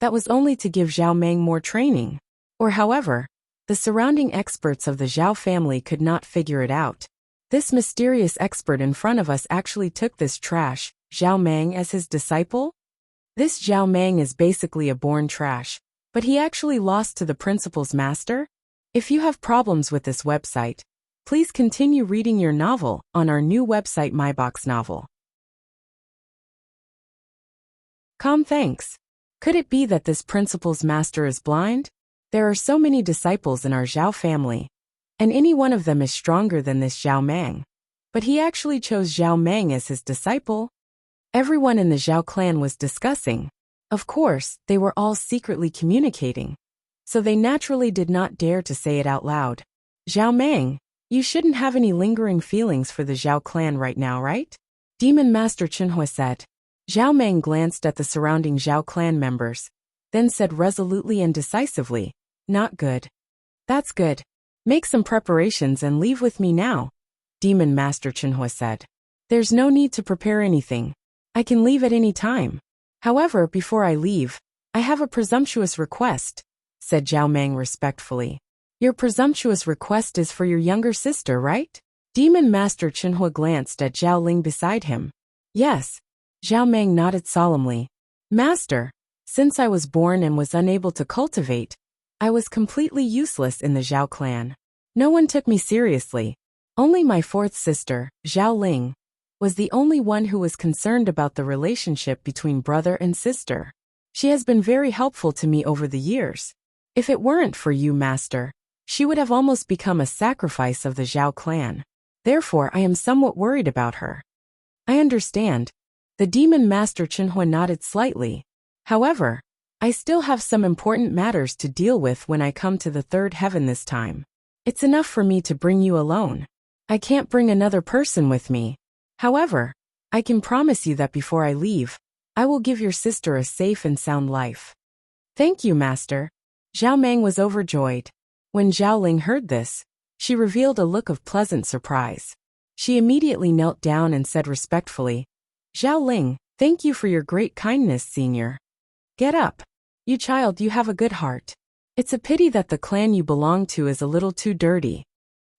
that was only to give Zhao Mang more training. Or however, the surrounding experts of the Zhao family could not figure it out. This mysterious expert in front of us actually took this trash, Zhao Mang, as his disciple? This Zhao Mang is basically a born trash, but he actually lost to the Principal's Master? If you have problems with this website, please continue reading your novel on our new website MyBox Novel. Thanks. Could it be that this Principal's Master is blind? There are so many disciples in our Zhao family, and any one of them is stronger than this Zhao Mang. But he actually chose Zhao Mang as his disciple? Everyone in the Zhao clan was discussing. Of course, they were all secretly communicating, so they naturally did not dare to say it out loud. Zhao Mang, You shouldn't have any lingering feelings for the Zhao clan right now, right? Demon Master Chenhua said. Zhao Meng glanced at the surrounding Zhao clan members, then said resolutely and decisively, "Not good." "That's good. Make some preparations and leave with me now," Demon Master Chenhua said. "There's no need to prepare anything. I can leave at any time. However, before I leave, I have a presumptuous request," said Zhao Meng respectfully. "Your presumptuous request is for your younger sister, right?" Demon Master Chenhua glanced at Zhao Ling beside him. "Yes." Zhao Meng nodded solemnly. "Master, since I was born and was unable to cultivate, I was completely useless in the Zhao clan. No one took me seriously. Only my fourth sister, Zhao Ling, was the only one who was concerned about the relationship between brother and sister. She has been very helpful to me over the years. If it weren't for you, Master, she would have almost become a sacrifice of the Zhao clan. Therefore, I am somewhat worried about her." "I understand." The Demon Master Chenhua nodded slightly. "However, I still have some important matters to deal with when I come to the third heaven this time. It's enough for me to bring you alone. I can't bring another person with me. However, I can promise you that before I leave, I will give your sister a safe and sound life." "Thank you, Master." Zhao Meng was overjoyed. When Zhao Ling heard this, she revealed a look of pleasant surprise. She immediately knelt down and said respectfully, "Zhao Ling, thank you for your great kindness, Senior. Get up. You child, you have a good heart. It's a pity that the clan you belong to is a little too dirty."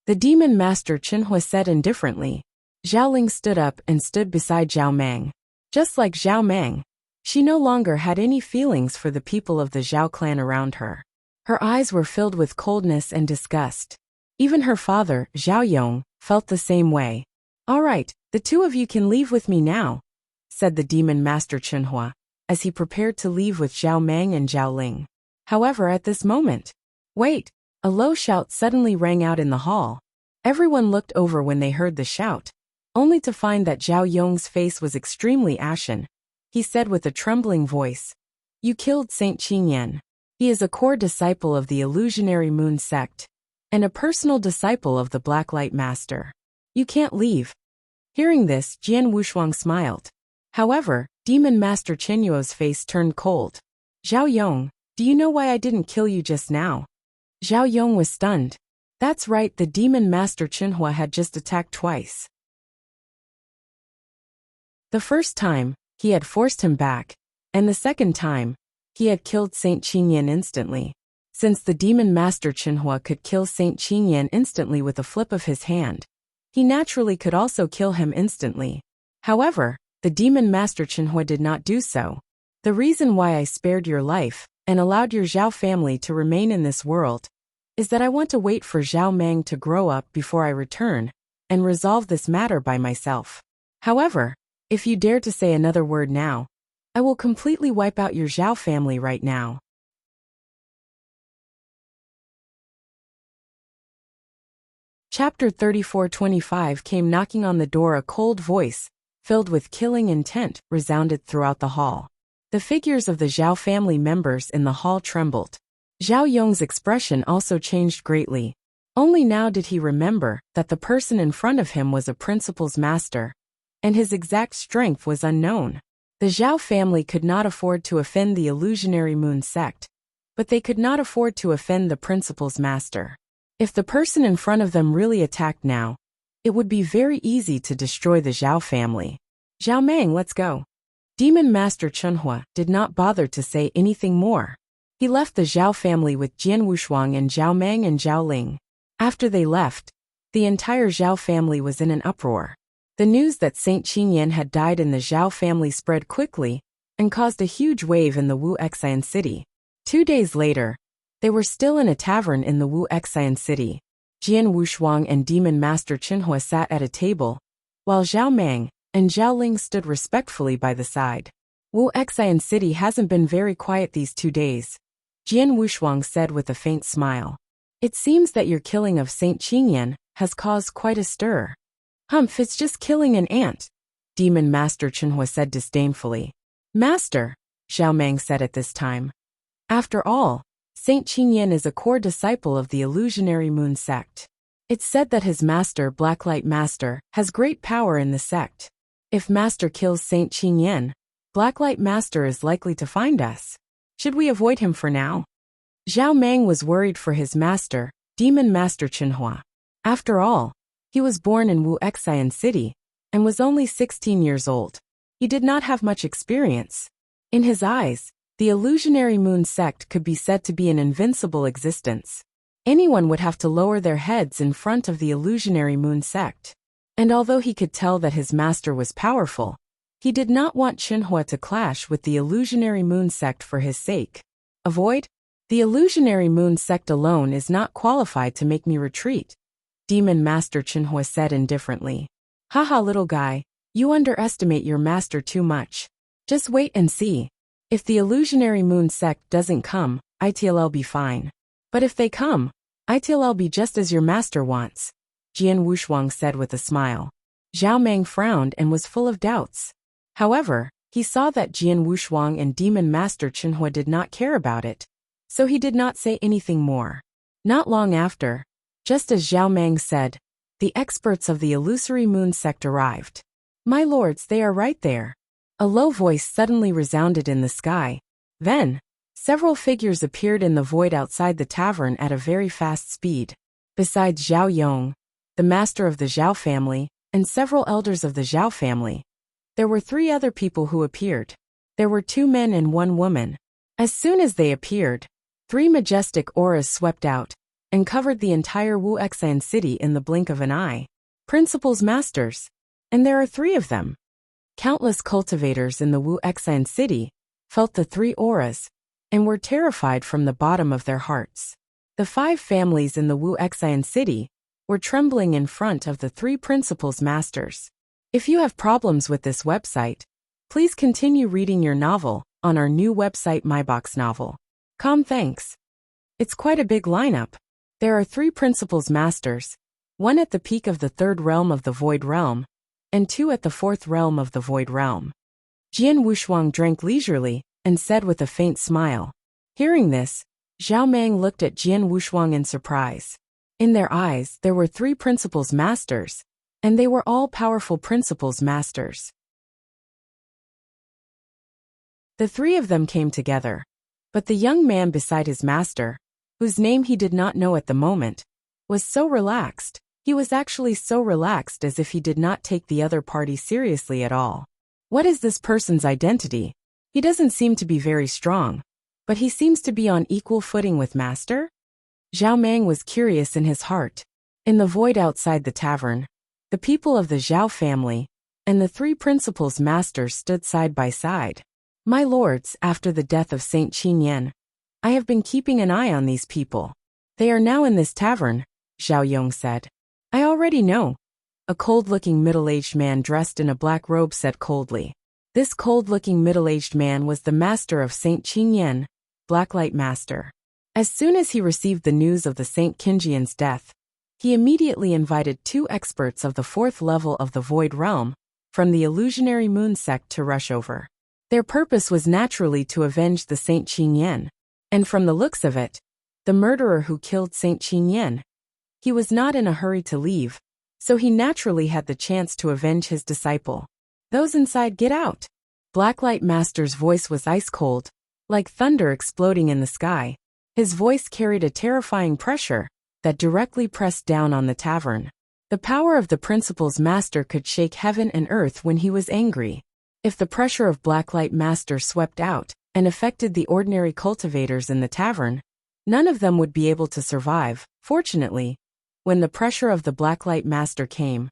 The Demon Master Chenhua said indifferently. Zhao Ling stood up and stood beside Zhao Meng. Just like Zhao Meng, she no longer had any feelings for the people of the Zhao clan around her. Her eyes were filled with coldness and disgust. Even her father, Zhao Yong, felt the same way. "All right, the two of you can leave with me now," said the Demon Master Chenhua, as he prepared to leave with Zhao Meng and Zhao Ling. However, at this moment, "Wait!" a low shout suddenly rang out in the hall. Everyone looked over when they heard the shout, only to find that Zhao Yong's face was extremely ashen. He said with a trembling voice, "You killed Saint Qingyan. He is a core disciple of the Illusionary Moon sect, and a personal disciple of the Blacklight Master. You can't leave." Hearing this, Jian Wushuang smiled. However, Demon Master Chenyuo's face turned cold. "Zhao Yong, do you know why I didn't kill you just now?" Zhao Yong was stunned. That's right, the Demon Master Chenhua had just attacked twice. The first time, he had forced him back, and the second time, he had killed Saint Qingyan instantly. Since the Demon Master Chenhua could kill Saint Qingyan instantly with a flip of his hand, he naturally could also kill him instantly. However, the Demon Master Chenhua did not do so. "The reason why I spared your life and allowed your Zhao family to remain in this world is that I want to wait for Zhao Meng to grow up before I return and resolve this matter by myself. However, if you dare to say another word now, I will completely wipe out your Zhao family right now." Chapter 34-25 came knocking on the door. A cold voice, filled with killing intent, resounded throughout the hall. The figures of the Zhao family members in the hall trembled. Zhao Yong's expression also changed greatly. Only now did he remember that the person in front of him was a principal's master, and his exact strength was unknown. The Zhao family could not afford to offend the Illusionary Moon sect, but they could not afford to offend the principal's master. If the person in front of them really attacked now, it would be very easy to destroy the Zhao family. "Zhao Meng, let's go." Demon Master Chenhua did not bother to say anything more. He left the Zhao family with Jian Wushuang and Zhao Meng and Zhao Ling. After they left, the entire Zhao family was in an uproar. The news that Saint Qingyan had died in the Zhao family spread quickly and caused a huge wave in the Wuxian city. 2 days later, they were still in a tavern in the Wuxian city. Jian Wushuang and Demon Master Chenhua sat at a table, while Zhao Meng and Zhao Ling stood respectfully by the side. "Wuxian city hasn't been very quiet these 2 days," Jian Wushuang said with a faint smile. "It seems that your killing of Saint Qingyan has caused quite a stir." "Humph, it's just killing an ant," Demon Master Chenhua said disdainfully. "Master," Zhao Meng said at this time. "After all, Saint Qingyan is a core disciple of the Illusionary Moon sect. It's said that his master, Blacklight Master, has great power in the sect. If Master kills Saint Qingyan, Blacklight Master is likely to find us. Should we avoid him for now? Zhao Mang was worried for his master, Demon Master Qinhua. After all, he was born in Wuxian City and was only 16 years old. He did not have much experience. In his eyes, the illusionary moon sect could be said to be an invincible existence. Anyone would have to lower their heads in front of the illusionary moon sect. And although he could tell that his master was powerful, he did not want Qinhua to clash with the illusionary moon sect for his sake. Avoid? The illusionary moon sect alone is not qualified to make me retreat, Demon Master Qinhua said indifferently. Haha, little guy, you underestimate your master too much. Just wait and see. If the illusionary moon sect doesn't come, it'll be fine. But if they come, it'll be just as your master wants, Jian Wushuang said with a smile. Zhao Mang frowned and was full of doubts. However, he saw that Jian Wushuang and Demon Master Qinhua did not care about it, so he did not say anything more. Not long after, just as Zhao Mang said, the experts of the illusory moon sect arrived. My lords, they are right there. A low voice suddenly resounded in the sky. Then, several figures appeared in the void outside the tavern at a very fast speed. Besides Zhao Yong, the master of the Zhao family, and several elders of the Zhao family, there were 3 other people who appeared. There were 2 men and 1 woman. As soon as they appeared, 3 majestic auras swept out and covered the entire Wuxian city in the blink of an eye. Principals masters. And there are 3 of them. Countless cultivators in the Wuxian city felt the 3 auras and were terrified from the bottom of their hearts. The 5 families in the Wuxian city were trembling in front of the 3 principals masters. If you have problems with this website, please continue reading your novel on our new website MyBox Novel. Thanks. It's quite a big lineup. There are 3 principals masters, 1 at the peak of the 3rd realm of the Void Realm, and 2 at the 4th realm of the Void Realm. Jian Wushuang drank leisurely and said with a faint smile. Hearing this, Zhao Mang looked at Jian Wushuang in surprise. In their eyes, there were 3 principals masters, and they were all powerful principals masters. The 3 of them came together, but the young man beside his master, whose name he did not know at the moment, was so relaxed. He was actually so relaxed as if he did not take the other party seriously at all. What is this person's identity? He doesn't seem to be very strong, but he seems to be on equal footing with master? Zhao Mang was curious in his heart. In the void outside the tavern, the people of the Zhao family and the 3 principals masters stood side by side. My lords, after the death of Saint Qingyan, I have been keeping an eye on these people. They are now in this tavern, Zhao Yong said. I already know. A cold-looking middle-aged man dressed in a black robe said coldly. This cold-looking middle-aged man was the master of Saint Qingyan, Blacklight Master. As soon as he received the news of the Saint Qingyan's death, he immediately invited 2 experts of the 4th level of the Void Realm from the illusionary moon sect to rush over. Their purpose was naturally to avenge the Saint Qingyan, and from the looks of it, the murderer who killed Saint Qingyan. He was not in a hurry to leave, so he naturally had the chance to avenge his disciple. Those inside, get out! Blacklight Master's voice was ice-cold, like thunder exploding in the sky. His voice carried a terrifying pressure that directly pressed down on the tavern. The power of the principal's master could shake heaven and earth when he was angry. If the pressure of Blacklight Master swept out and affected the ordinary cultivators in the tavern, none of them would be able to survive. Fortunately, when the pressure of the Blacklight Master came,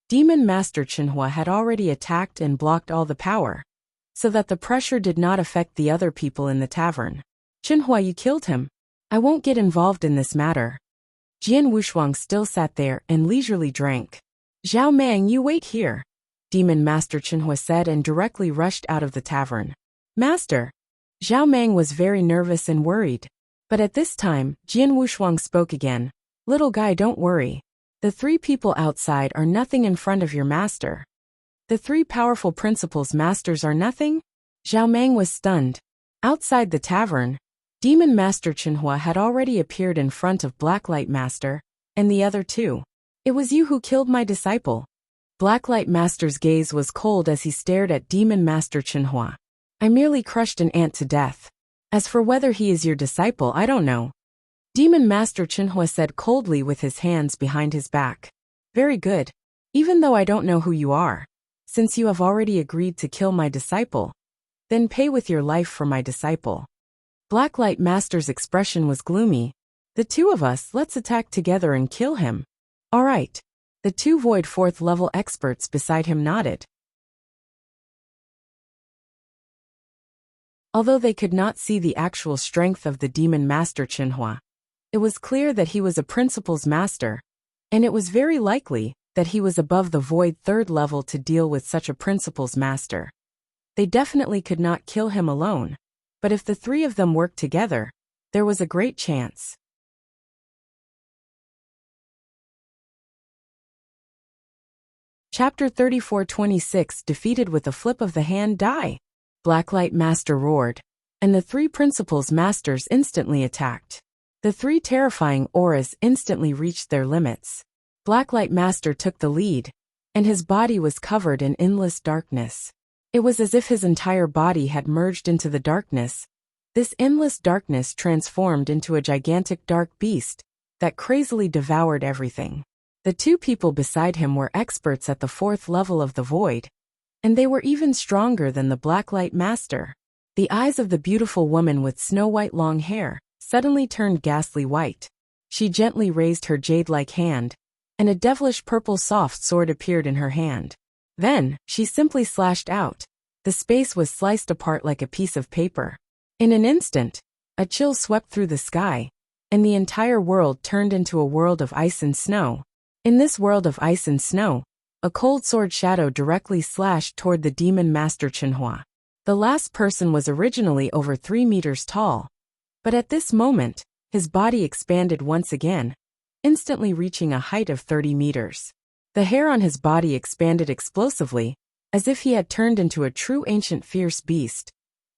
Demon Master Qinhua had already attacked and blocked all the power, so that the pressure did not affect the other people in the tavern. Qinhua, you killed him. I won't get involved in this matter. Jian Wushuang still sat there and leisurely drank. Zhao Mang, you wait here, Demon Master Qinhua said and directly rushed out of the tavern. Master! Zhao Mang was very nervous and worried. But at this time, Jian Wushuang spoke again. Little guy, don't worry. The 3 people outside are nothing in front of your master. The 3 powerful principals masters are nothing? Zhao Mang was stunned. Outside the tavern, Demon Master Qinhua had already appeared in front of Blacklight Master And the other two? It was you who killed my disciple. Blacklight Master's gaze was cold as he stared at Demon Master Chenhua. I merely crushed an ant to death. As for whether he is your disciple, I don't know. Demon Master Chenhua said coldly with his hands behind his back. Very good. Even though I don't know who you are, since you have already agreed to kill my disciple, then pay with your life for my disciple. Blacklight Master's expression was gloomy. The two of us, let's attack together and kill him. All right. The two Void 4th level experts beside him nodded. Although they could not see the actual strength of the Demon Master Chenhua, it was clear that he was a Principal's Master, and it was very likely that he was above the Void 3rd level to deal with such a Principal's Master. They definitely could not kill him alone, but if the three of them worked together, there was a great chance. Chapter 34-26 Defeated with a flip of the hand die. Blacklight Master roared, and the three Principal's Masters instantly attacked. The three terrifying auras instantly reached their limits. Blacklight Master took the lead, and his body was covered in endless darkness. It was as if his entire body had merged into the darkness. This endless darkness transformed into a gigantic dark beast that crazily devoured everything. The two people beside him were experts at the 4th level of the void, and they were even stronger than the Blacklight Master. The eyes of the beautiful woman with snow-white long hair suddenly turned ghastly white. She gently raised her jade-like hand, and a devilish purple soft sword appeared in her hand. Then, she simply slashed out. The space was sliced apart like a piece of paper. In an instant, a chill swept through the sky, and the entire world turned into a world of ice and snow. In this world of ice and snow, a cold sword shadow directly slashed toward the Demon Master Chenhua. The last person was originally over 3 meters tall, but at this moment, his body expanded once again, instantly reaching a height of 30 meters. The hair on his body expanded explosively, as if he had turned into a true ancient fierce beast.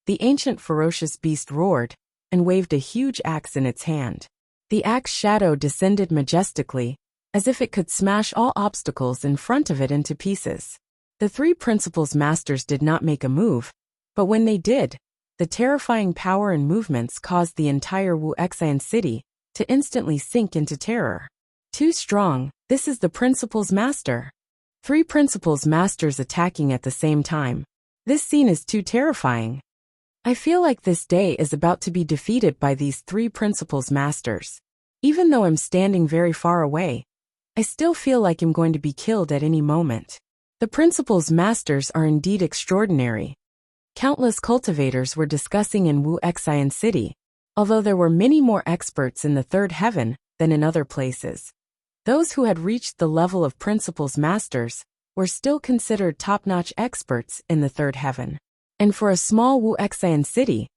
The ancient ferocious beast roared, and waved a huge axe in its hand. The axe shadow descended majestically, as if it could smash all obstacles in front of it into pieces. The three Principal's Masters did not make a move, but when they did, the terrifying power and movements caused the entire Wuxian city to instantly sink into terror. Too strong, this is the Principal's Master. Three Principal's Masters attacking at the same time. This scene is too terrifying. I feel like this day is about to be defeated by these three Principal's Masters. Even though I'm standing very far away, I still feel like I'm going to be killed at any moment. The Principal's Masters are indeed extraordinary. Countless cultivators were discussing in Wuxian City, although there were many more experts in the third heaven than in other places. Those who had reached the level of Principal's Masters were still considered top-notch experts in the third heaven. And for a small Wuxian city,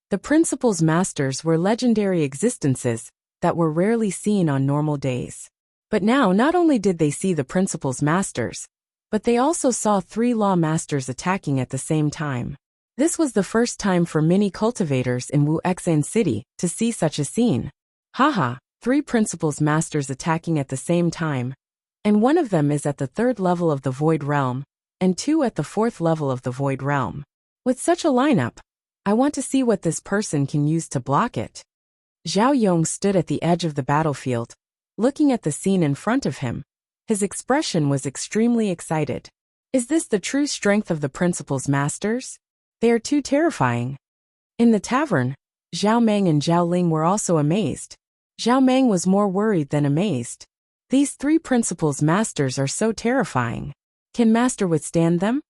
the Principal's Masters were legendary existences that were rarely seen on normal days. But now not only did they see the Principal's Masters, but they also saw three Law Masters attacking at the same time. This was the first time for many cultivators in Wuxian City to see such a scene. Haha, three Principal's Masters attacking at the same time, and one of them is at the 3rd level of the Void Realm, and two at the 4th level of the Void Realm. With such a lineup, I want to see what this person can use to block it. Zhao Yong stood at the edge of the battlefield, looking at the scene in front of him. His expression was extremely excited. Is this the true strength of the Principal's Masters? They are too terrifying. In the tavern, Zhao Meng and Zhao Ling were also amazed. Zhao Meng was more worried than amazed. These three Principal's Masters are so terrifying. Can Master withstand them?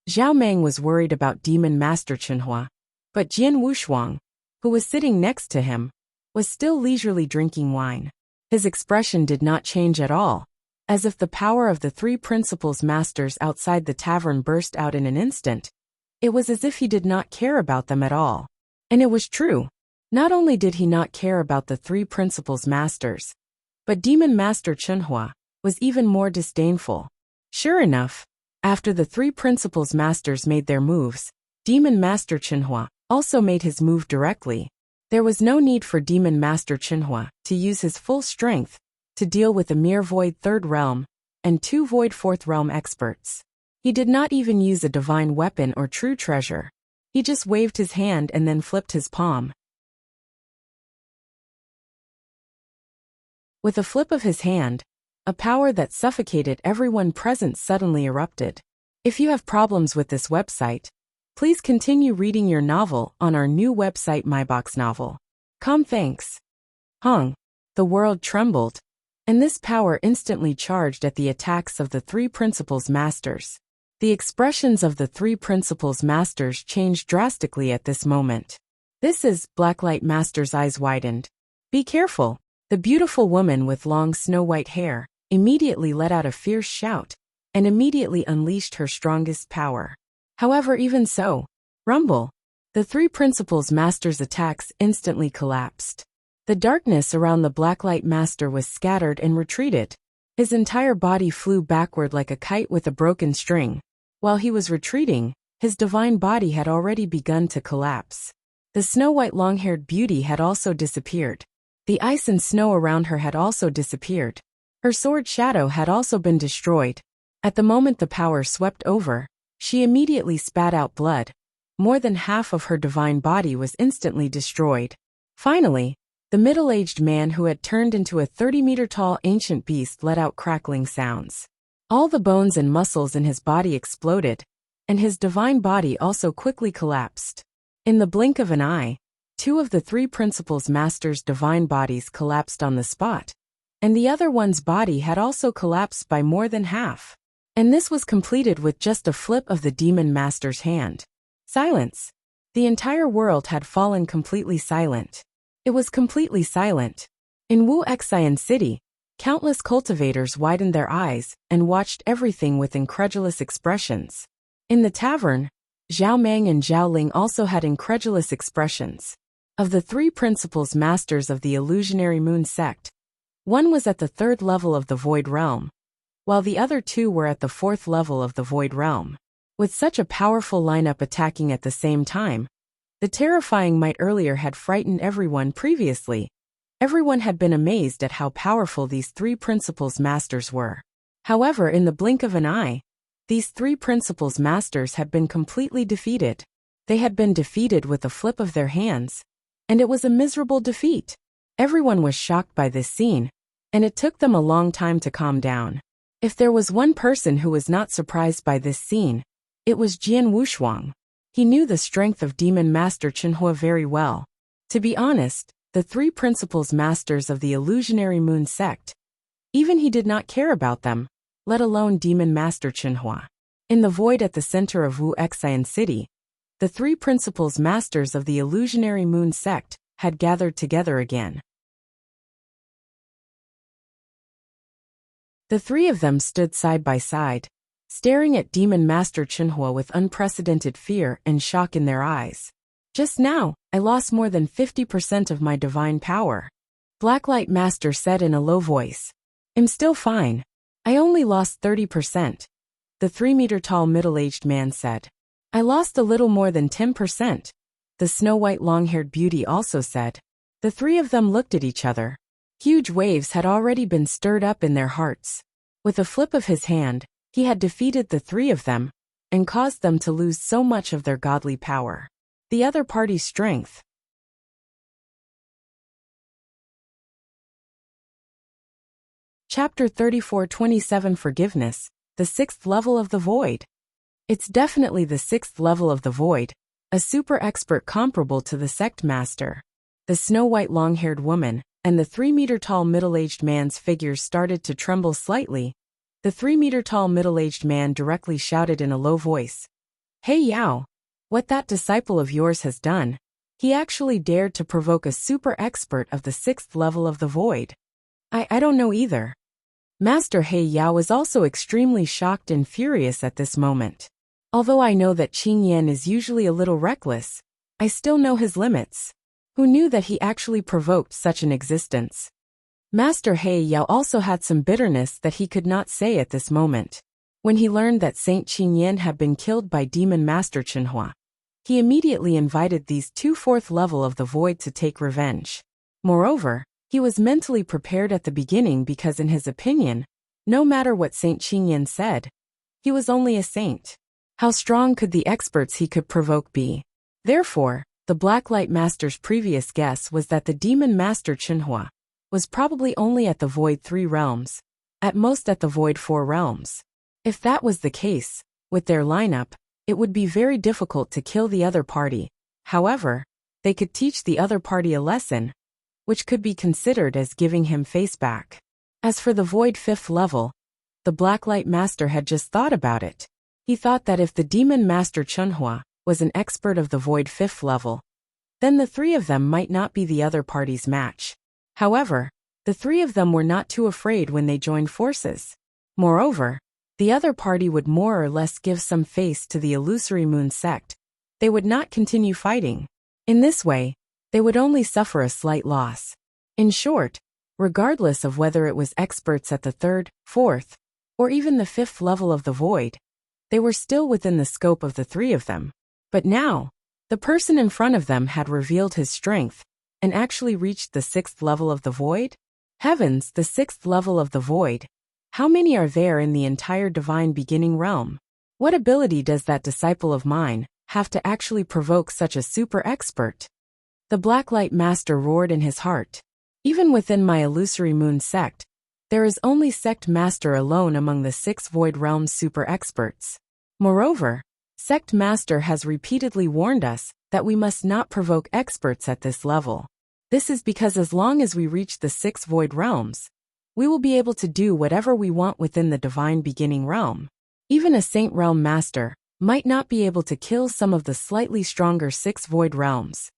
Zhao Meng was worried about Demon Master Chenhua, but Jian Wushuang, who was sitting next to him, was still leisurely drinking wine. His expression did not change at all, as if the power of the three Principal's Masters outside the tavern burst out in an instant. It was as if he did not care about them at all. And it was true. Not only did he not care about the three Principal's Masters, but Demon Master Chenhua was even more disdainful. Sure enough, after the three Principal's Masters made their moves, Demon Master Chenhua also made his move directly. There was no need for Demon Master Chenhua to use his full strength, to deal with a mere void 3rd realm and 2 void 4th realm experts. He did not even use a divine weapon or true treasure. He just waved his hand and then flipped his palm. With a flip of his hand, a power that suffocated everyone present suddenly erupted. If you have problems with this website, please continue reading your novel on our new website myboxnovel.com. Thanks. Hung. The world trembled, and this power instantly charged at the attacks of the 3 principles masters. The expressions of the 3 principles masters changed drastically at this moment. This is Blacklight Master's eyes widened. Be careful. The beautiful woman with long snow-white hair immediately let out a fierce shout and immediately unleashed her strongest power. However, even so, rumble. The 3 principles masters' attacks instantly collapsed. The darkness around the Blacklight Master was scattered and retreated. His entire body flew backward like a kite with a broken string. While he was retreating, his divine body had already begun to collapse. The snow-white long-haired beauty had also disappeared. The ice and snow around her had also disappeared. Her sword shadow had also been destroyed. At the moment the power swept over, she immediately spat out blood. More than half of her divine body was instantly destroyed. Finally, the middle-aged man who had turned into a 30-meter-tall ancient beast let out crackling sounds. All the bones and muscles in his body exploded, and his divine body also quickly collapsed. In the blink of an eye, 2 of the 3 principles masters' divine bodies collapsed on the spot, and the other one's body had also collapsed by more than half. And this was completed with just a flip of the demon master's hand. Silence. The entire world had fallen completely silent. It was completely silent. In Wuxia City, countless cultivators widened their eyes and watched everything with incredulous expressions. In the tavern, Zhao Mang and Zhao Ling also had incredulous expressions. Of the 3 principles masters of the illusionary moon sect, one was at the 3rd level of the void realm, while the other 2 were at the 4th level of the void realm. With such a powerful lineup attacking at the same time, the terrifying might earlier had frightened everyone previously. Everyone had been amazed at how powerful these 3 principles masters were. However, in the blink of an eye, these 3 principles masters had been completely defeated. They had been defeated with a flip of their hands, and it was a miserable defeat. Everyone was shocked by this scene, and it took them a long time to calm down. If there was one person who was not surprised by this scene, it was Jian Wushuang. He knew the strength of Demon Master Chenhua very well. To be honest, the 3 principles masters of the illusionary moon sect, even he did not care about them, let alone Demon Master Chenhua. In the void at the center of Wuxia City, the 3 principles masters of the illusionary moon sect had gathered together again. The 3 of them stood side by side, staring at Demon Master Chenhua with unprecedented fear and shock in their eyes. Just now, I lost more than 50% of my divine power. Blacklight Master said in a low voice. I'm still fine. I only lost 30%. The 3-meter-tall middle-aged man said. I lost a little more than 10%. The snow-white long-haired beauty also said. The 3 of them looked at each other. Huge waves had already been stirred up in their hearts. With a flip of his hand, he had defeated the 3 of them, and caused them to lose so much of their godly power. The other party's strength. Chapter 34-27 Forgiveness, the 6th level of the void. It's definitely the 6th level of the void, a super expert comparable to the sect master. The snow-white long-haired woman, and the 3-meter-tall middle-aged man's figures started to tremble slightly. The 3-meter-tall middle-aged man directly shouted in a low voice. Hey Yao! What that disciple of yours has done. He actually dared to provoke a super expert of the 6th level of the void. I don't know either. Master He Yao was also extremely shocked and furious at this moment. Although I know that Qing Yan is usually a little reckless, I still know his limits. Who knew that he actually provoked such an existence? Master He Yao also had some bitterness that he could not say at this moment. When he learned that Saint Qing Yan had been killed by Demon Master Chenhua, he immediately invited these 2 4th level of the void to take revenge. Moreover, He was mentally prepared at the beginning because in his opinion, no matter what Saint Qingyan said, he was only a saint. How strong could the experts he could provoke be? Therefore, the Blacklight Master's previous guess was that the Demon Master Chenhua was probably only at the Void 3 realms, at most at the Void 4 realms. If that was the case, with their lineup, it would be very difficult to kill the other party. However, they could teach the other party a lesson, which could be considered as giving him face back. As for the Void 5th level, the Blacklight Master had just thought about it. He thought that if the Demon Master Chenhua was an expert of the Void 5th level, then the three of them might not be the other party's match. However, the three of them were not too afraid when they joined forces. Moreover, the other party would more or less give some face to the Illusory Moon sect. They would not continue fighting. In this way, they would only suffer a slight loss. In short, regardless of whether it was experts at the 3rd, 4th, or even the 5th level of the Void, they were still within the scope of the three of them. But now, the person in front of them had revealed his strength and actually reached the 6th level of the Void? Heavens, the 6th level of the Void! How many are there in the entire Divine Beginning realm? What ability does that disciple of mine have to actually provoke such a super expert? The Blacklight Master roared in his heart. Even within my Illusory Moon sect, there is only Sect Master alone among the 6 Void Realms super experts. Moreover, Sect Master has repeatedly warned us that we must not provoke experts at this level. This is because as long as we reach the 6 Void Realms, we will be able to do whatever we want within the Divine Beginning realm. Even a Saint Realm Master might not be able to kill some of the slightly stronger 6 Void Realms.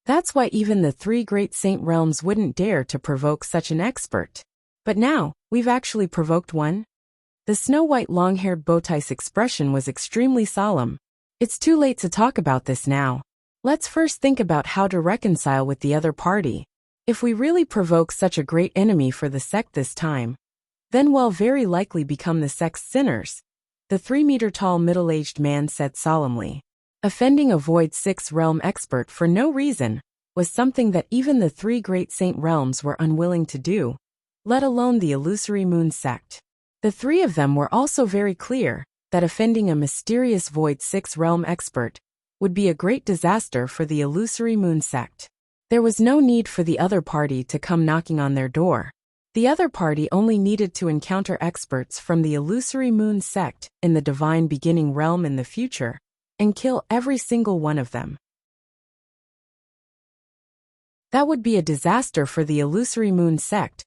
That's why even the 3 Great Saint Realms wouldn't dare to provoke such an expert. But now, we've actually provoked one? The snow-white long-haired Bowtie's expression was extremely solemn. It's too late to talk about this now. Let's first think about how to reconcile with the other party. If we really provoke such a great enemy for the sect this time, then we'll very likely become the sect's sinners, the 3-meter-tall middle-aged man said solemnly. Offending a Void 6 realm expert for no reason was something that even the 3 Great Saint Realms were unwilling to do, let alone the Illusory Moon sect. The three of them were also very clear that offending a mysterious Void 6 realm expert would be a great disaster for the Illusory Moon sect. There was no need for the other party to come knocking on their door. The other party only needed to encounter experts from the Illusory Moon sect in the Divine Beginning realm in the future and kill every single one of them. That would be a disaster for the Illusory Moon sect,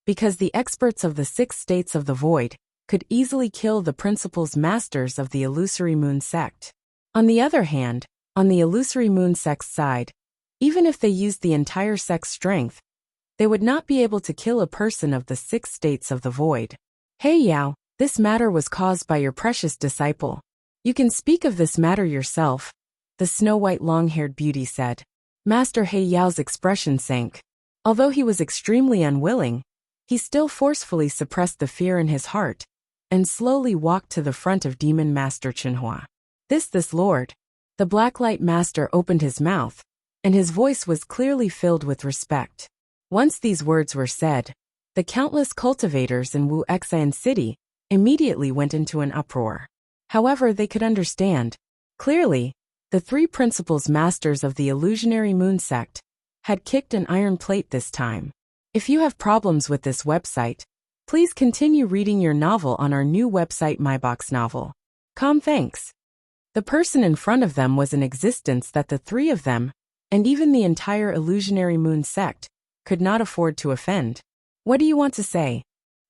because the experts of the 6 states of the Void could easily kill the principals masters of the Illusory Moon sect. On the other hand, on the Illusory Moon sect's side, even if they used the entire sect's strength, they would not be able to kill a person of the 6 states of the Void. Hey Yao, this matter was caused by your precious disciple. You can speak of this matter yourself, the snow-white long-haired beauty said. Master He Yao's expression sank. Although he was extremely unwilling, he still forcefully suppressed the fear in his heart and slowly walked to the front of Demon Master Chenhua. This lord. The Blacklight Master opened his mouth, and his voice was clearly filled with respect. Once these words were said, the countless cultivators in Wuxia city immediately went into an uproar. However, they could understand. Clearly, the 3 principals masters of the Illusionary Moon sect had kicked an iron plate this time. If you have problems with this website, please continue reading your novel on our new website MyBox Novel. Thanks. The person in front of them was an existence that the 3 of them, and even the entire Illusionary Moon sect, could not afford to offend. What do you want to say?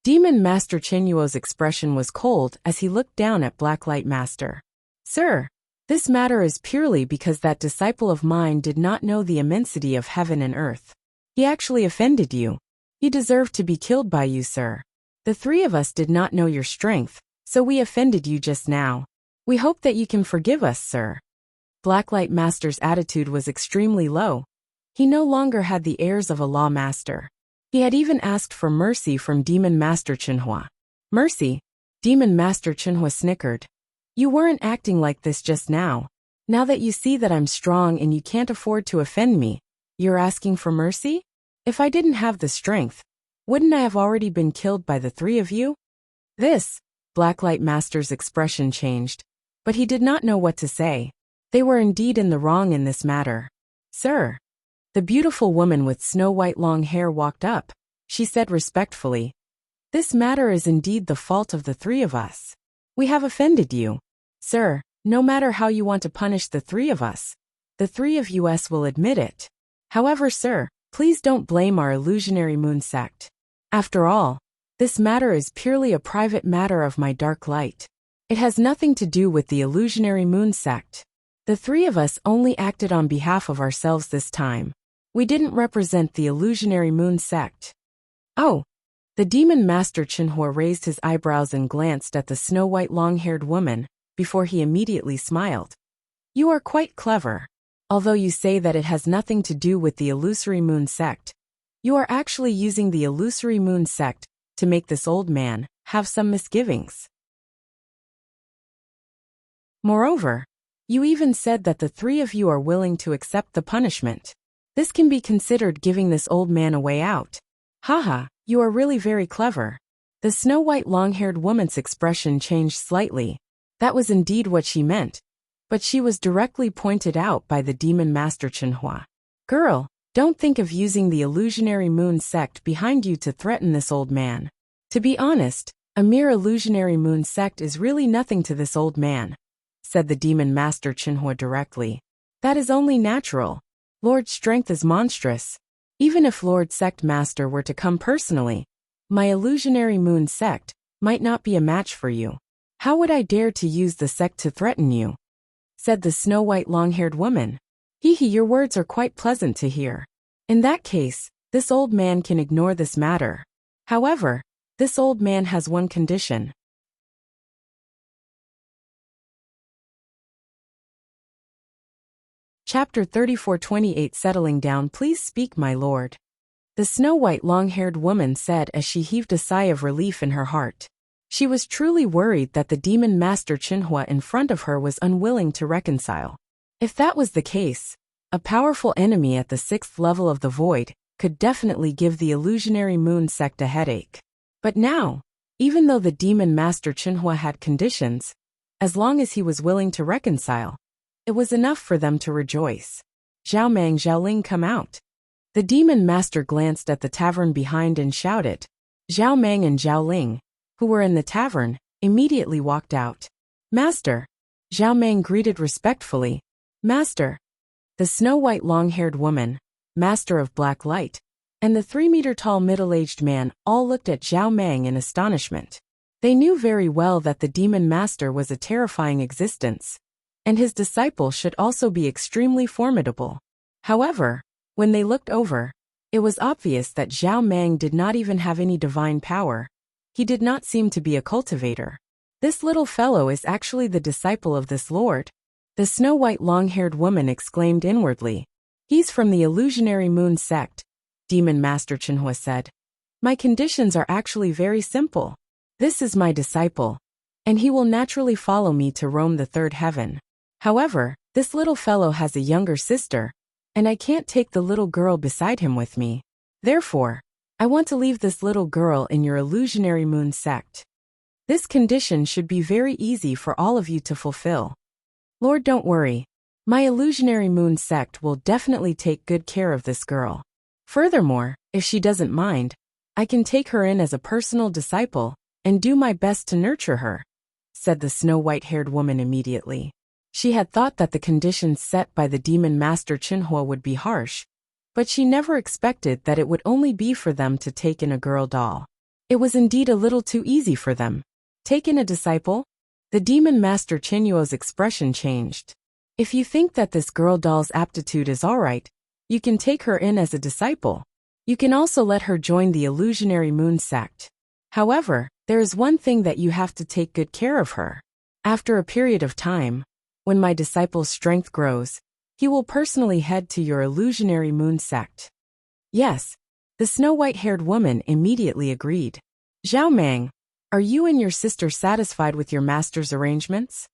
Demon Master Chenyuo's expression was cold as he looked down at Blacklight Master. Sir, this matter is purely because that disciple of mine did not know the immensity of heaven and earth. He actually offended you. He deserved to be killed by you, sir. The 3 of us did not know your strength, so we offended you just now. We hope that you can forgive us, sir. Blacklight Master's attitude was extremely low. He no longer had the airs of a law master. He had even asked for mercy from Demon Master Chenhua. Mercy? Demon Master Chenhua snickered. You weren't acting like this just now. Now that you see that I'm strong and you can't afford to offend me, you're asking for mercy? If I didn't have the strength, wouldn't I have already been killed by the three of you? This, Blacklight Master's expression changed, but he did not know what to say. They were indeed in the wrong in this matter. Sir. The beautiful woman with snow-white long hair walked up. She said respectfully, "This matter is indeed the fault of the three of us. We have offended you. Sir, no matter how you want to punish the three of us, the three of us will admit it. However, sir, please don't blame our illusionary moon sect. After all, this matter is purely a private matter of my dark light. It has nothing to do with the illusionary moon sect. The three of us only acted on behalf of ourselves this time. We didn't represent the illusionary moon sect." Oh. The demon master Chinhua raised his eyebrows and glanced at the snow-white long-haired woman, before he immediately smiled. "You are quite clever. Although you say that it has nothing to do with the illusory moon sect, you are actually using the illusory moon sect to make this old man have some misgivings. Moreover, you even said that the three of you are willing to accept the punishment. This can be considered giving this old man a way out. Haha, you are really very clever." The snow-white long-haired woman's expression changed slightly. That was indeed what she meant, but she was directly pointed out by the demon master Chinhua. "Girl, don't think of using the illusionary moon sect behind you to threaten this old man. To be honest, a mere illusionary moon sect is really nothing to this old man," said the demon master Chinhua directly. "That is only natural. Lord's strength is monstrous. Even if Lord Sect Master were to come personally, my illusionary moon sect might not be a match for you. How would I dare to use the sect to threaten you?" said the snow-white long-haired woman. "Hee, your words are quite pleasant to hear. In that case, this old man can ignore this matter. However, this old man has one condition." Chapter 34:28 Settling down. "Please speak, my lord," the snow-white long-haired woman said as she heaved a sigh of relief in her heart. She was truly worried that the demon master Chinhua in front of her was unwilling to reconcile. If that was the case, a powerful enemy at the 6th level of the void could definitely give the illusionary moon sect a headache. But now, even though the demon master Chinhua had conditions, as long as he was willing to reconcile, it was enough for them to rejoice. "Zhao Mang, Zhao Ling, come out." The demon master glanced at the tavern behind and shouted. Zhao Mang and Zhao Ling, who were in the tavern, immediately walked out. "Master." Zhao Mang greeted respectfully. "Master." The snow-white long-haired woman, master of black light, and the 3-meter-tall middle-aged man all looked at Zhao Mang in astonishment. They knew very well that the demon master was a terrifying existence, and his disciple should also be extremely formidable. However, when they looked over, it was obvious that Zhao Mang did not even have any divine power. He did not seem to be a cultivator. This little fellow is actually the disciple of this lord. The snow-white long-haired woman exclaimed inwardly. "He's from the illusionary moon sect," Demon Master Chinhua said. "My conditions are actually very simple. This is my disciple, and he will naturally follow me to roam the third heaven. However, this little fellow has a younger sister, and I can't take the little girl beside him with me. Therefore, I want to leave this little girl in your illusionary moon sect. This condition should be very easy for all of you to fulfill. Lord, don't worry. My illusionary moon sect will definitely take good care of this girl. Furthermore, if she doesn't mind, I can take her in as a personal disciple and do my best to nurture her," said the snow-white-haired woman immediately. She had thought that the conditions set by the demon master Chinhua would be harsh, but she never expected that it would only be for them to take in a girl doll. It was indeed a little too easy for them. Take in a disciple? The demon master Chinhua's expression changed. If you think that this girl doll's aptitude is alright, you can take her in as a disciple. You can also let her join the illusionary moon sect. However, there is one thing that you have to take good care of her. After a period of time, when my disciple's strength grows, he will personally head to your illusionary moon sect. Yes, the snow-white-haired woman immediately agreed. Zhao Mang, are you and your sister satisfied with your master's arrangements?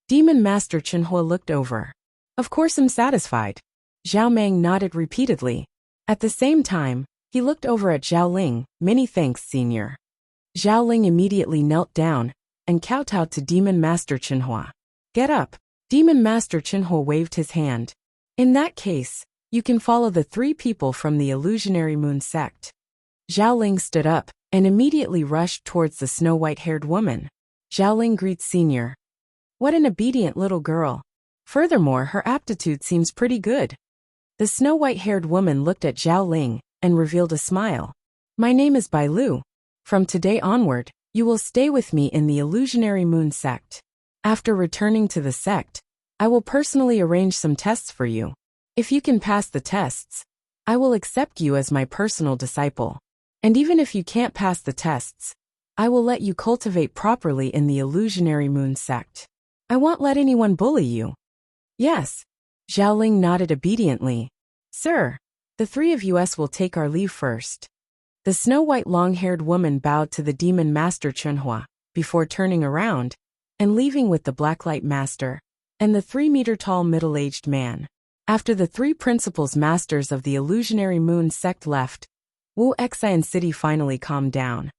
Demon Master Chinhua looked over. Of course I'm satisfied. Zhao Mang nodded repeatedly. At the same time, he He looked over at Zhao Ling. Many thanks, senior. Zhao Ling immediately knelt down and kowtowed to Demon Master Chenhua. Get up. Demon Master Chenhua waved his hand. In that case, you can follow the 3 people from the Illusionary Moon sect. Zhao Ling stood up and immediately rushed towards the snow-white-haired woman. Zhao Ling greets senior. What an obedient little girl. Furthermore, her aptitude seems pretty good. The snow-white-haired woman looked at Zhao Ling and revealed a smile. My name is Bai Lu. From today onward, you will stay with me in the Illusionary Moon sect. After returning to the sect, I will personally arrange some tests for you. If you can pass the tests, I will accept you as my personal disciple. And even if you can't pass the tests, I will let you cultivate properly in the Illusionary Moon sect. I won't let anyone bully you. Yes. Zhao Ling nodded obediently. Sir, the 3 of us will take our leave first. The snow-white long-haired woman bowed to the Demon Master Chenhua before turning around and leaving with the Blacklight Master and the 3-meter-tall middle-aged man. After the 3 principals masters of the Illusionary Moon sect left, Wuxian city finally calmed down.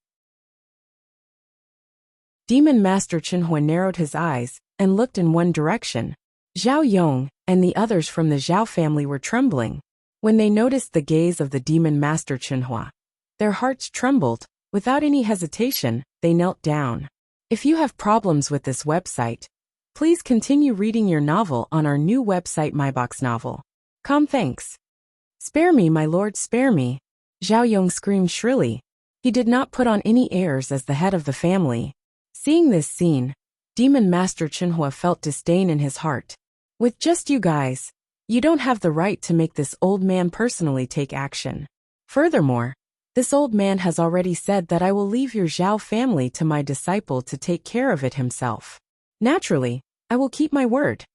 Demon Master Chenhua narrowed his eyes and looked in one direction. Zhao Yong and the others from the Zhao family were trembling. When they noticed the gaze of the Demon Master Chenhua, their hearts trembled. Without any hesitation, they knelt down. If you have problems with this website, please continue reading your novel on our new website MyBox Novel. Thanks. Spare me, my lord, spare me. Zhao Yong screamed shrilly. He did not put on any airs as the head of the family. Seeing this scene, Demon Master Chenhua felt disdain in his heart. With just you guys, you don't have the right to make this old man personally take action. Furthermore, this old man has already said that I will leave your Zhao family to my disciple to take care of it himself. Naturally, I will keep my word.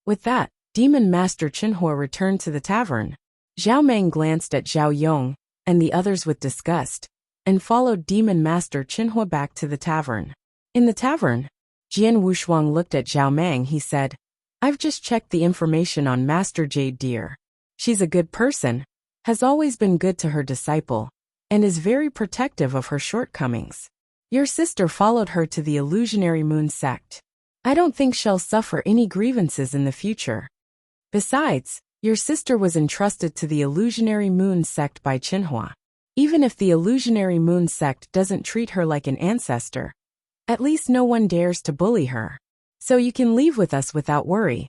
With that, Demon Master Chenhua returned to the tavern. Zhao Meng glanced at Zhao Yong and the others with disgust, and followed Demon Master Chenhua back to the tavern. In the tavern, Jian Wushuang looked at Zhao Meng. He said, I've just checked the information on Master Jade Deer. She's a good person, has always been good to her disciple, and is very protective of her shortcomings. Your sister followed her to the Illusionary Moon sect. I don't think she'll suffer any grievances in the future. Besides, your sister was entrusted to the Illusionary Moon sect by Chenhua. Even if the Illusionary Moon sect doesn't treat her like an ancestor, at least no one dares to bully her. So you can leave with us without worry.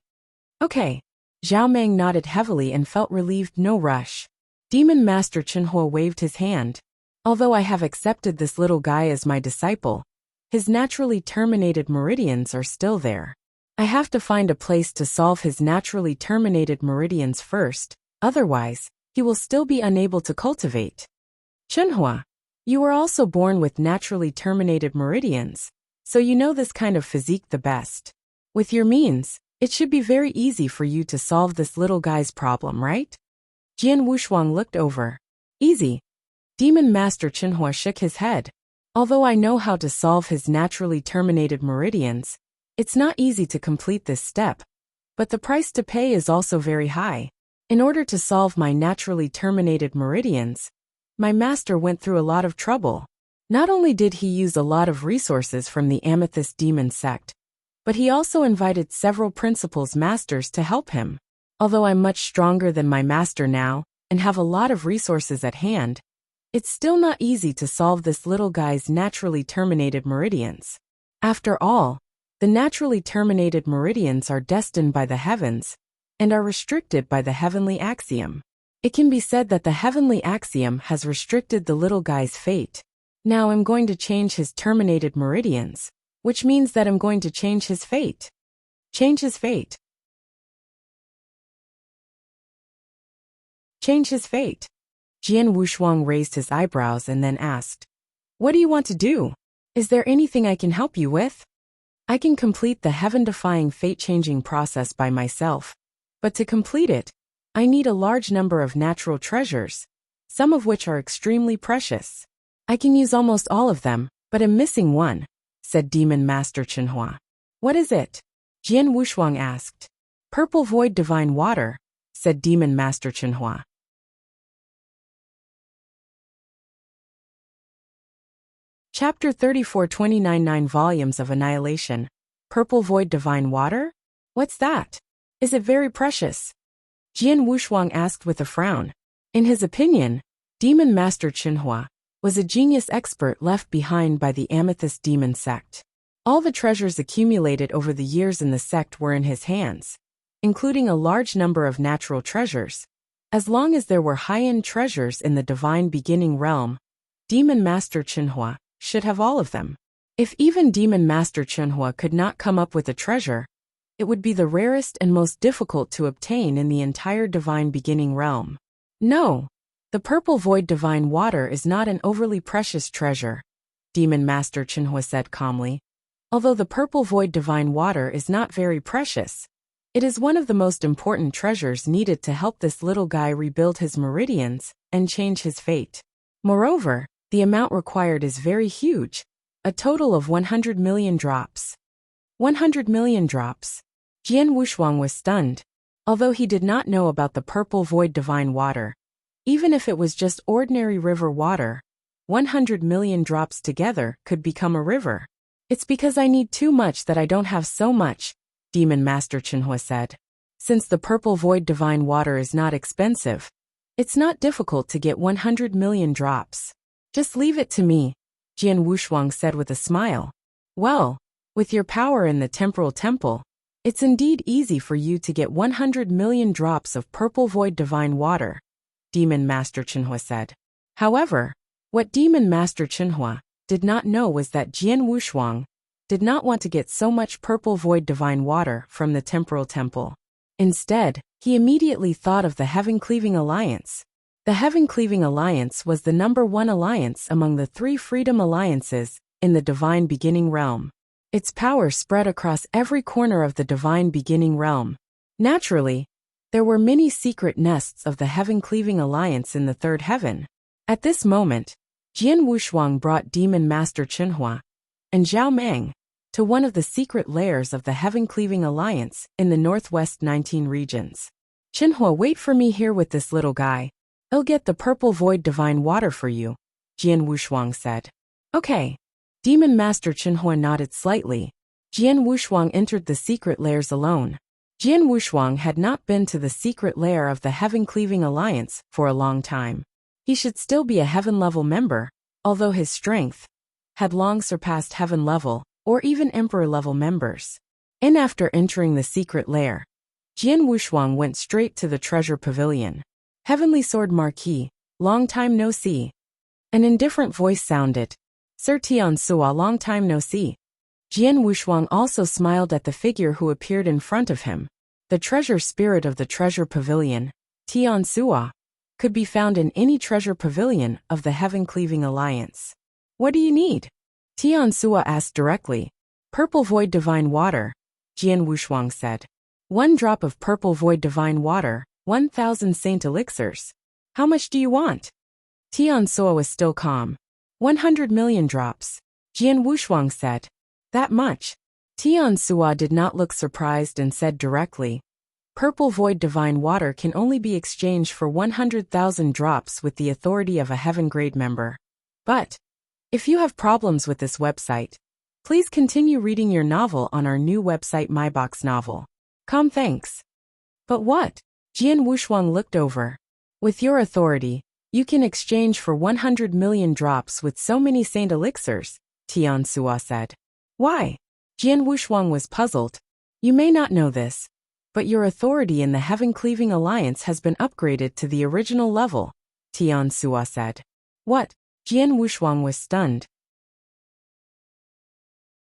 Okay. Zhao Meng nodded heavily and felt relieved. No rush. Demon Master Chenhua waved his hand. Although I have accepted this little guy as my disciple, his naturally terminated meridians are still there. I have to find a place to solve his naturally terminated meridians first, otherwise, he will still be unable to cultivate. Chenhua, you were also born with naturally terminated meridians, so you know this kind of physique the best. With your means, it should be very easy for you to solve this little guy's problem, right? Jian Wushuang looked over. Easy. Demon Master Chenhua shook his head. Although I know how to solve his naturally terminated meridians, it's not easy to complete this step. But the price to pay is also very high. In order to solve my naturally terminated meridians, my master went through a lot of trouble. Not only did he use a lot of resources from the Amethyst Demon sect, but he also invited several principals masters to help him. Although I'm much stronger than my master now, and have a lot of resources at hand, it's still not easy to solve this little guy's naturally terminated meridians. After all, the naturally terminated meridians are destined by the heavens, and are restricted by the heavenly axiom. It can be said that the heavenly axiom has restricted the little guy's fate. Now I'm going to change his terminated meridians, which means that I'm going to change his fate. Change his fate. Change his fate. Jian Wushuang raised his eyebrows and then asked, What do you want to do? Is there anything I can help you with? I can complete the heaven-defying fate-changing process by myself, but to complete it, I need a large number of natural treasures, some of which are extremely precious. I can use almost all of them, but am missing one, said Demon Master Chenhua. What is it? Jian Wushuang asked. Purple Void Divine Water, said Demon Master Chenhua. Chapter 34 29 Volumes of Annihilation. Purple Void Divine Water? What's that? Is it very precious? Jian Wushuang asked with a frown. In his opinion, Demon Master Qinhua was a genius expert left behind by the Amethyst Demon sect. All the treasures accumulated over the years in the sect were in his hands, including a large number of natural treasures. As long as there were high-end treasures in the divine beginning realm, Demon Master Qinhua should have all of them. If even Demon Master Qinhua could not come up with a treasure, it would be the rarest and most difficult to obtain in the entire divine beginning realm. No, the purple void divine water is not an overly precious treasure, Demon Master Qinhua said calmly. Although the purple void divine water is not very precious, it is one of the most important treasures needed to help this little guy rebuild his meridians and change his fate. Moreover, the amount required is very huge, a total of 100 million drops. 100 million drops. Jian Wushuang was stunned. Although he did not know about the purple void divine water, even if it was just ordinary river water, 100 million drops together could become a river. It's because I need too much that I don't have so much, Demon Master Qinhua said. Since the purple void divine water is not expensive, it's not difficult to get 100 million drops. Just leave it to me, Jian Wushuang said with a smile. Well, with your power in the temporal temple, it's indeed easy for you to get 100 million drops of purple void divine water, Demon Master Qinhua said. However, what Demon Master Qinhua did not know was that Jian Wushuang did not want to get so much purple void divine water from the temporal temple. Instead, he immediately thought of the Heaven-Cleaving Alliance. The Heaven-Cleaving Alliance was the #1 alliance among the 3 freedom alliances in the divine beginning realm. Its power spread across every corner of the divine beginning realm. Naturally, there were many secret nests of the Heaven-Cleaving Alliance in the 3rd heaven. At this moment, Jian Wushuang brought Demon Master Qinhua and Zhao Meng to one of the secret lairs of the Heaven-Cleaving Alliance in the northwest 19 regions. Qinhua, wait for me here with this little guy. I'll get the purple void divine water for you, Jian Wushuang said. Okay. Demon Master Qinhua nodded slightly. Jian Wushuang entered the secret lairs alone. Jian Wushuang had not been to the secret lair of the Heaven-Cleaving Alliance for a long time. He should still be a heaven-level member, although his strength had long surpassed heaven-level or even emperor-level members. And after entering the secret lair, Jian Wushuang went straight to the treasure pavilion. Heavenly Sword Marquis, long time no see. An indifferent voice sounded. Sir Tian Sua, long time no see. Jian Wushuang also smiled at the figure who appeared in front of him. The treasure spirit of the treasure pavilion, Tian Sua, could be found in any treasure pavilion of the Heaven-Cleaving Alliance. What do you need? Tian Sua asked directly. Purple void divine water, Jian Wushuang said. 1 drop of purple void divine water, 1,000 saint elixirs. How much do you want? Tian Sua was still calm. 100 million drops, Jian Wushuang said. That much? Tian Sua did not look surprised and said directly. Purple void divine water can only be exchanged for 100,000 drops with the authority of a heaven grade member. But if you have problems with this website, please continue reading your novel on our new website MyBox Novel. Thanks. But what? Jian Wushuang looked over. With your authority, you can exchange for 100 million drops with so many saint elixirs, Tian Sua said. Why? Jian Wushuang was puzzled. You may not know this, but your authority in the Heaven-Cleaving Alliance has been upgraded to the original level, Tian Sua said. What? Jian Wushuang was stunned.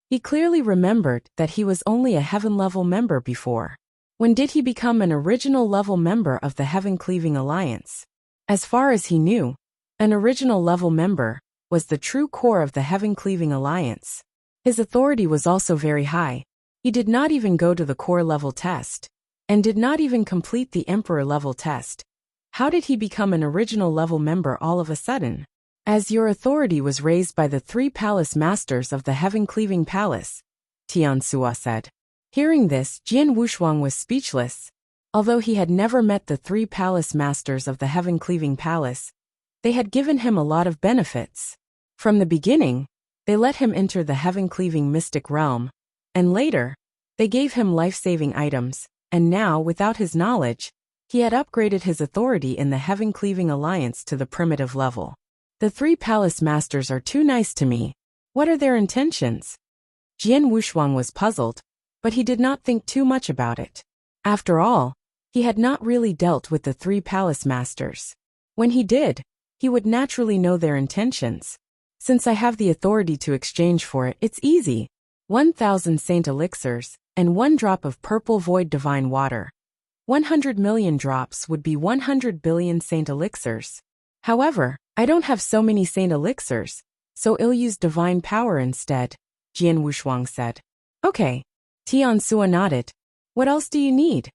He clearly remembered that he was only a heaven-level member before. When did he become an original level member of the Heaven-Cleaving Alliance? As far as he knew, an original level member was the true core of the Heaven-Cleaving Alliance. His authority was also very high. He did not even go to the core level test, and did not even complete the emperor level test. How did he become an original level member all of a sudden? As your authority was raised by the 3 palace masters of the Heaven-Cleaving Palace, Tian Sua said. Hearing this, Jian Wushuang was speechless. Although he had never met the 3 palace masters of the Heaven-Cleaving Palace, they had given him a lot of benefits. From the beginning, They let him enter the heaven-cleaving mystic realm, and later, they gave him life-saving items, and now, without his knowledge, he had upgraded his authority in the heaven-cleaving alliance to the primitive level. The 3 palace masters are too nice to me. What are their intentions? Jian Wushuang was puzzled, but he did not think too much about it. After all, he had not really dealt with the 3 palace masters. When he did, he would naturally know their intentions. Since I have the authority to exchange for it, it's easy. 1,000 saint elixirs, and 1 drop of purple void divine water. 100 million drops would be 100 billion saint elixirs. However, I don't have so many saint elixirs, so I'll use divine power instead, Jian Wushuang said. Okay. Tian Sua nodded. What else do you need?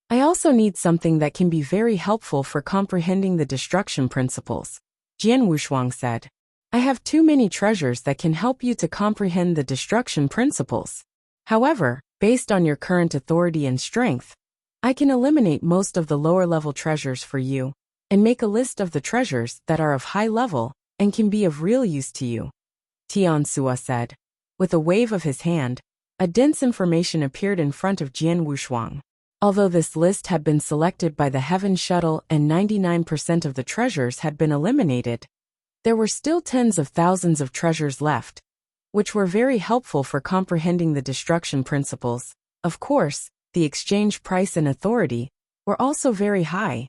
I also need something that can be very helpful for comprehending the destruction principles, Jian Wushuang said. I have too many treasures that can help you to comprehend the destruction principles. However, based on your current authority and strength, I can eliminate most of the lower-level treasures for you, and make a list of the treasures that are of high level and can be of real use to you, Tian Sua said. With a wave of his hand, a dense information appeared in front of Jian Wushuang. Although this list had been selected by the Heaven Shuttle and 99% of the treasures had been eliminated, there were still tens of thousands of treasures left, which were very helpful for comprehending the destruction principles. Of course, the exchange price and authority were also very high,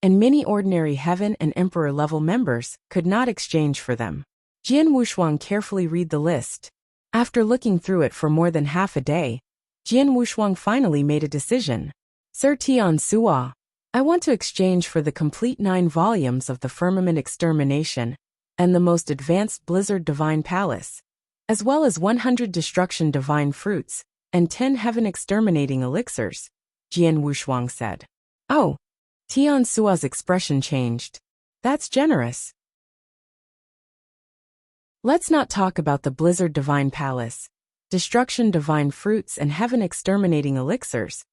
and many ordinary Heaven and Emperor level members could not exchange for them. Jian Wushuang carefully read the list. After looking through it for more than half a day, Jian Wushuang finally made a decision. Sir Tian Sua, I want to exchange for the complete 9 volumes of the Firmament Extermination and the most advanced Blizzard Divine Palace, as well as 100 Destruction Divine Fruits and 10 Heaven Exterminating Elixirs, Jian Wushuang said. Oh, Tian Sua's expression changed. That's generous. Let's not talk about the Blizzard Divine Palace, Destruction Divine Fruits and Heaven Exterminating Elixirs,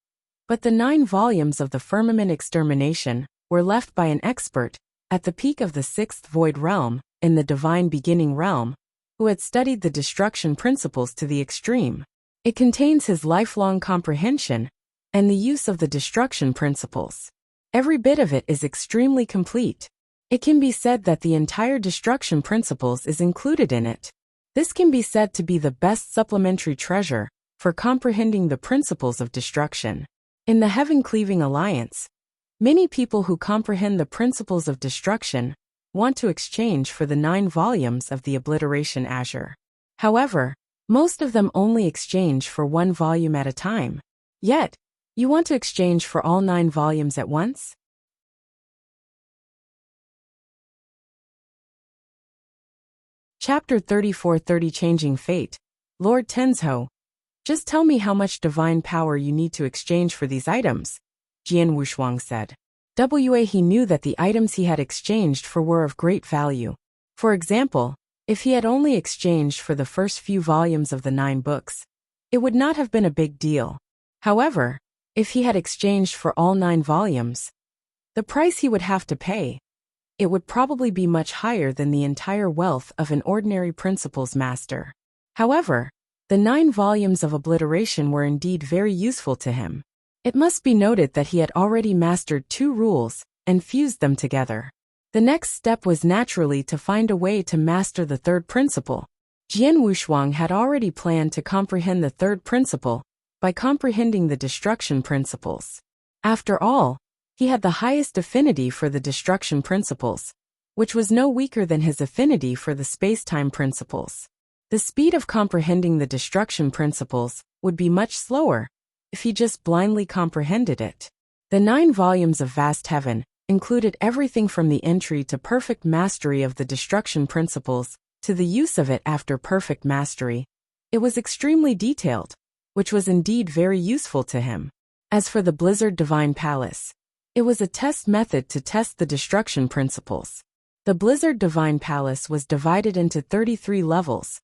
but the 9 volumes of the Firmament Extermination were left by an expert at the peak of the 6th Void Realm in the Divine Beginning Realm, who had studied the destruction principles to the extreme. It contains his lifelong comprehension and the use of the destruction principles. Every bit of it is extremely complete. It can be said that the entire destruction principles is included in it. This can be said to be the best supplementary treasure for comprehending the principles of destruction. In the Heaven Cleaving Alliance, many people who comprehend the principles of destruction want to exchange for the 9 volumes of the Obliteration Azure. However, most of them only exchange for 1 volume at a time. Yet, you want to exchange for all 9 volumes at once? Chapter 34:30 Changing Fate. Lord Tenzhou, just tell me how much divine power you need to exchange for these items, Jian Wushuang said. He knew that the items he had exchanged for were of great value. For example, if he had only exchanged for the first few volumes of the 9 books, it would not have been a big deal. However, if he had exchanged for all 9 volumes, the price he would have to pay, it would probably be much higher than the entire wealth of an ordinary principles master. However, the 9 volumes of obliteration were indeed very useful to him. It must be noted that he had already mastered 2 rules and fused them together. The next step was naturally to find a way to master the 3rd principle. Jian Wushuang had already planned to comprehend the 3rd principle by comprehending the destruction principles. After all, he had the highest affinity for the destruction principles, which was no weaker than his affinity for the space-time principles. The speed of comprehending the destruction principles would be much slower if he just blindly comprehended it. The 9 volumes of Vast Heaven included everything from the entry to perfect mastery of the destruction principles to the use of it after perfect mastery. It was extremely detailed, which was indeed very useful to him. As for the Blizzard Divine Palace, it was a test method to test the destruction principles. The Blizzard Divine Palace was divided into 33 levels,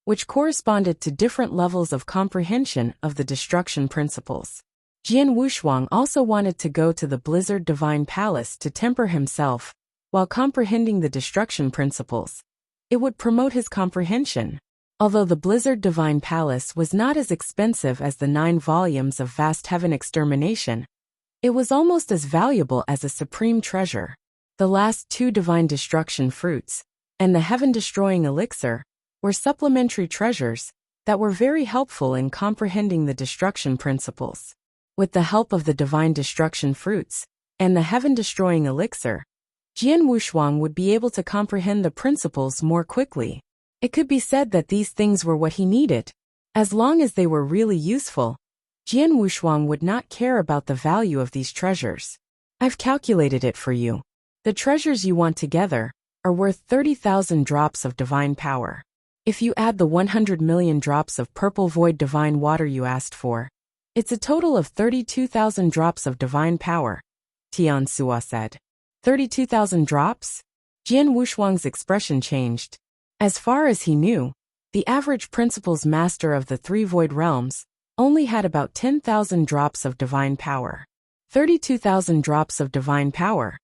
which corresponded to different levels of comprehension of the destruction principles. Jian Wushuang also wanted to go to the Blizzard Divine Palace to temper himself while comprehending the destruction principles. It would promote his comprehension. Although the Blizzard Divine Palace was not as expensive as the 9 volumes of Vast Heaven Extermination, it was almost as valuable as a supreme treasure. The last 2 Divine Destruction fruits and the Heaven-Destroying Elixir were supplementary treasures that were very helpful in comprehending the destruction principles. With the help of the Divine Destruction fruits and the Heaven-Destroying Elixir, Jian Wushuang would be able to comprehend the principles more quickly. It could be said that these things were what he needed. As long as they were really useful, Jian Wushuang would not care about the value of these treasures. I've calculated it for you. The treasures you want together are worth 30,000 drops of divine power. If you add the 100 million drops of purple void divine water you asked for, it's a total of 32,000 drops of divine power, Tian Sua said. 32,000 drops? Jian Wushuang's expression changed. As far as he knew, the average principles master of the 3 void realms only had about 10,000 drops of divine power. 32,000 drops of divine power.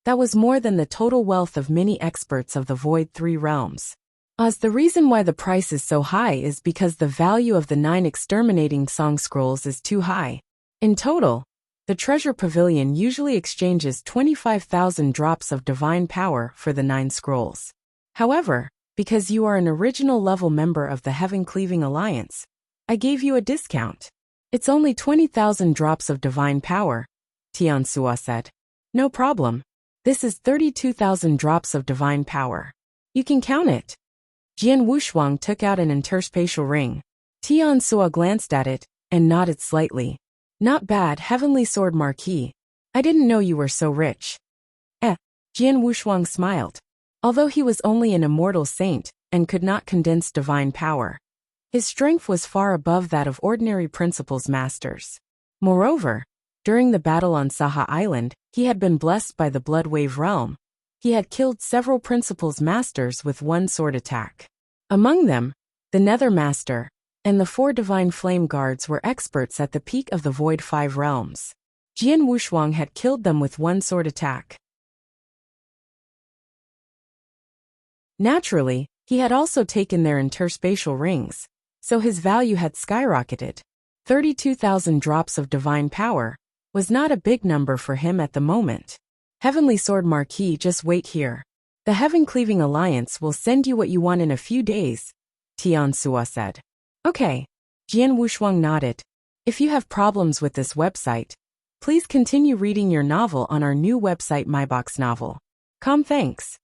That was more than the total wealth of many experts of the void 3 realms. As the reason why the price is so high is because the value of the 9 exterminating song scrolls is too high. In total, the treasure pavilion usually exchanges 25,000 drops of divine power for the 9 scrolls. However, because you are an original level member of the Heaven Cleaving Alliance, I gave you a discount. It's only 20,000 drops of divine power, Tian Sua said. No problem. This is 32,000 drops of divine power. You can count it. Jian Wushuang took out an interspatial ring. Tian Sua glanced at it and nodded slightly. Not bad, Heavenly Sword Marquis. I didn't know you were so rich. Jian Wushuang smiled. Although he was only an immortal saint and could not condense divine power, his strength was far above that of ordinary principles masters. Moreover, during the battle on Saha Island, he had been blessed by the Blood Wave realm. He had killed several principles masters with 1 sword attack. Among them, the Nether Master and the 4 Divine Flame Guards were experts at the peak of the Void 5 realms. Jian Wushuang had killed them with 1 sword attack. Naturally, he had also taken their interspatial rings, so his value had skyrocketed. 32,000 drops of divine power was not a big number for him at the moment. Heavenly Sword Marquis, just wait here. The Heaven Cleaving Alliance will send you what you want in a few days, Tian Sua said. Okay. Jian Wushuang nodded. If you have problems with this website, please continue reading your novel on our new website MyBox Novel. Thanks.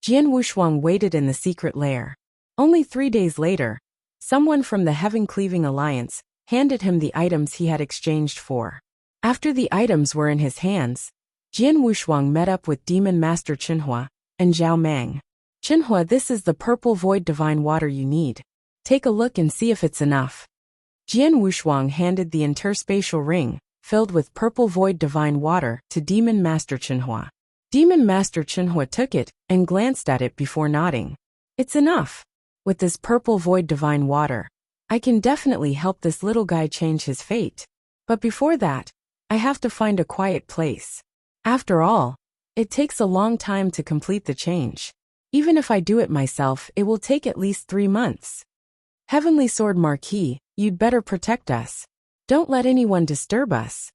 Jian Wushuang waited in the secret lair. Only 3 days later, someone from the Heaven Cleaving Alliance handed him the items he had exchanged for. After the items were in his hands, Jian Wushuang met up with Demon Master Qinhua and Zhao Meng. Qinhua, this is the purple void divine water you need. Take a look and see if it's enough. Jian Wushuang handed the interspatial ring, filled with purple void divine water, to Demon Master Qinhua. Demon Master Qinhua took it and glanced at it before nodding. It's enough. With this purple void divine water, I can definitely help this little guy change his fate. But before that, I have to find a quiet place. After all, it takes a long time to complete the change. Even if I do it myself, it will take at least 3 months. Heavenly Sword Marquis, you'd better protect us. Don't let anyone disturb us.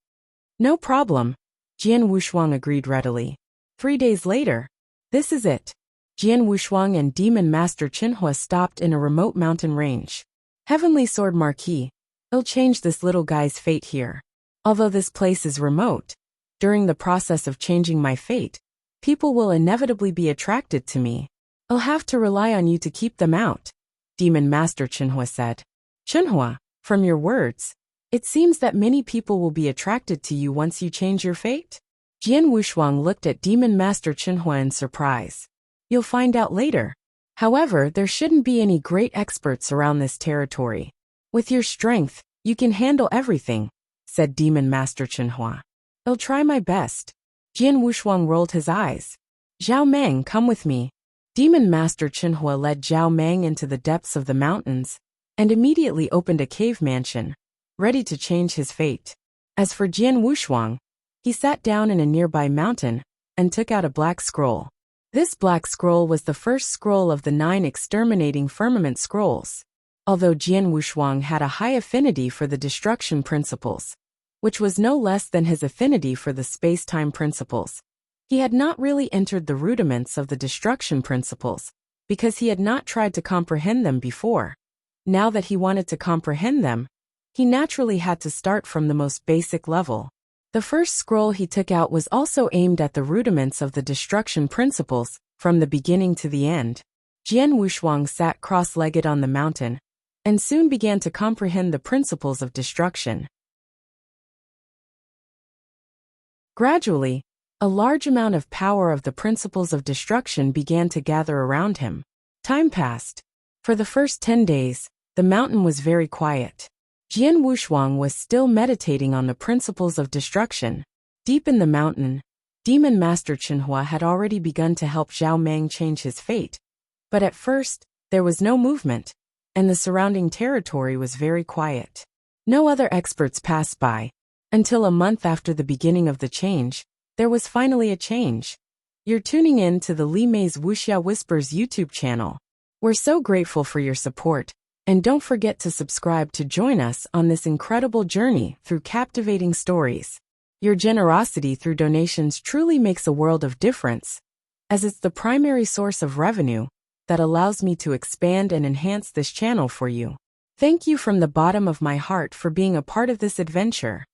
No problem, Jian Wushuang agreed readily. 3 days later, this is it. Jian Wushuang and Demon Master Qinhua stopped in a remote mountain range. Heavenly Sword Marquis, I'll change this little guy's fate here. Although this place is remote, during the process of changing my fate, people will inevitably be attracted to me. I'll have to rely on you to keep them out, Demon Master Qinhua said. Qinhua, from your words, it seems that many people will be attracted to you once you change your fate? Jian Wushuang looked at Demon Master Qinhua in surprise. You'll find out later. However, there shouldn't be any great experts around this territory. With your strength, you can handle everything, said Demon Master Qinhua. I'll try my best. Jian Wushuang rolled his eyes. Zhao Meng, come with me. Demon Master Qinhua led Zhao Meng into the depths of the mountains and immediately opened a cave mansion, ready to change his fate. As for Jian Wushuang, he sat down in a nearby mountain and took out a black scroll. This black scroll was the first scroll of the 9 exterminating firmament scrolls. Although Jian Wushuang had a high affinity for the destruction principles, which was no less than his affinity for the space-time principles, he had not really entered the rudiments of the destruction principles, because he had not tried to comprehend them before. Now that he wanted to comprehend them, he naturally had to start from the most basic level. The first scroll he took out was also aimed at the rudiments of the destruction principles, from the beginning to the end. Jian Wushuang sat cross-legged on the mountain, and soon began to comprehend the principles of destruction. Gradually, a large amount of power of the principles of destruction began to gather around him. Time passed. For the first 10 days, the mountain was very quiet. Jian Wushuang was still meditating on the principles of destruction. Deep in the mountain, Demon Master Chenhua had already begun to help Zhao Meng change his fate. But at first, there was no movement, and the surrounding territory was very quiet. No other experts passed by. Until a month after the beginning of the change, there was finally a change. You're tuning in to the Li Mei's Wuxia Whispers YouTube channel. We're so grateful for your support. And don't forget to subscribe to join us on this incredible journey through captivating stories. Your generosity through donations truly makes a world of difference, as it's the primary source of revenue that allows me to expand and enhance this channel for you. Thank you from the bottom of my heart for being a part of this adventure.